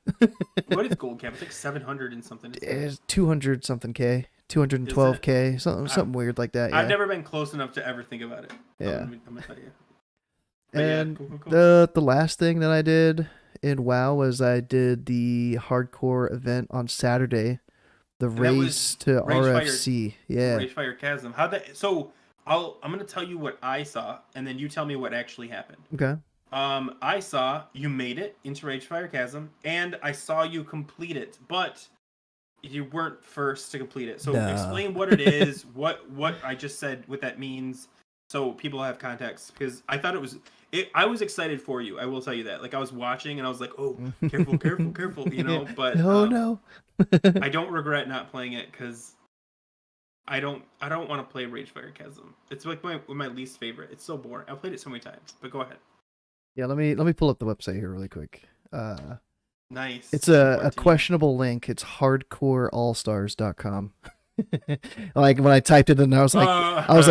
What is gold cap? It's like 700 and something. It's 200 something k, 212k, something weird like that. Yeah. I've never been close enough to ever think about it. Yeah. I'm gonna tell you. And cool. the last thing that I did in WoW was I did the hardcore event on Saturday, the race to RFC. Ragefire Chasm. How'd that? So I'm gonna tell you what I saw, and then you tell me what actually happened. Okay. I saw you made it into Ragefire Chasm, and I saw you complete it, but you weren't first to complete it. So explain what it is, what I just said, what that means, so people have context. Because I thought I was excited for you. I will tell you that. Like I was watching, and I was like, "Oh, careful, careful," But no. I don't regret not playing it because I don't want to play Ragefire Chasm. It's like my least favorite. It's so boring. I've played it so many times. But go ahead. Yeah, let me pull up the website here really quick. Nice. It's a questionable link. It's hardcoreallstars.com. Like when I typed it in, I was like,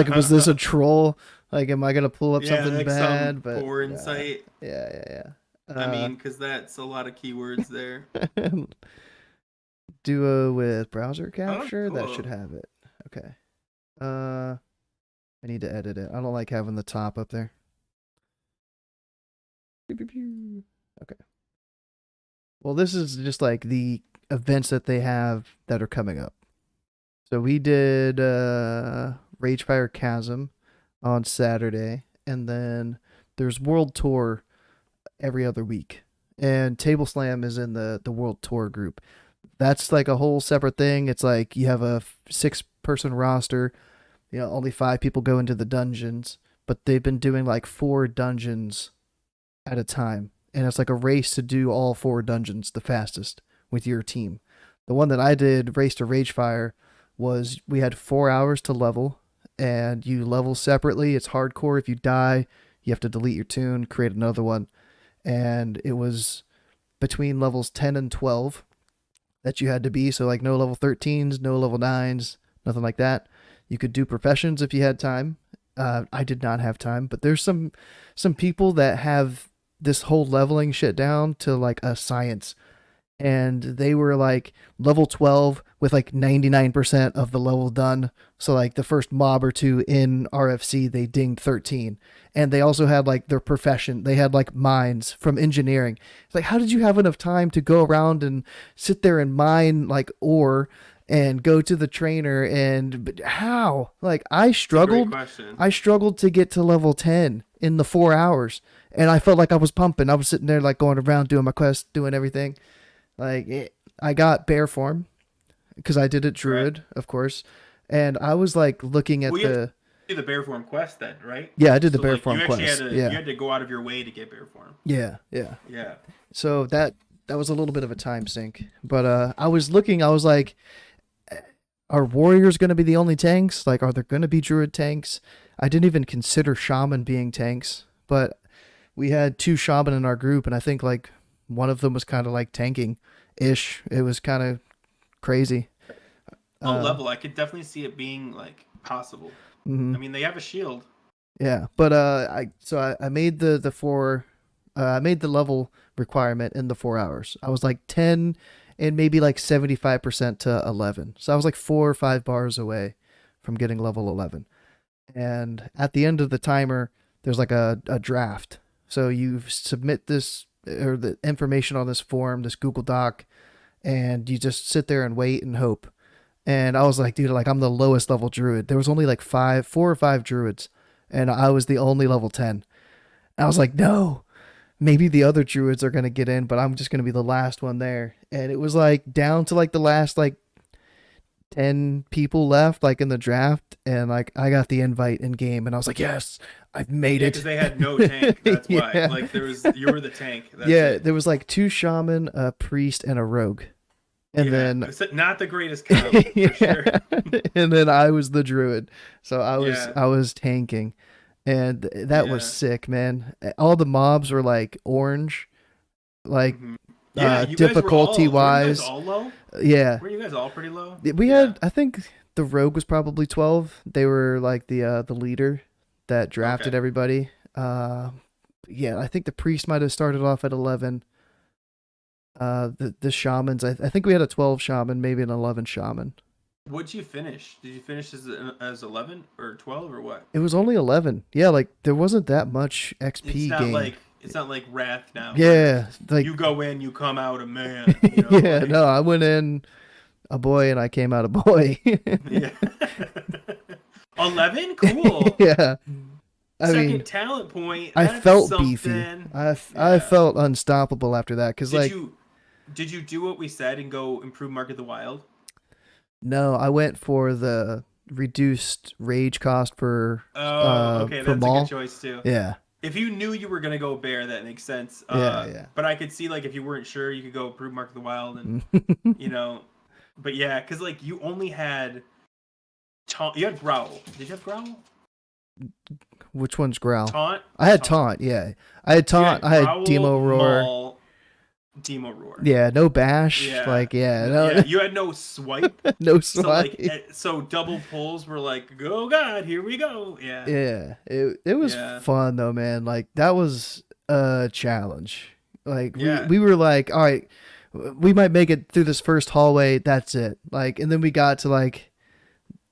was this a troll? Like, am I gonna pull up something like bad? But foreign site. Yeah. I mean, because that's a lot of keywords there. Duo with browser capture. Cool. That should have it. Okay. I need to edit it. I don't like having the top up there. Okay. Well, this is just like the events that they have that are coming up. So we did Ragefire Chasm on Saturday, and then there's World Tour every other week. And Table Slam is in the World Tour group. That's like a whole separate thing. It's like you have a 6-person roster. Only 5 people go into the dungeons, but they've been doing like 4 dungeons at a time. And it's like a race to do all 4 dungeons the fastest with your team. The one that I did, Race to Ragefire, was we had 4 hours to level, and you level separately. It's hardcore. If you die, you have to delete your tune, create another one. And it was between levels 10 and 12 that you had to be. So like no level 13s, no level 9s, nothing like that. You could do professions if you had time. I did not have time, but there's some people that have this whole leveling shit down to like a science, and they were like level 12 with like 99% of the level done. So like the first mob or two in RFC, they dinged 13. And they also had like their profession. They had like mines from engineering. It's like, how did you have enough time to go around and sit there and mine like ore and go to the trainer? And but how? Like Great question. I struggled to get to level 10 in the 4 hours. And I felt like I was pumping. I was sitting there like going around doing my quest, doing everything. I got bear form because I did it druid, Right. of course, and I was like looking at Well, you have to the do the bear form quest then, right? yeah, I did the So bear like you form actually had quest. to you Yeah, had to go out of your way to get bear form. yeah, yeah. Yeah. So that was a little bit of a time sink, but I was looking. I was like, are warriors going to be the only tanks? Like, are there going to be druid tanks? I didn't even consider shaman being tanks, but we had two shaman in our group, and I think like one of them was kind of like tanking ish. It was kind of crazy. Low Uh, level, I could definitely see it being like possible. mhm. I mean, they have a shield. Yeah, but I made the four, I made the level requirement in the 4 hours. I was like 10 and maybe like 75% to 11. So I was like 4 or 5 bars away from getting level 11. And at the end of the timer, there's like a draft. So you submit this or the information on this form, this Google Doc, and you just sit there and wait and hope. And I was like, dude, like I'm the lowest level druid. There was only like 4 or 5 druids, and I was the only level 10. And I was like, no, maybe the other druids are gonna get in, but I'm just gonna be the last one there. And it was like down to like the last like 10 people left, like in the draft, and like I got the invite in game, and I was like, yes, I've made Yeah, because it. they had no tank. That's why. Yeah, Like you were the tank. That's yeah. it. There was like two shaman, a priest, and a rogue, and Yeah, then it's not the greatest comp for sure. yeah. And then I was the druid. So Yeah, I was tanking. And that was yeah. sick, man. All the mobs were like orange, like hmm Yeah, you guys were difficulty all. Weren't you guys wise. all low? Yeah. Were you guys all pretty low? We Yeah. had I think the rogue was probably 12. They were like the leader that drafted Okay. everybody. Yeah, I think the priest might have started off at 11. The shamans, I think we had a 12 shaman, maybe an 11 shaman. What'd you finish? Did you finish as 11 or 12 or what? It was only 11. Yeah, like there wasn't that much It's XP not gained. like it's not like Wrath now, where Yeah, like you go in, you come out a man. You know, yeah, like no, I went in a boy and I came out a boy. yeah. 11, cool. Yeah. I mean, Second talent point. I That's felt beefy. something. I Yeah. felt unstoppable after that cuz Did like you did you do what we said and go improve Mark of the Wild? no, I went for the reduced rage cost Oh, okay, for that's a good Maul. choice too. Yeah. If you knew you were gonna go bear, that makes sense. Yeah, yeah. But I could see like if you weren't sure, you could go improve Mark of the Wild, and you know, but yeah, because like you only had taunt. You had growl. Did you have growl? Which one's growl? Taunt. I had taunt, yeah. I had So you taunt, I had growl, demo roar. Maul, Demo roar. Yeah, no bash. Yeah. Like, yeah, no, Yeah, you had no swipe. no So like, swipe. so double pulls were like, oh god, here we go. Yeah. Yeah, it was Yeah. fun though, man. Like that was a challenge. Like Yeah. we were like, all right, we might make it through this first hallway. That's it. Like, and then we got to like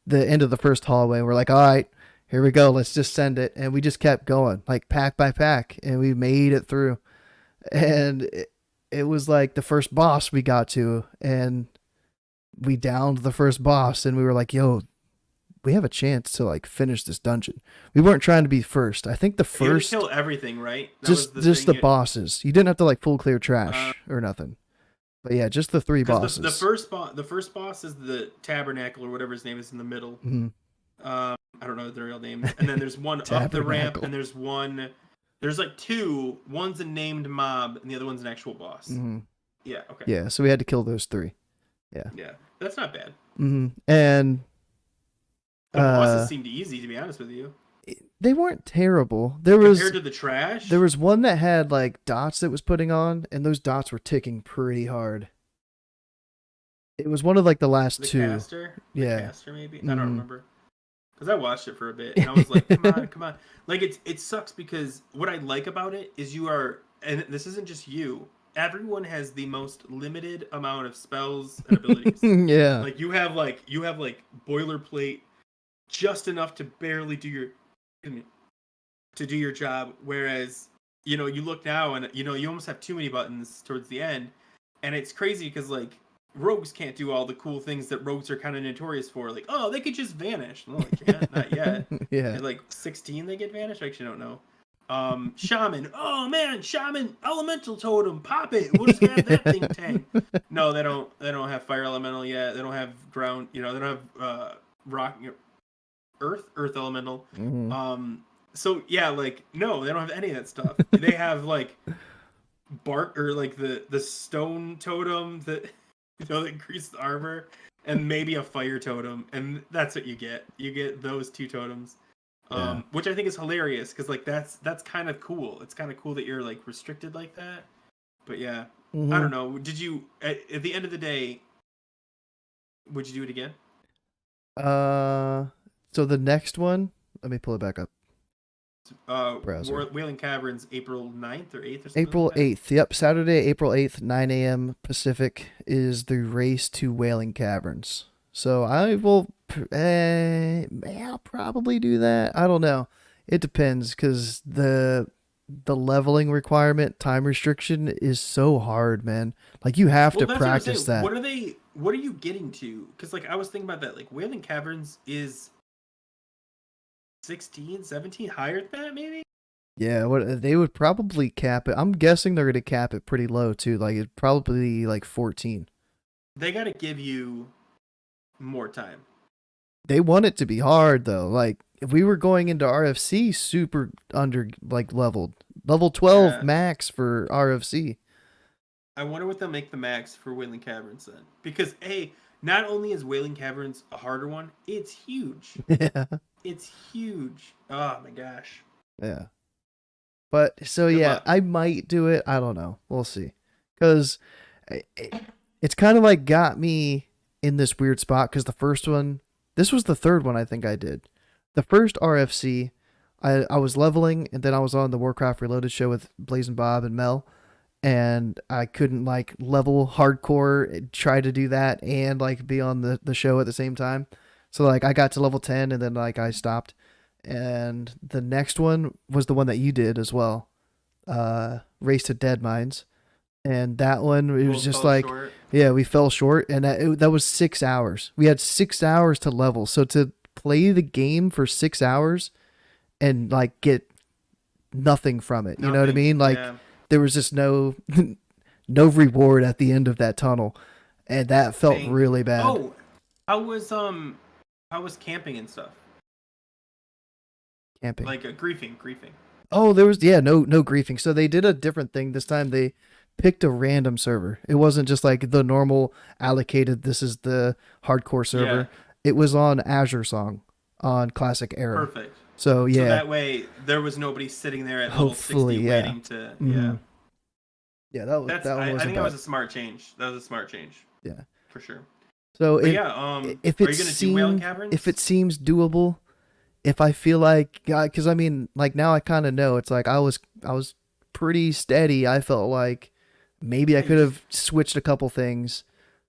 the end of the first hallway. We're like, all right, here we go. Let's just send it, and we just kept going, like pack by pack, and we made it through. And it was like the first boss we got to, and we downed the first boss, and we were like, yo, we have a chance to like finish this dungeon. We weren't trying to be first. I think the You had to first kill everything, right? That just was the just thing. the bosses. You didn't have to like full clear trash or nothing. But yeah, just the three 'Cause bosses. the first boss is the tabernacle or whatever his name is in the middle. Mhm. I don't know their real names. And then there's one up the ramp, Tabernacle. and there's like two. One's a named mob, and the other one's an actual boss. Mhm. Yeah. Okay. Yeah, so we had to kill those three. Yeah. That's not bad. And The bosses seemed easy, to be honest with you. they weren't terrible. There was Compared to the trash. one that had like dots that was putting on, and those dots were ticking pretty hard. It was one of like the last the two. caster. The Yeah. caster maybe. I Mhm. don't remember. Because I watched it for a bit, and I was like, "Come on, come on!" Like it sucks because what I like about it is you are, and this isn't just you. everyone has the most limited amount of spells and abilities. Yeah. Like you have like boilerplate just enough to barely do your to do your job. Whereas, you look now and you almost have too many buttons towards the end, and it's crazy because like rogues can't do all the cool things that rogues are kind of notorious for. Like, oh, they could just vanish. No, they can't. Not yet. Yeah. At like 16, they get vanished. I actually don't know. Shaman. Oh man, shaman, elemental totem, pop it. We'll just have that thing tank. No, they don't. They don't have fire elemental yet. They don't have ground. They don't have rock, earth elemental. Mhm. So yeah, like no, they don't have any of that stuff. They have like bark or like the stone totem that that increase the armor, and maybe a fire totem, and that's what you get. You get those two totems. Yeah. Which I think is hilarious because like that's kind of cool. It's kind of cool that you're like restricted like that. But yeah, I Hmm. don't know. Did you at the end of the day, would you do it again? Uh, so the next one, let me pull it back up. Browser. Wailing Caverns, April 9th or 8th or something like April that. 8th. Yep, Saturday, April 8th, 9 a.m. Pacific is the race to Wailing Caverns. So I will, I'll probably do that. I don't know. It depends because the leveling requirement, time restriction is so hard, man. Like you have Well, to that's what I'm practice saying. that. What are they? What are you getting to? Because like I was thinking about that. Like Wailing Caverns is 16, 17, higher than that maybe. Yeah, what they would probably cap it. I'm guessing they're gonna cap it pretty low too. Like it probably like 14. They got to give you more time. They want it to be hard though. Like if we were going into RFC, super under like level 12 Yeah. max for RFC. I wonder what they'll make the max for Wailing Caverns then. Because not only is Wailing Caverns a harder one, it's huge. Yeah, It's huge. Oh my gosh. yeah. But so Good yeah, luck. I might do it. I don't know. We'll see. Because it's kind of like got me in this weird spot. Because the first one, this was the third one I think I did. The first RFC, I was leveling, and then I was on the Warcraft Reloaded show with Blazing Bob and Mel, and I couldn't like level hardcore, try to do that, and like be on the show at the same time. So like I got to level 10, and then like I stopped. And the next one was the one that you did as well, Race to Dead Mines, and that one it was Both just fell like, short. yeah, we fell short, and that was 6 hours. We had 6 hours to level, so to play the game for 6 hours and like get nothing from it, you know what I Nothing. mean? Like Yeah. there was just no no reward at the end of that tunnel, and that felt Dang. really bad. Oh, how was camping and stuff? Camping. Like griefing. Oh, there was, yeah, no griefing. So they did a different thing this time. They picked a random server. It wasn't just like the normal allocated. This is the hardcore Yeah. server. It was on Azure Song on Classic Era. Perfect. So So yeah, that way there was nobody sitting there at level hopefully, 60 yeah. waiting to Hmm. yeah. Yeah, That's that one I wasn't think that was bad. a smart change. That was a smart change Yeah. for sure. So But yeah, if are it you gonna do Wailing seemed if Caverns? it seems doable, if I feel like, because I mean, like now I kind of know it's like I was pretty steady. I felt like maybe I Yeah, you could just have switched a couple things,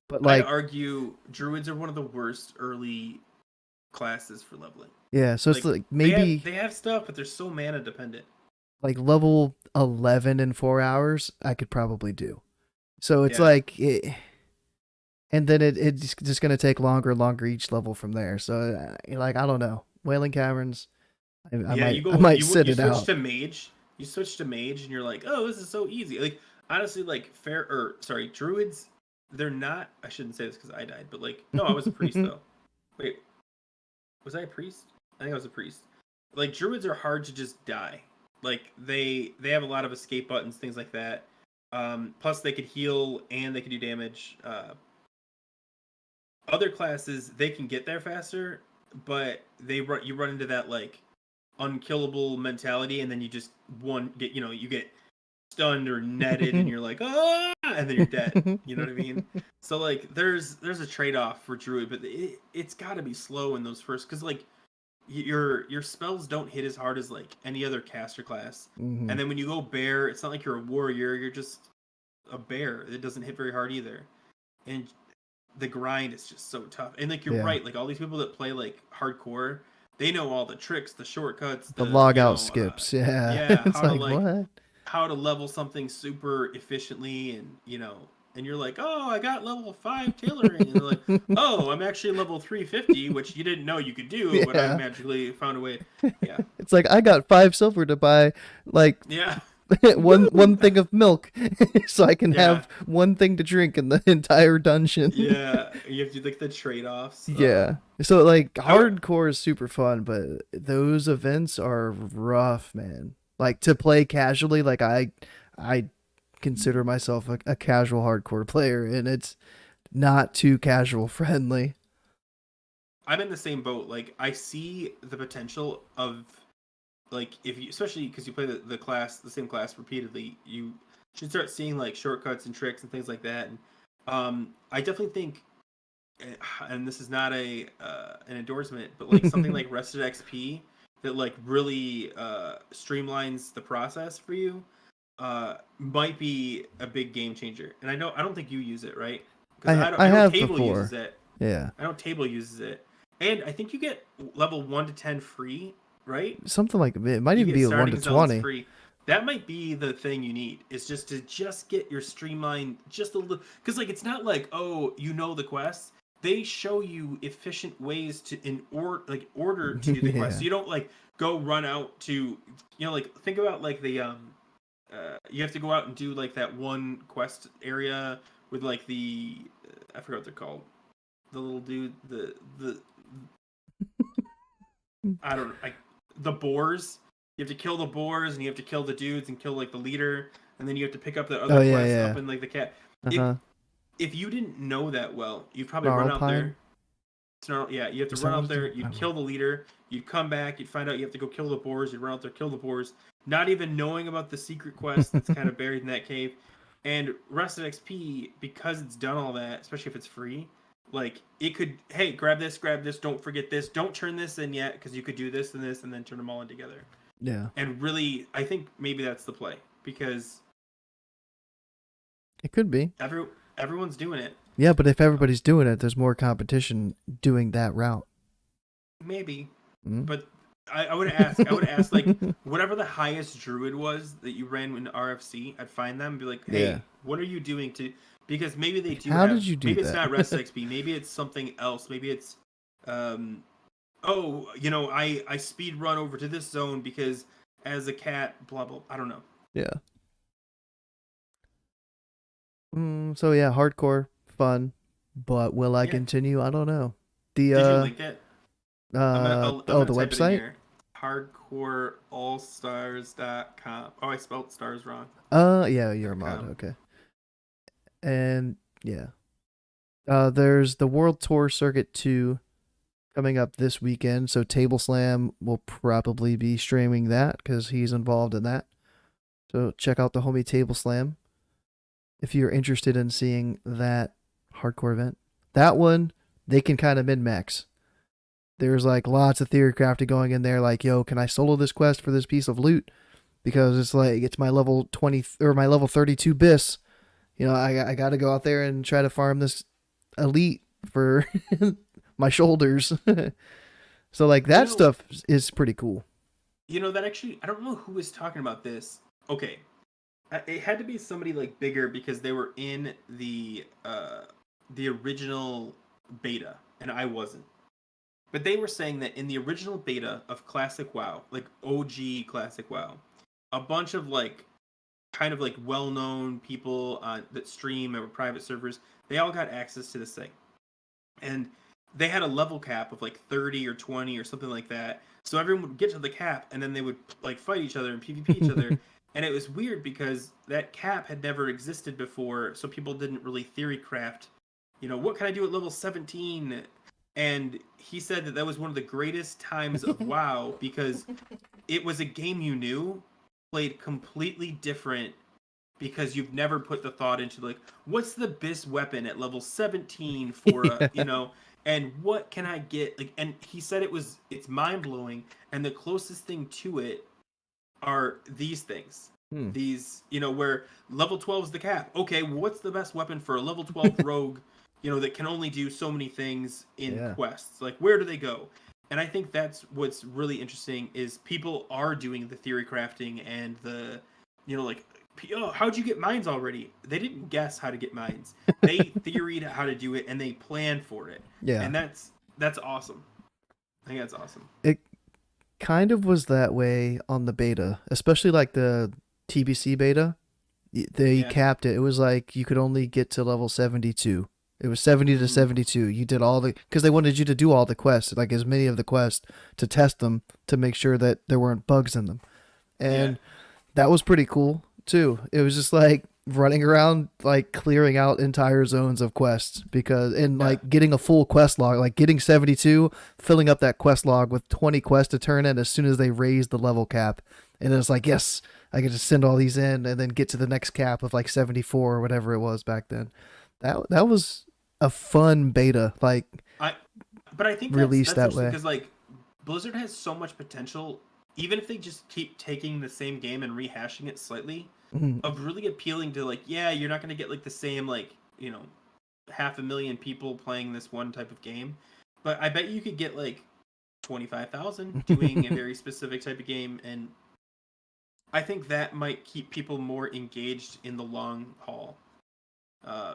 but I'd like argue druids are one of the worst early classes for leveling. yeah, so it's Like like they have maybe they have stuff, but they're so mana dependent. like level 11 in 4 hours I could probably do. So it's Yeah. like and then it's just gonna take longer and longer each level from there. So like I don't know, Wailing Caverns. I Yeah, might I might sit you it switch out. to mage. You switch to mage and you're like, "Oh, this is so easy." Like honestly like fair or sorry, druids they're not I shouldn't say this cuz I died, but like no, I was a priest though. Wait, was I a priest? I think I was a priest. Like druids are hard to just die. Like they have a lot of escape buttons, things like that. Plus they could heal and they could do damage. Other classes they can get there faster, but you run into that like unkillable mentality, and then you just one get you get stunned or netted, and you're like and then you're dead. You know what I mean? So like there's a trade off for druid, but it's got to be slow in those first because like your spells don't hit as hard as like any other caster class. Hmm. And then when you go bear, it's not like you're a warrior. You're just a bear. It doesn't hit very hard either, and the grind is just so tough. And like you're Yeah. right, like all these people that play like hardcore, they know all the tricks, the shortcuts, The the log out skips. Yeah. yeah, It's like, what? how to level something super efficiently, and and you're like, oh, I got level 5 tailoring, and they're like, oh, I'm actually level 350, which you didn't know you could do, but I Yeah. magically found a way. Yeah, It's like I got 5 silver to buy like yeah, one thing of milk so I can yeah, have one thing to drink in the entire dungeon. yeah. You have to do like the trade-offs. Yeah. So like I would, hardcore is super fun, but those events are rough, man. Like to play casually, like I consider myself a casual hardcore player and it's not too casual friendly. I'm in the same boat. Like I see the potential of like if you, especially because you play the same class repeatedly, you should start seeing like shortcuts and tricks and things like that. And I definitely think, and this is not a an endorsement, but like something like Rested XP that like really streamlines the process for you might be a big game changer. And I don't think you use it, right? Because I I know have Table uses before. it. Yeah. I know Table uses it, and I think you get level 1 to 10 free, right? Something like it might You even get be a 1 to starting zones 20. free. That might be the thing you need. Is just to get your streamline just a little, because like it's not like, oh, the quests. They show you efficient ways to order to do the quest. Yeah. So you don't like go run out to like think about like the you have to go out and do like that one quest area with like the I forgot what they're called. The little dude, the I don't like the boars. You have to kill the boars and you have to kill the dudes and kill like the leader, and then you have to pick up the Oh other yeah, quest yeah. up in like the cat. If Uh-huh. if you didn't know that well, you'd probably run Snarl out pine. there. Yeah, you have to Is run that what out it's there. I You'd don't know. kill the leader. You'd come back. You'd find out you have to go kill the boars. You'd run out there, kill the boars, not even knowing about the secret quest that's kind of buried in that cave. And Rested XP, because it's done all that, especially if it's free, like it could, hey, grab this, don't forget this, don't turn this in yet, because you could do this, and then turn them all in together. Yeah. And really, I think maybe that's the play, because It could be. everyone's doing it. Yeah, but if everybody's doing it, there's more competition doing that route. Maybe, Mm? but I would ask. I would ask like whatever the highest druid was that you ran in RFC. I'd find them and be like, hey, Yeah. what are you doing to? Because maybe they do How have. did you do Maybe it's that? not Rest XP. Maybe it's something else. Maybe it's, oh, I speed run over to this zone because as a cat, blah blah. I don't know. Yeah. So yeah, hardcore fun, but will I Yeah. continue? I don't know. The Did you link it? I'm oh, gonna the type it in website? here. Hardcoreallstars.com. Oh, I spelled stars wrong. Yeah, you're a mod. .com. Okay. And yeah. There's the World Tour Circuit 2 coming up this weekend, so Table Slam will probably be streaming that because he's involved in that. So check out the homie Table Slam if you're interested in seeing that hardcore event. That one, they can kind of min-max. There's like lots of theory crafting going in there, like, yo, can I solo this quest for this piece of loot? Because it's like, it's my level 20 or my level 32 bis. I got to go out there and try to farm this elite for my shoulders. So like that stuff is pretty cool. That actually, I don't know who was talking about this. Okay, it had to be somebody like bigger because they were in the original beta, and I wasn't. But they were saying that in the original beta of Classic WoW, like OG Classic WoW, a bunch of like kind of like well-known people that stream or private servers, they all got access to this thing, and they had a level cap of like 30 or 20 or something like that. So everyone would get to the cap, and then they would like fight each other and PvP each other. And it was weird because that cap had never existed before, so people didn't really theory craft. What can I do at level 17? And he said that was one of the greatest times of WoW because it was a game you knew, played completely different because you've never put the thought into like, what's the bis weapon at level 17 for and what can I get? Like, and he said it's mind blowing, and the closest thing to it are these things. These, where level 12 is the cap. Okay, what's the best weapon for a level 12 rogue, that can only do so many things in quests? Like, where do they go? And I think that's what's really interesting is people are doing the theory crafting and the, like, oh, how'd you get mines already? They didn't guess how to get mines. They theoried how to do it and they planned for it. Yeah. And that's awesome. I think that's awesome. It kind of was that way on the beta, especially like the TBC beta. They capped it. It was like you could only get to level 72. It was 70 to 72. You did all the, because they wanted you to do all the quests, like as many of the quests to test them to make sure that there weren't bugs in them. And that was pretty cool too. It was just like running around, like clearing out entire zones of quests like getting a full quest log, like getting 72, filling up that quest log with 20 quests to turn in as soon as they raised the level cap. And it's like, yes, I get to send all these in and then get to the next cap of like 74 or whatever it was back then. That was a fun beta, but I think released that's that way because like Blizzard has so much potential, even if they just keep taking the same game and rehashing it slightly, of really appealing to like, you're not going to get like the same 500,000 people playing this one type of game, but I bet you could get like 25,000 doing a very specific type of game, and I think that might keep people more engaged in the long haul.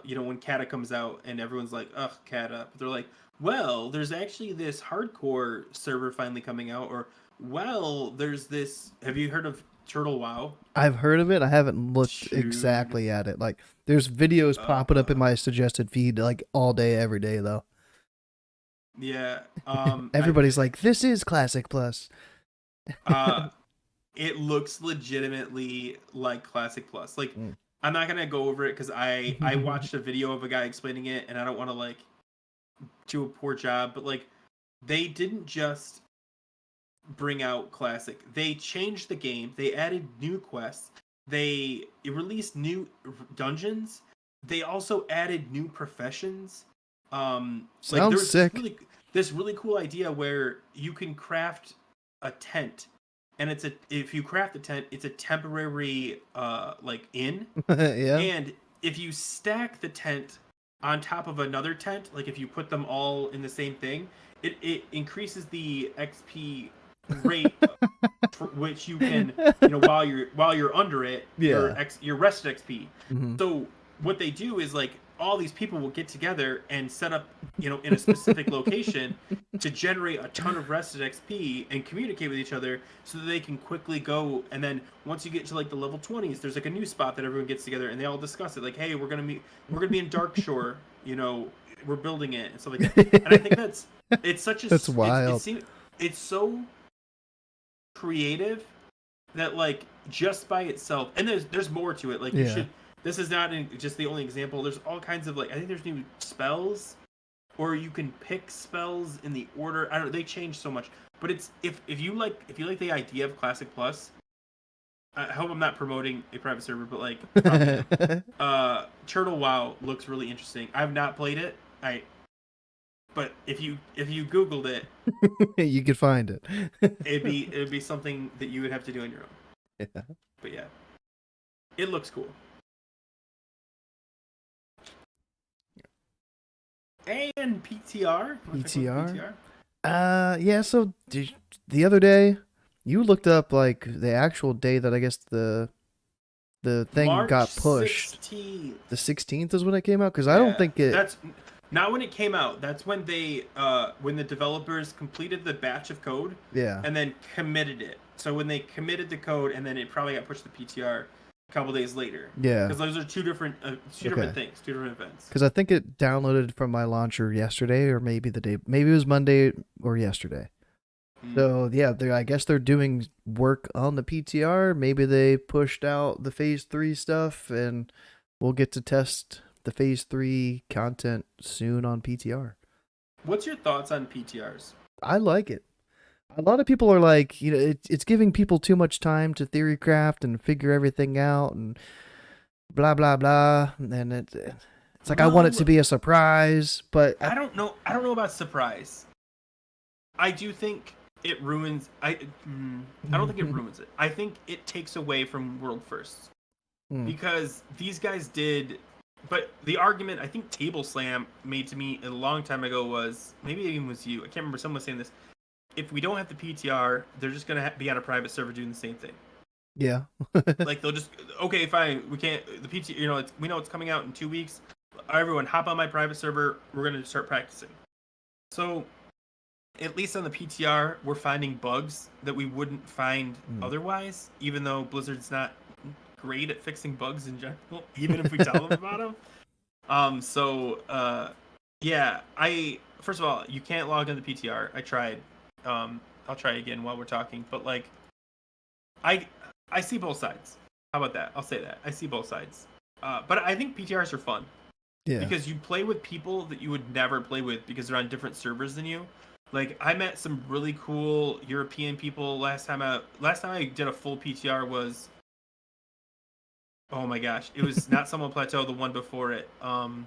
When Kata comes out and everyone's like, ugh, Kata. But they're like, well, there's actually this hardcore server finally coming out. Or, well, there's this. Have you heard of Turtle WoW? I've heard of it. I haven't looked exactly at it. Like, there's videos popping up in my suggested feed like all day, every day, though. Yeah. Everybody's like, this is Classic Plus. It looks legitimately like Classic Plus. Like, I'm not gonna go over it because I watched a video of a guy explaining it, and I don't want to like do a poor job. But like, they didn't just bring out Classic; they changed the game. They added new quests. They released new dungeons. They also added new professions. Sounds sick. This really cool idea where you can craft a tent. And if you craft a tent, it's a temporary inn. Yeah. And if you stack the tent on top of another tent, like if you put them all in the same thing, it increases the XP rate, which you can while you're under it, your rested XP. So what they do is like all these people will get together and set up in a specific location to generate a ton of rested XP and communicate with each other so that they can quickly go. And then once you get to like the level 20s, there's like a new spot that everyone gets together and they all discuss it. Like, hey, we're gonna be in Darkshore. We're building it and stuff like that. And I think it's such a that's wild. It's so creative that like just by itself, and there's more to it. Like you should. This is not just the only example. There's all kinds of I think there's new spells, or you can pick spells in the order. I don't. They change so much, but it's if you like the idea of Classic Plus. I hope I'm not promoting a private server, but like, Turtle WoW looks really interesting. I've not played it. But if you Googled it, you could find it. it'd be something that you would have to do on your own. Yeah. But yeah, it looks cool. And PTR. PTR. Yeah. So the other day, you looked up like the actual day that I guess the thing March got pushed. 16th. The 16th is when it came out, because I don't think it. That's not when it came out. That's when they when the developers completed the batch of code. Yeah. And then committed it. So when they committed the code, and then it probably got pushed to PTR a couple days later. Yeah. Because those are two different different things, two different events. Because I think it downloaded from my launcher yesterday, or maybe maybe it was Monday or yesterday. So yeah, I guess they're doing work on the PTR. Maybe they pushed out the Phase 3 stuff, and we'll get to test the Phase 3 content soon on PTR. What's your thoughts on PTRs? I like it. A lot of people are like, it's giving people too much time to theory craft and figure everything out and blah blah blah. And it's like, I want it to be a surprise, but I don't know about surprise. I do think it ruins. I don't think it ruins it. I think it takes away from world firsts Hmm. because these guys did. But the argument I think Table Slam made to me a long time ago was, maybe it even was you. I can't remember. Someone was saying this. If we don't have the PTR, they're just gonna be on a private server doing the same thing. Yeah. Like they'll just, okay, fine, we can't, the PT, we know it's coming out in 2 weeks. Everyone, hop on my private server. We're gonna start practicing. So at least on the PTR, we're finding bugs that we wouldn't find otherwise. Even though Blizzard's not great at fixing bugs in general, even if we tell them about them. Yeah, first of all, you can't log into the PTR. I tried. I'll try again while we're talking, but like, I see both sides. How about that? I'll say that. I see both sides. But I think PTRs are fun. Yeah. Because you play with people that you would never play with because they're on different servers than you. Like, I met some really cool European people last time I did a full PTR was, oh my gosh, it was not Summon Plateau, the one before it.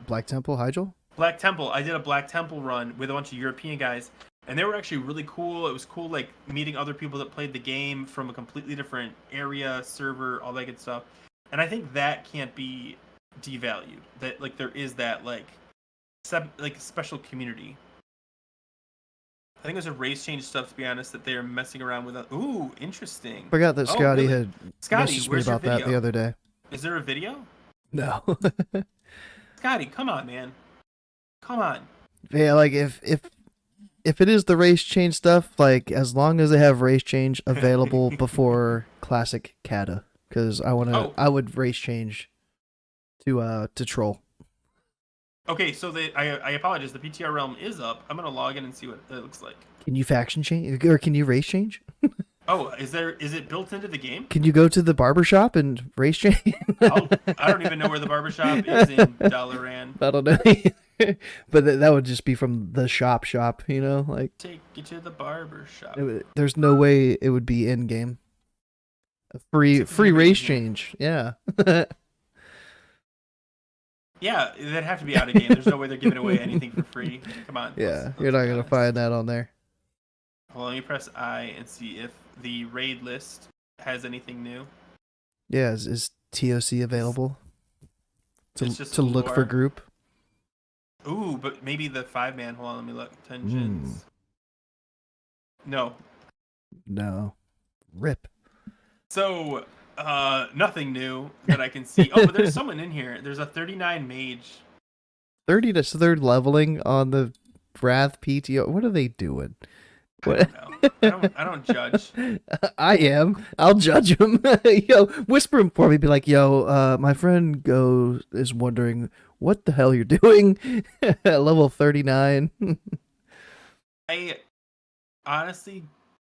Black Temple, Hyjal? Black Temple. I did a Black Temple run with a bunch of European guys, and they were actually really cool. It was cool, like, meeting other people that played the game from a completely different area, server, all that good stuff. And I think that can't be devalued. That, like, there is that, like special community. I think there's a race change stuff, to be honest, that they're messing around with. Ooh, interesting. Forgot that Scotty had Scotty, messaged me where's your about that video? the other day. Is there a video? No. Scotty, come on, man. Come on. Yeah, like if it is the race change stuff, like as long as they have race change available before Classic Kata, because I would race change to troll. Okay, so I apologize. The PTR realm is up. I'm gonna log in and see what it looks like. Can you faction change or can you race change? Oh, is it built into the game? Can you go to the barbershop and race change? I don't even know where the barbershop is in Dalaran. I don't know. But that would just be from the shop, you know? Like, take you to the barbershop. There's no way it would be in game. A free race change. Yeah. Yeah, that'd have to be out of game. There's no way they're giving away anything for free. Come on. Yeah, you're not gonna find that on there. Well, let me press I and see if the raid list has anything new. Yeah, is TOC available to look lore. for group? Ooh, but maybe the 5-man. Hold on, let me look. Tensions. No. Rip. So, nothing new that I can see. Oh, but there's someone in here. There's a 39 mage. 30 to third leveling on the Wrath PTO. What are they doing? What? I don't know. I don't judge. I am. I'll judge him. Yo, whisper him for me. Be like, yo, my friend Go is wondering what the hell you're doing at level 39. I honestly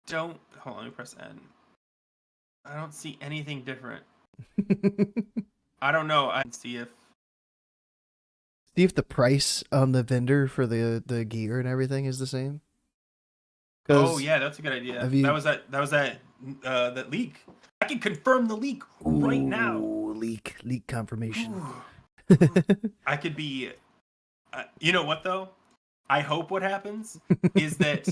don't. Hold on, let me press N. I don't see anything different. I don't know. I can see if the price on the vendor for the gear and everything is the same. Oh yeah, that's a good idea. That was that leak. I can confirm the leak right now. Leak confirmation. I could be. You know what though? I hope what happens is that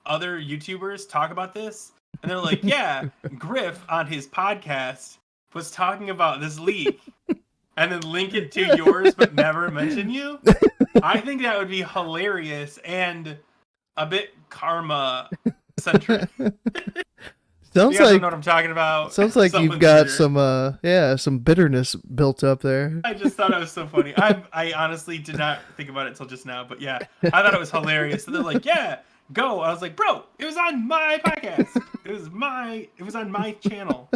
other YouTubers talk about this, and they're like, "Yeah, Grif on his podcast was talking about this leak," and then link it to yours, but never mention you. I think that would be hilarious and a bit karma centric. Sounds you guys like don't know what I'm talking about. Sounds like you've got some bitterness built up there. I just thought it was so funny. I honestly did not think about it until just now, but yeah, I thought it was hilarious. And they're like, "Yeah, go." I was like, "Bro, it was on my podcast. It was on my channel.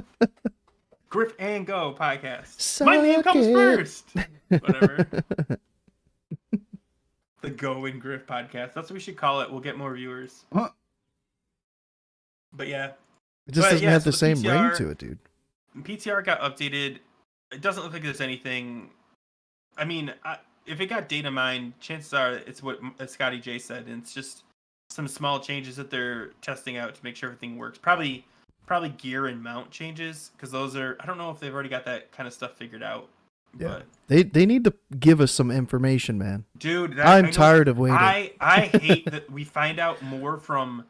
Grif and Go podcast. My name comes first." Whatever. The Go and Grif podcast. That's what we should call it. We'll get more viewers. Huh. But yeah. It just doesn't have the same ring to it, dude. PTR got updated. It doesn't look like there's anything. I mean, if it got data mined, chances are it's what Scotty J said, and it's just some small changes that they're testing out to make sure everything works. Probably gear and mount changes, because those are. I don't know if they've already got that kind of stuff figured out. Yeah. But They need to give us some information, man. dude, I'm tired of waiting. I hate that we find out more from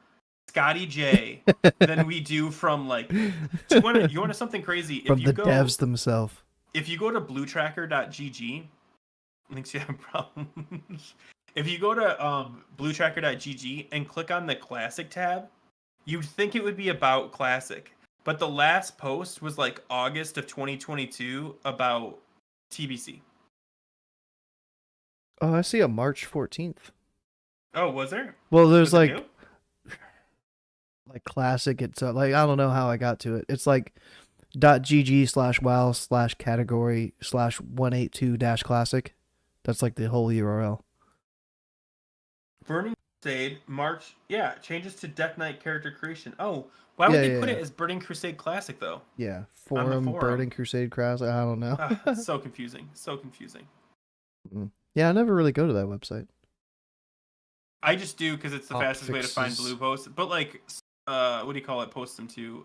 Scotty J than we do from like. Do you want something crazy? From the devs themselves. If you go to bluetracker.gg, links you have problems. If you go to bluetracker.gg and click on the classic tab, you'd think it would be about classic. But the last post was like August of 2022 about TBC. Oh, I see a March 14th. Oh, was there? Well, there's Was it like new? classic. It's like, I don't know how I got to it. It's like .gg/wow/category/182-classic. That's like the whole URL. Burning Crusade, March. Yeah, changes to Death Knight character creation. Oh, why would they put it as Burning Crusade Classic, though? Yeah, forum. Burning Crusade Classic. I don't know. It's so confusing. So confusing. Yeah, I never really go to that website. I just do because it's the fastest way to find blue posts. But like, what do you call it? Post them to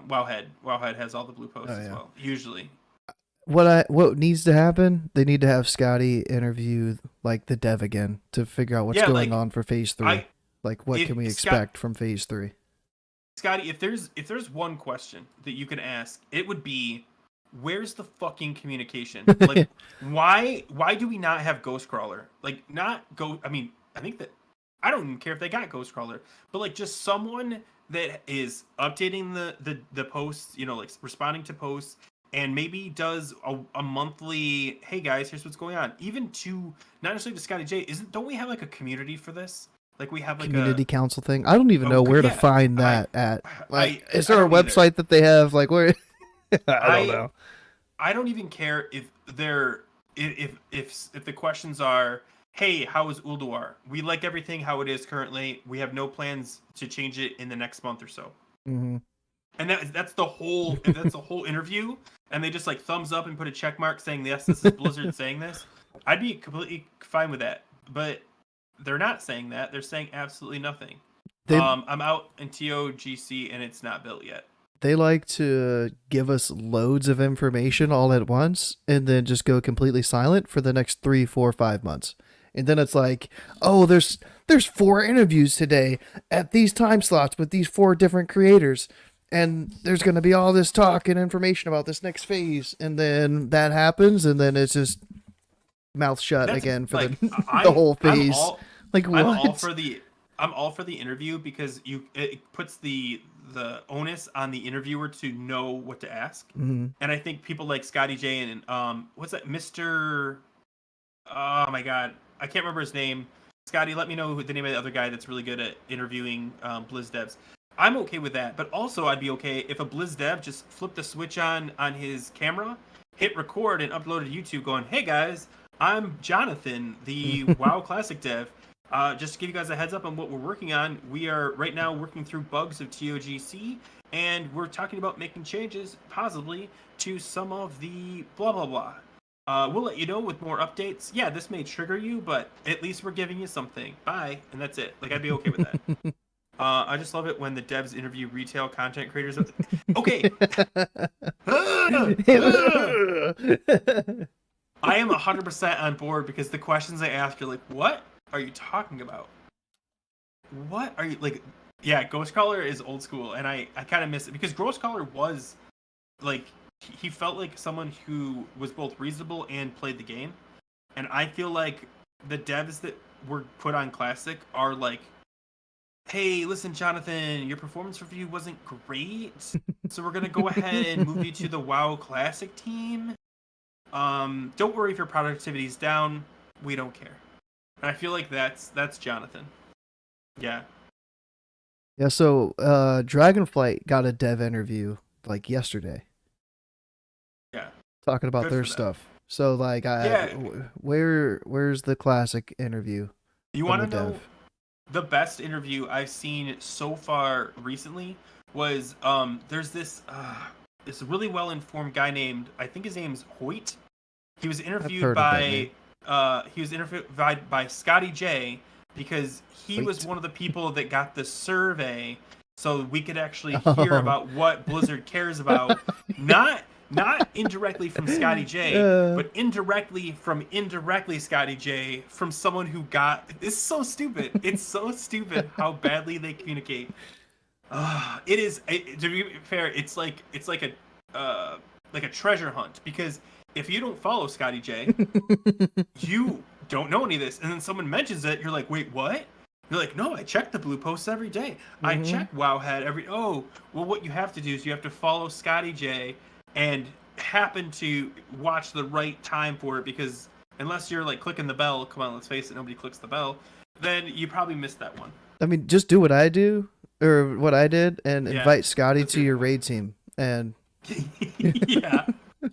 Wowhead. Wowhead has all the blue posts as well. Usually. What needs to happen? They need to have Scotty interview like the dev again to figure out what's going on for phase 3. What can we expect from phase 3? Scotty, if there's one question that you can ask, it would be, where's the fucking communication? Like, why do we not have Ghostcrawler? Like, I mean, I think that I don't even care if they got Ghostcrawler, but like just someone that is updating the posts, you know, like responding to posts. And maybe does a monthly, hey guys, here's what's going on. Even to, not necessarily to Scotty J, don't we have like a community for this? Like we have like community council thing? I don't even know where to find that at. Like, is there a website that they have? Like where? I don't know. I don't even care if the questions are, hey, how is Ulduar? We like everything how it is currently. We have no plans to change it in the next month or so. Mm-hmm. And that's the whole interview, and they just like thumbs up and put a check mark saying yes, this is Blizzard saying this. I'd be completely fine with that, but they're not saying that. They're saying absolutely nothing. I'm out in TOGC and it's not built yet. They like to give us loads of information all at once and then just go completely silent for the next 3, 4, 5 months. And then it's like, oh, there's 4 interviews today at these time slots with these 4 different creators. And there's going to be all this talk and information about this next phase. And then that happens. And then it's just mouth shut again for like, the whole phase. What? I'm all for the interview because it puts the onus on the interviewer to know what to ask. Mm-hmm. And I think people like Scotty J and what's that, Mr. Oh my God, I can't remember his name. Scotty, let me know the name of the other guy that's really good at interviewing Blizz devs. I'm okay with that, but also I'd be okay if a Blizz dev just flipped the switch on his camera, hit record, and uploaded to YouTube going, hey guys, I'm Jonathan, the WoW Classic dev. Just to give you guys a heads up on what we're working on, we are right now working through bugs of TOGC, and we're talking about making changes, possibly, to some of the blah, blah, blah. We'll let you know with more updates. Yeah, this may trigger you, but at least we're giving you something. Bye, and that's it. Like, I'd be okay with that. I just love it when the devs interview retail content creators. Okay. I am 100% on board because the questions I ask are like, what are you talking about? What are you, like, yeah, Ghostcrawler is old school, and I kind of miss it because Ghostcrawler was, like, he felt like someone who was both reasonable and played the game. And I feel like the devs that were put on Classic are like, hey, listen, Jonathan, your performance review wasn't great, so we're going to go ahead and move you to the WoW Classic team. Don't worry if your productivity's down. We don't care. And I feel like that's Jonathan. Yeah. Yeah, so Dragonflight got a dev interview like yesterday. Yeah. Talking about their stuff. So like where's the Classic interview? You want to know the best interview I've seen so far recently was there's this really well informed guy named, I think his name's Hoyt. He was interviewed by Scotty J because he was one of the people that got the survey so we could actually hear about what Blizzard cares about. Not not indirectly from Scotty J, but indirectly Scotty J from someone who got. It's so stupid. It's so stupid how badly they communicate. It is. To be fair, it's like a treasure hunt, because if you don't follow Scotty J, you don't know any of this, and then someone mentions it, you're like, wait, what? You're like, no, I check the blue posts every day. I check Wowhead every. Oh, well, what you have to do is you have to follow Scotty J and happen to watch the right time for it, because unless you're like clicking the bell, come on, let's face it, nobody clicks the bell, then you probably missed that one. I mean, just do what I do or what I did and invite Scotty to your raid team, and yeah.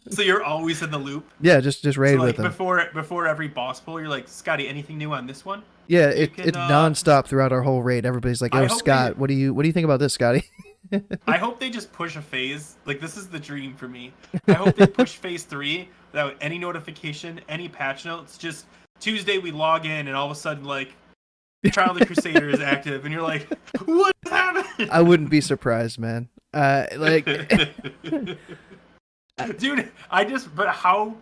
So you're always in the loop. Yeah, just raid so, with like, him before every boss pull. You're like, Scotty, anything new on this one? Yeah, it's nonstop throughout our whole raid. Everybody's like, "Oh, Scott, what do you think about this, Scotty?" I hope they just push a phase. Like, this is the dream for me. I hope they push phase 3 without any notification, any patch notes. Just Tuesday we log in and all of a sudden, like, Trial of the Crusader is active, and you're like, what happened? I wouldn't be surprised, man. Like, dude, but how?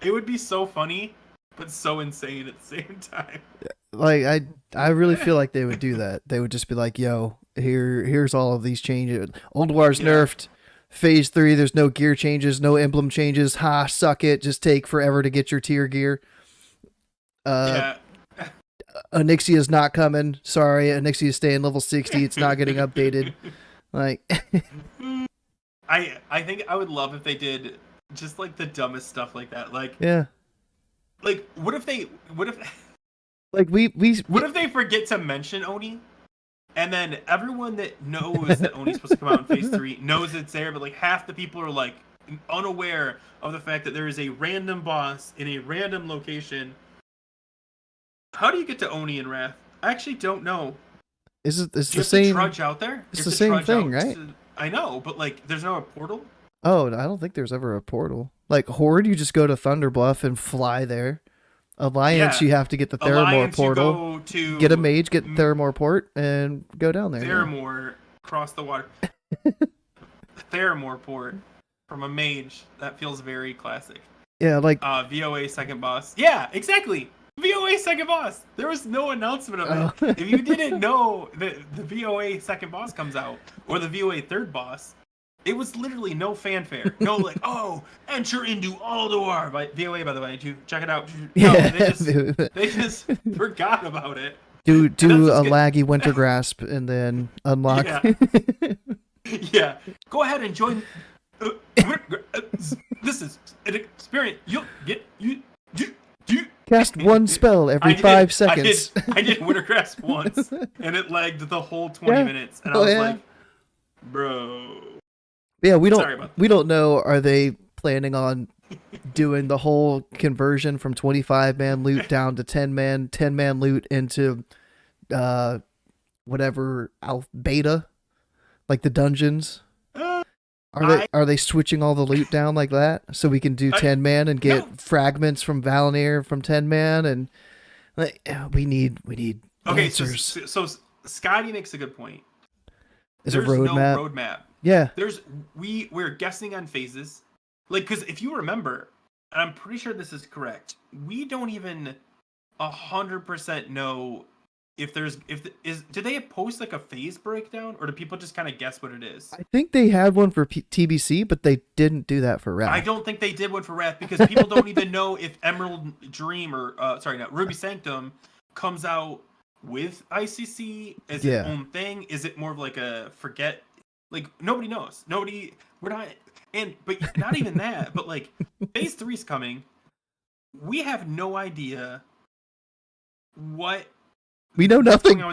It would be so funny, but so insane at the same time. Like, I really feel like they would do that. They would just be like, "Yo, here's all of these changes. Old War's nerfed. Phase 3, there's no gear changes, no emblem changes. Ha, suck it. Just take forever to get your tier gear. Onyxia's not coming. Sorry, Onyxia's staying level 60. It's not getting updated." Like, I think I would love if they did just like the dumbest stuff like that. Like, yeah. Like, what if like what if they forget to mention Oni, and then everyone that knows that Oni's supposed to come out in phase 3 knows it's there, but like half the people are like unaware of the fact that there is a random boss in a random location. How do you get to Oni and Wrath? I actually don't know. It's the same. same. To trudge out there. It's the same thing, right? I know, but like, there's no portal. Oh, I don't think there's ever a portal. Like Horde, you just go to Thunderbluff and fly there. Alliance, you have to get the Theramore portal. Get a mage, get Theramore port, and go down there. Theramore, cross the water. Theramore port from a mage. That feels very classic. Yeah, like VOA second boss. Yeah, exactly. VOA second boss. There was no announcement of it. If you didn't know that the VOA second boss comes out, or the VOA third boss, it was literally no fanfare. No, like, oh, enter into Alduar by VOA, by the way. Check it out. No, they just forgot about it. Do a laggy winter grasp and then unlock. Yeah. Go ahead and join. This is an experience. You'll get Cast one spell every 5 seconds. I did winter grasp once, and it lagged the whole 20 minutes, and I was like, bro. Yeah, we don't know. Are they planning on doing the whole conversion from 25-man loot down to 10-man loot into whatever beta, like the dungeons? Are they switching all the loot down like that so we can do 10-man and get fragments from Valinir from 10-man, and like we need answers. So Scotty makes a good point. There's no roadmap. Yeah. We're guessing on phases. Like, because if you remember, and I'm pretty sure this is correct, we don't even 100% know if do they post like a phase breakdown, or do people just kind of guess what it is? I think they had one for TBC, but they didn't do that for Wrath. I don't think they did one for Wrath, because people don't even know if Emerald Dream Ruby Sanctum comes out with ICC as its own thing. Is it more of like a forget? Like, nobody knows. We're not, but not even that, but like, phase 3's coming. We have no idea what. We know nothing.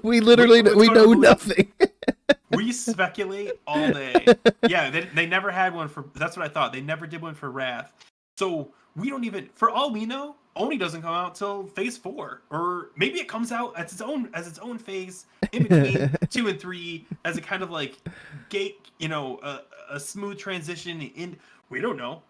We literally know nothing. We speculate all day. Yeah, they never had one for, that's what I thought. They never did one for Wrath. So we don't even, for all we know, Oni doesn't come out till phase 4, or maybe it comes out as its own phase in between 2 and 3 as a kind of like gate, a smooth transition in. We don't know.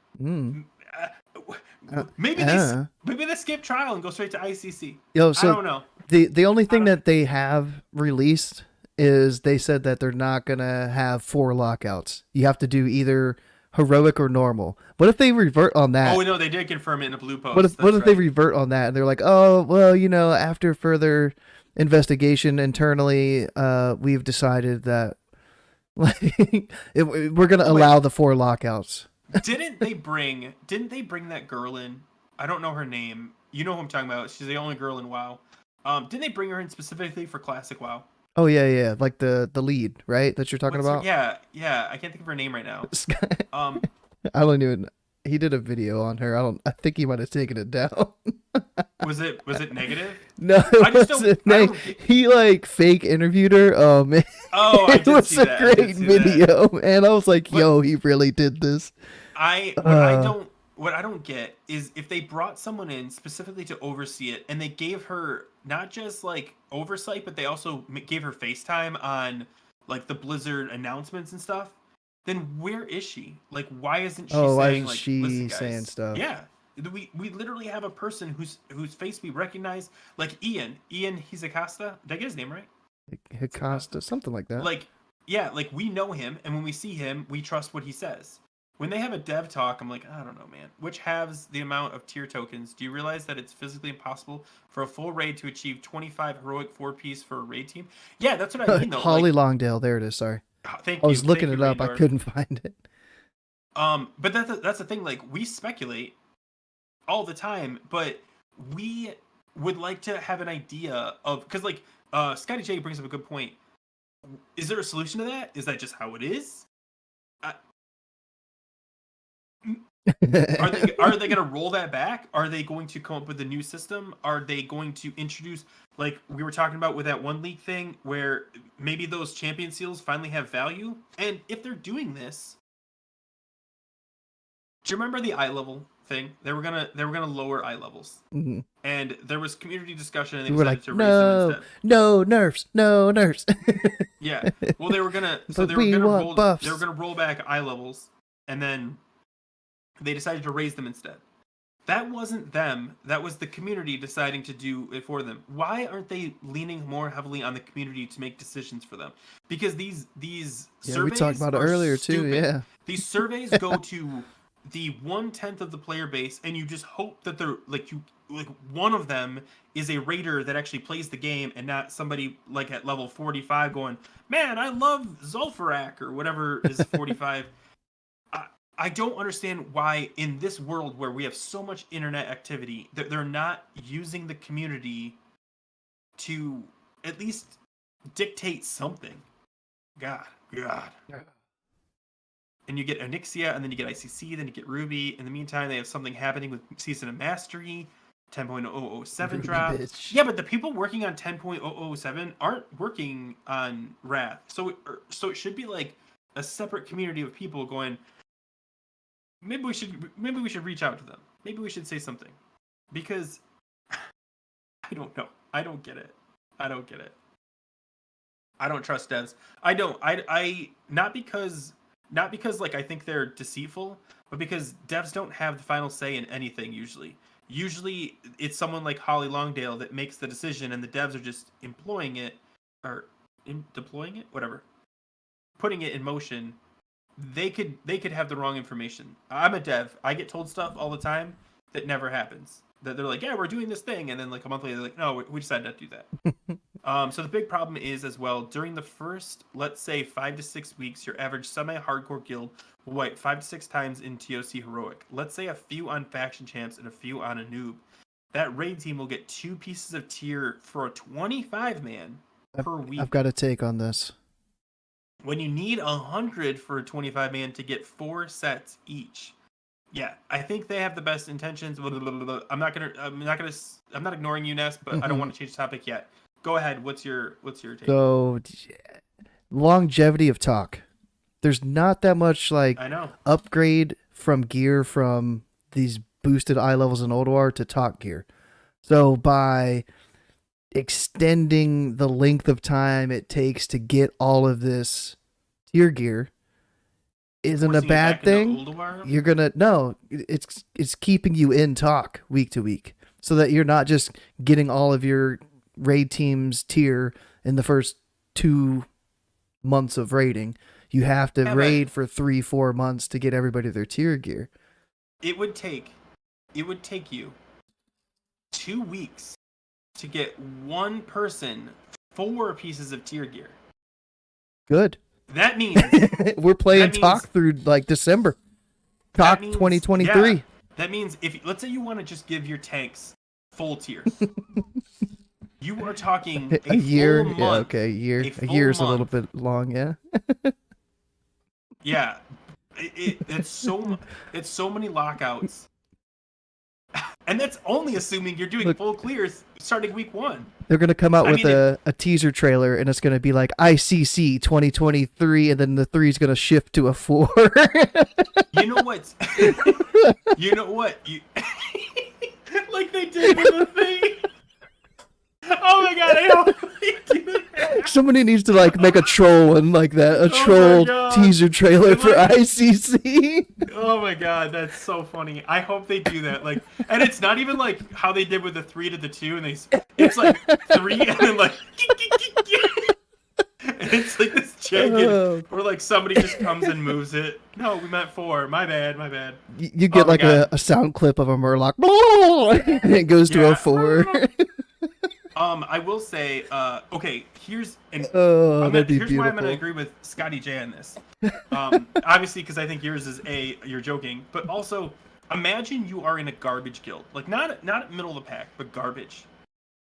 Maybe they skip trial and go straight to ICC. So I don't know. The only thing that they have released is they said that they're not gonna have 4 lockouts. You have to do either heroic or normal. What if they revert on that? Oh no, they did confirm it in a blue post. What if they revert on that and they're like, oh well, after further investigation internally, we've decided that we're gonna allow the 4 lockouts. Didn't they bring that girl in? I don't know her name. You know who I'm talking about. She's the only girl in WoW. Didn't they bring her in specifically for Classic WoW? Oh yeah, like the lead, right? That you're talking about? Yeah. I can't think of her name right now. I don't even. He did a video on her. I think he might have taken it down. Was it negative? No, it wasn't. He like fake interviewed her. Oh man. Oh, I did see that. It was a great video, man. I was like, yo, he really did this. What I don't get is if they brought someone in specifically to oversee it, and they gave her not just like oversight, but they also gave her FaceTime on like the Blizzard announcements and stuff. Then where is she? Like, why isn't she saying like, listen, guys, saying stuff? Yeah, we literally have a person whose face we recognize, like Ian Hizakasta. Did I get his name right? Hikasta, something like that. Like, yeah, like we know him, and when we see him, we trust what he says. When they have a dev talk, I'm like, I don't know, man. Which halves the amount of tier tokens? Do you realize that it's physically impossible for a full raid to achieve 25 heroic 4-piece for a raid team? Yeah, that's what I mean, though. Holly Longdale, there it is. Sorry. Thank you. I was looking it up. I couldn't find it. But that's the thing. Like, we speculate all the time, but we would like to have an idea of, because like Scotty J brings up a good point. Is there a solution to that? Is that just how it is? Are they going to roll that back? Are they going to come up with a new system? Are they going to introduce, like we were talking about with that one league thing, where maybe those champion seals finally have value? And if they're doing this, do you remember the eye level thing? They were gonna lower eye levels, and there was community discussion, and they decided to raise them instead. No nerfs. Yeah, well, they were gonna roll back eye levels, and then they decided to raise them instead. That wasn't them. That was the community deciding to do it for them. Why aren't they leaning more heavily on the community to make decisions for them? Because these surveys, we talked about it earlier too. Yeah, these surveys go to the 1/10 of the player base, and you just hope that they're like one of them is a raider that actually plays the game, and not somebody like at level 45 going, man, I love Zul'Farrak or whatever is 45. I don't understand why in this world where we have so much internet activity that they're not using the community to at least dictate something. God. And you get Onyxia, and then you get ICC, then you get Ruby. In the meantime, they have something happening with Season of Mastery, 10.007 drop. Bitch. Yeah, but the people working on 10.007 aren't working on Wrath. So it should be like a separate community of people going, maybe we should reach out to them. Maybe we should say something. Because I don't know. I don't get it. I don't trust devs. I not because like I think they're deceitful, but because devs don't have the final say in anything usually. Usually it's someone like Holly Longdale that makes the decision, and the devs are just employing it or deploying it, whatever. Putting it in motion. They could have the wrong information. I'm a dev. I get told stuff all the time that never happens. That they're like, yeah, we're doing this thing, and then like a month later, they're like, no, we decided not to do that. So the big problem is as well, during the first, let's say 5 to 6 weeks, your average semi-hardcore guild will wipe 5 to 6 times in TOC heroic. Let's say a few on faction champs and a few on a noob. That raid team will get 2 pieces of tier for a 25-man per week. I've got a take on this. When you need 100 for a 25-man to get 4 sets each. Yeah, I think they have the best intentions. I'm not ignoring you, Ness, but I don't want to change the topic yet. Go ahead. What's your take? So, longevity of talk. There's not that much like upgrade from gear from these boosted eye levels in Old War to talk gear. So by extending the length of time it takes to get all of this tier gear isn't a bad thing. You're gonna it's keeping you in talk week to week, so that you're not just getting all of your raid team's tier in the first 2 months of raiding. You have to Yeah, raid for 3-4 months to get everybody their tier gear. it would take you 2 weeks to get one person 4 pieces of tier gear. Good. That means we're playing that means, talk through like December. Talk 2023. Yeah, that means if let's say you want to just give your tanks full tiers. You are talking a year. full month. Yeah, okay, a year. A year's a little bit long, yeah. Yeah. It's so many lockouts. And that's only assuming you're doing full clears starting week 1. They're going to come out with a teaser trailer, and it's going to be like ICC 2023, and then the 3 is going to shift to a 4. You know what? You know what? Like they did with the thing. Oh my god, I hope they do that. Somebody needs to like make a troll and like that, a troll teaser trailer for ICC. Oh my god, that's so funny. I hope they do that. Like, and it's not even like how they did with the 3 to the 2, and it's like 3 and then like and it's like this jagged where like somebody just comes and moves it. No, we meant 4. My bad. You get like a sound clip of a Murloc. And it goes to a 4. I will say, okay, here's here's why I'm going to agree with Scotty J on this. Obviously, because I think yours is you're joking, but also imagine you are in a garbage guild, like not middle of the pack, but garbage.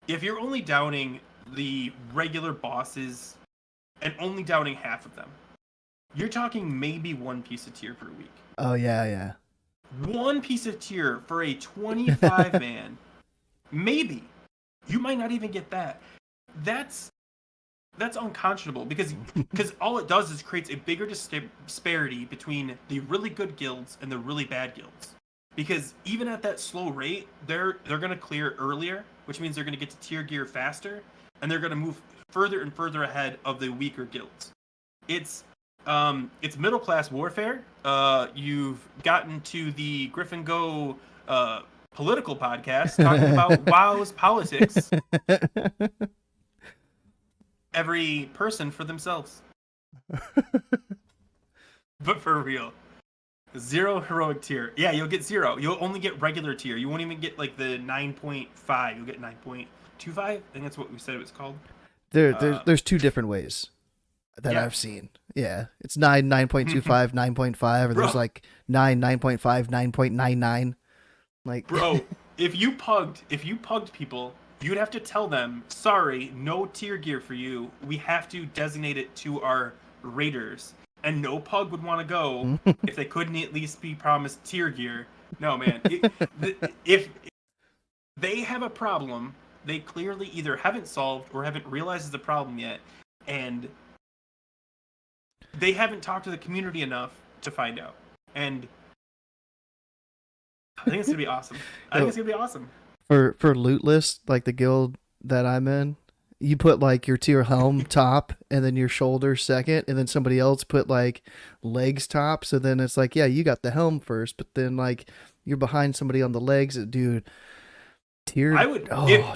If you're only downing the regular bosses and only downing half of them, you're talking maybe 1 piece of tier per week. Oh yeah. 1 piece of tier for a 25 man, maybe. You might not even get that. That's unconscionable because all it does is creates a bigger disparity between the really good guilds and the really bad guilds. Because even at that slow rate, they're going to clear earlier, which means they're going to get to tier gear faster, and they're going to move further and further ahead of the weaker guilds. It's middle class warfare. You've gotten to the Grif and Go political podcast talking about WoW's politics. Every person for themselves. But for real. 0 heroic tier. Yeah, you'll get 0. You'll only get regular tier. You won't even get like the 9.5. You'll get 9.25. I think that's what we said it was called. There's 2 different ways that I've seen. Yeah, it's 9.25, 9.5, or there's like 9.5, 9.99. Like, bro, if you pugged people, you'd have to tell them, sorry, no tier gear for you. We have to designate it to our raiders. And no pug would want to go if they couldn't at least be promised tier gear. No, man. If they have a problem, they clearly either haven't solved or haven't realized the problem yet. And they haven't talked to the community enough to find out. And I think it's gonna be awesome. For loot list, like the guild that I'm in, you put like your tier helm top, and then your shoulder second, and then somebody else put like legs top. So then it's like, yeah, you got the helm first, but then like you're behind somebody on the legs. Dude, tier.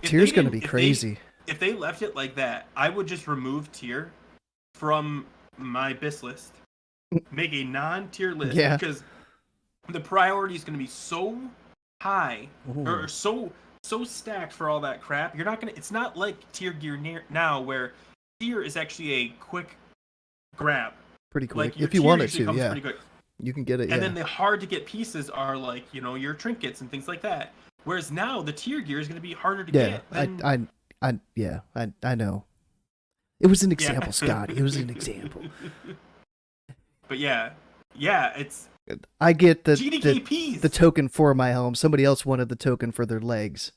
Tier's gonna be crazy. If they left it like that, I would just remove tier from my BIS list, make a non-tier list, because the priority is going to be so high or so stacked for all that crap. You're not going to. It's not like tier gear now where tier is actually a quick grab. Pretty quick. Like if you want it to, yeah. You can get it. And then the hard to get pieces are like, your trinkets and things like that. Whereas now the tier gear is going to be harder to get. I know. It was an example, Scott. It was an example. But it's. I get the token for my helm. Somebody else wanted the token for their legs,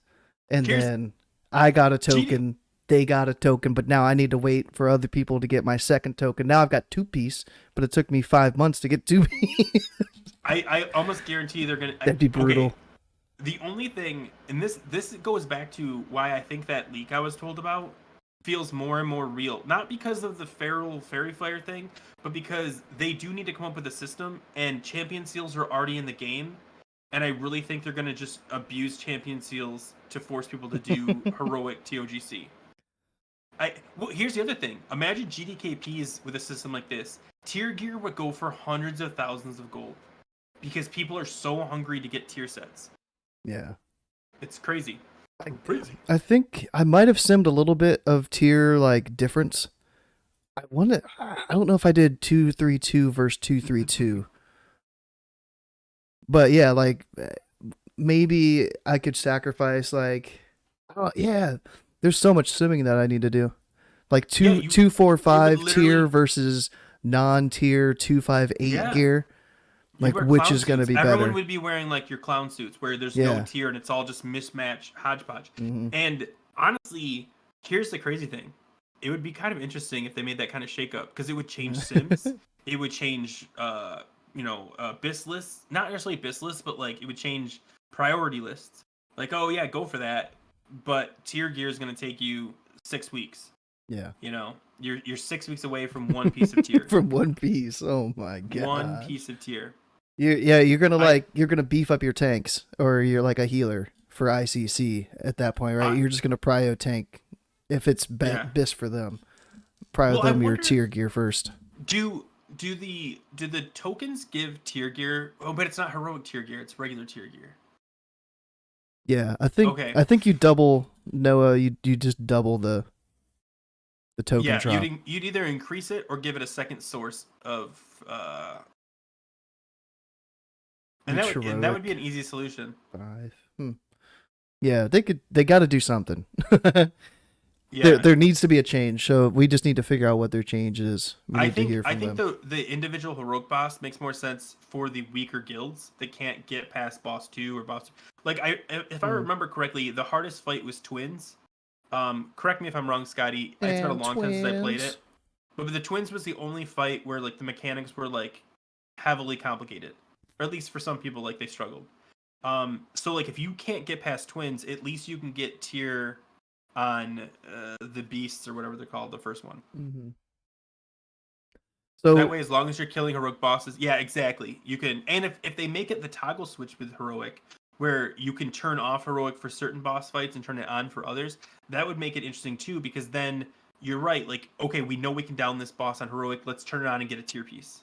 and then I got a token. They got a token, but now I need to wait for other people to get my second token. Now I've got 2-piece, but it took me 5 months to get 2-piece. I almost guarantee they're gonna. That'd be brutal. Okay, the only thing, and this goes back to why I think that leak I was told about feels more and more real. Not because of the feral fairy flyer thing, but because they do need to come up with a system, and champion seals are already in the game, and I really think they're going to just abuse champion seals to force people to do heroic TOGC. Well, here's the other thing. Imagine GDKPs with a system like this. Tier gear would go for hundreds of thousands of gold because people are so hungry to get tier sets. Yeah. It's crazy. I think I might have simmed a little bit of tier like difference. I don't know if I did 232 versus 232. But yeah, like maybe I could sacrifice like oh yeah, there's so much simming that I need to do. Like Yeah, 245 literally, tier versus non-tier 258 yeah. gear. Like wear which clown is going to suits. be Everyone better. would be wearing like your clown suits where there's no Yeah. tier and it's all just mismatch hodgepodge. Mhm. And honestly, here's the crazy thing. It would be kind of interesting if they made that kind of shakeup because it would change sims. It would change BIS lists. Not necessarily BIS lists, but like it would change priority lists. Like, oh yeah, go for that. But tier gear is going to take you 6 weeks. Yeah. You know, you're 6 weeks away from one piece of tier. From one piece. Oh my god. One piece of tier. You're gonna beef up your tanks, or you're like a healer for ICC at that point, right? You're just gonna prio tank if it's BIS for them. Prio them your tier gear first. Do the tokens give tier gear? Oh, but it's not heroic tier gear; it's regular tier gear. Yeah, I think you double Noah. You just double the token drop. You'd either increase it or give it a second source of. And that would be an easy solution. 5. Yeah, they got to do something. Yeah. There needs to be a change. So we just need to figure out what their change is. I think the individual heroic boss makes more sense for the weaker guilds that can't get past boss 2 or boss. Like if I remember correctly, the hardest fight was twins. Correct me if I'm wrong, Scotty. It's been a long time since I played it. But the twins was the only fight where like the mechanics were like heavily complicated. Or at least for some people, like they struggled. So like if you can't get past twins, at least you can get tier on the beasts or whatever they're called, the first one. Mm-hmm. So that way, as long as you're killing heroic bosses, yeah, exactly. You can, and if they make it the toggle switch with heroic, where you can turn off heroic for certain boss fights and turn it on for others, that would make it interesting too. Because then you're right, like okay, we know we can down this boss on heroic. Let's turn it on and get a tier piece,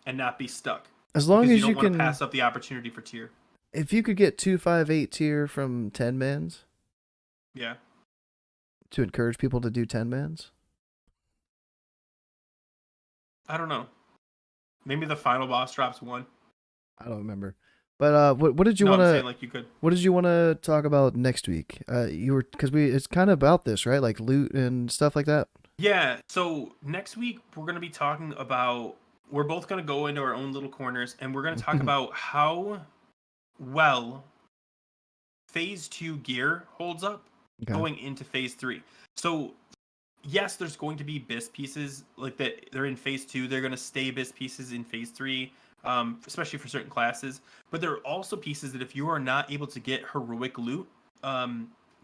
and not be stuck. As long as you don't want can to pass up the opportunity for tier. If you could get 258 tier from 10 mans, yeah, to encourage people to do 10 mans. I don't know. Maybe the final boss drops 1. I don't remember. But what did you want to? Like you could. What did you want to talk about next week? It's kind of about this, right? Like loot and stuff like that. Yeah. So next week we're gonna be talking about. We're both gonna go into our own little corners, and we're gonna talk about how well Phase 2 gear holds up going into Phase 3. So yes, there's going to be BIS pieces like that. They're in Phase 2. They're gonna stay BIS pieces in Phase 3. Especially for certain classes, but there are also pieces that if you are not able to get heroic loot,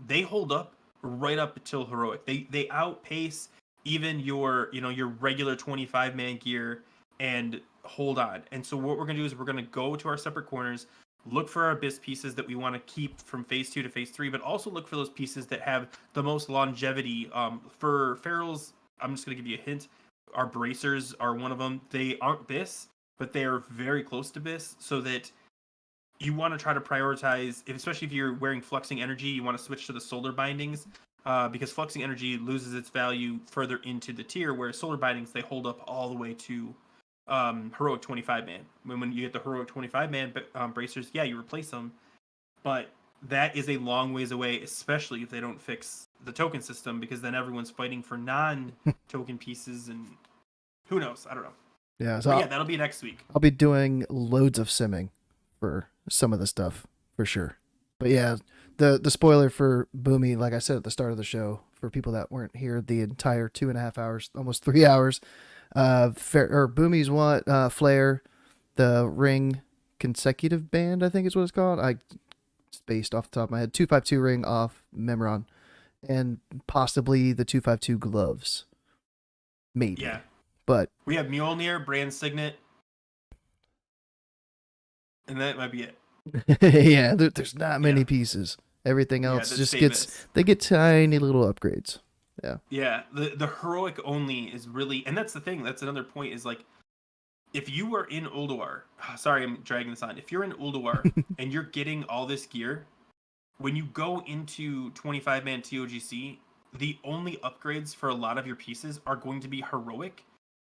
they hold up right up until heroic. They outpace even your regular 25-man gear and hold on. And so what we're gonna do is we're gonna go to our separate corners, look for our BIS pieces that we want to keep from Phase 2 to Phase 3, but also look for those pieces that have the most longevity. For Ferals, I'm just gonna give you a hint. Our bracers are one of them. They aren't BIS, but they are very close to BIS, so that you want to try to prioritize, especially if you're wearing Fluxing Energy, you want to switch to the Solar Bindings, because Fluxing Energy loses its value further into the tier, whereas Solar Bindings, they hold up all the way to Heroic 25-man. When you get the Heroic 25-man bracers, yeah, you replace them, but that is a long ways away, especially if they don't fix the token system, because then everyone's fighting for non-token pieces, and who knows? I don't know. Yeah, so that'll be next week. I'll be doing loads of simming for some of the stuff for sure. But yeah, the spoiler for Boomy, like I said at the start of the show, for people that weren't here the entire 2.5 hours, almost 3 hours, Boomy's want Flare, the ring consecutive band, I think is what it's called. I spaced off the top of my head. 252 ring off Memron, and possibly the 252 gloves. Maybe. Yeah. But we have Mjolnir, Brand Signet, and that might be it. Yeah, there's not many pieces. Everything else just they get tiny little upgrades. Yeah, the heroic only is really, and that's the thing. That's another point is like, if you are in Ulduar, sorry, I'm dragging this on. If you're in Ulduar and you're getting all this gear, when you go into 25-man TOGC, the only upgrades for a lot of your pieces are going to be heroic.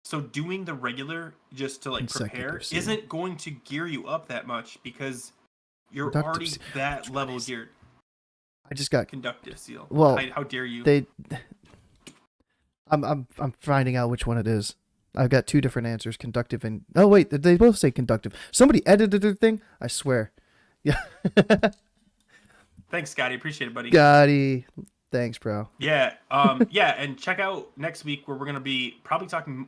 So doing the regular just to like prepare isn't going to gear you up that much because you're already that level geared. I just got conductive seal. Well, how dare you? I'm finding out which one it is. I've got two different answers, conductive and... Oh, wait, they both say conductive. Somebody edited their thing? I swear. Yeah. Thanks, Scotty. Appreciate it, buddy. Scotty. Thanks, bro. Yeah. Yeah, and check out next week where we're going to be probably talking...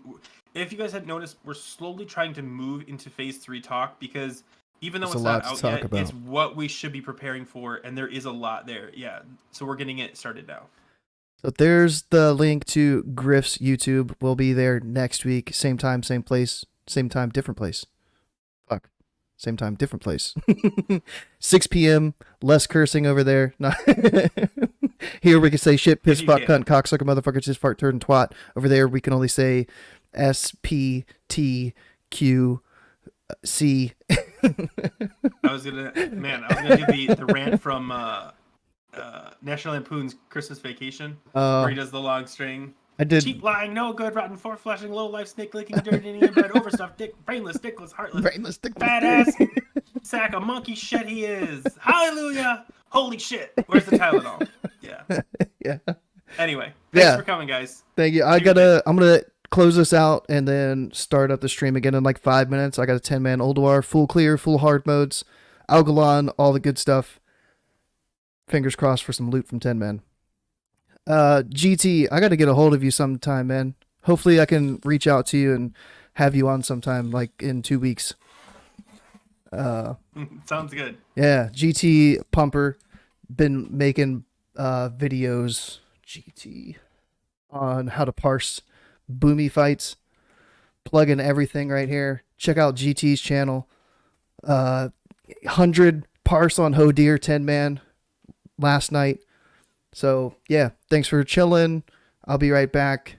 If you guys had noticed, we're slowly trying to move into Phase 3 talk because even though it's not out yet, it's what we should be preparing for, and there is a lot there. Yeah, so we're getting it started now. So there's the link to Grif's YouTube. We'll be there next week. Same time, same place. Same time, different place. Fuck. Same time, different place. 6 p.m. Less cursing over there. Here we can say shit, piss, fuck, cunt, cocksucker, motherfucker, just fart, turd, and twat. Over there we can only say SPTQC. I was gonna give the rant from National Lampoon's Christmas Vacation, where he does the long string. I did. Cheap lying, no good, rotten, four-flushing, low-life, snake-licking, dirty, inbred, overstuffed, dick, brainless, dickless, heartless, badass sack of monkey shit he is. Hallelujah! Holy shit! Where's the Tylenol? Yeah. Yeah. Anyway, thanks for coming, guys. Thank you. I'm gonna close this out and then start up the stream again in like 5 minutes. I got a 10-man Ulduar, full clear, full hard modes, Algalon, all the good stuff. Fingers crossed for some loot from 10-man. GT, I got to get a hold of you sometime, man. Hopefully I can reach out to you and have you on sometime, like in 2 weeks. Sounds good. Yeah, GT Pumper, been making videos, GT, on how to parse boomy fights. Plug in everything right here. Check out GT's channel. 100 parse on Hodir 10-man last night. So yeah, thanks for chilling. I'll be right back.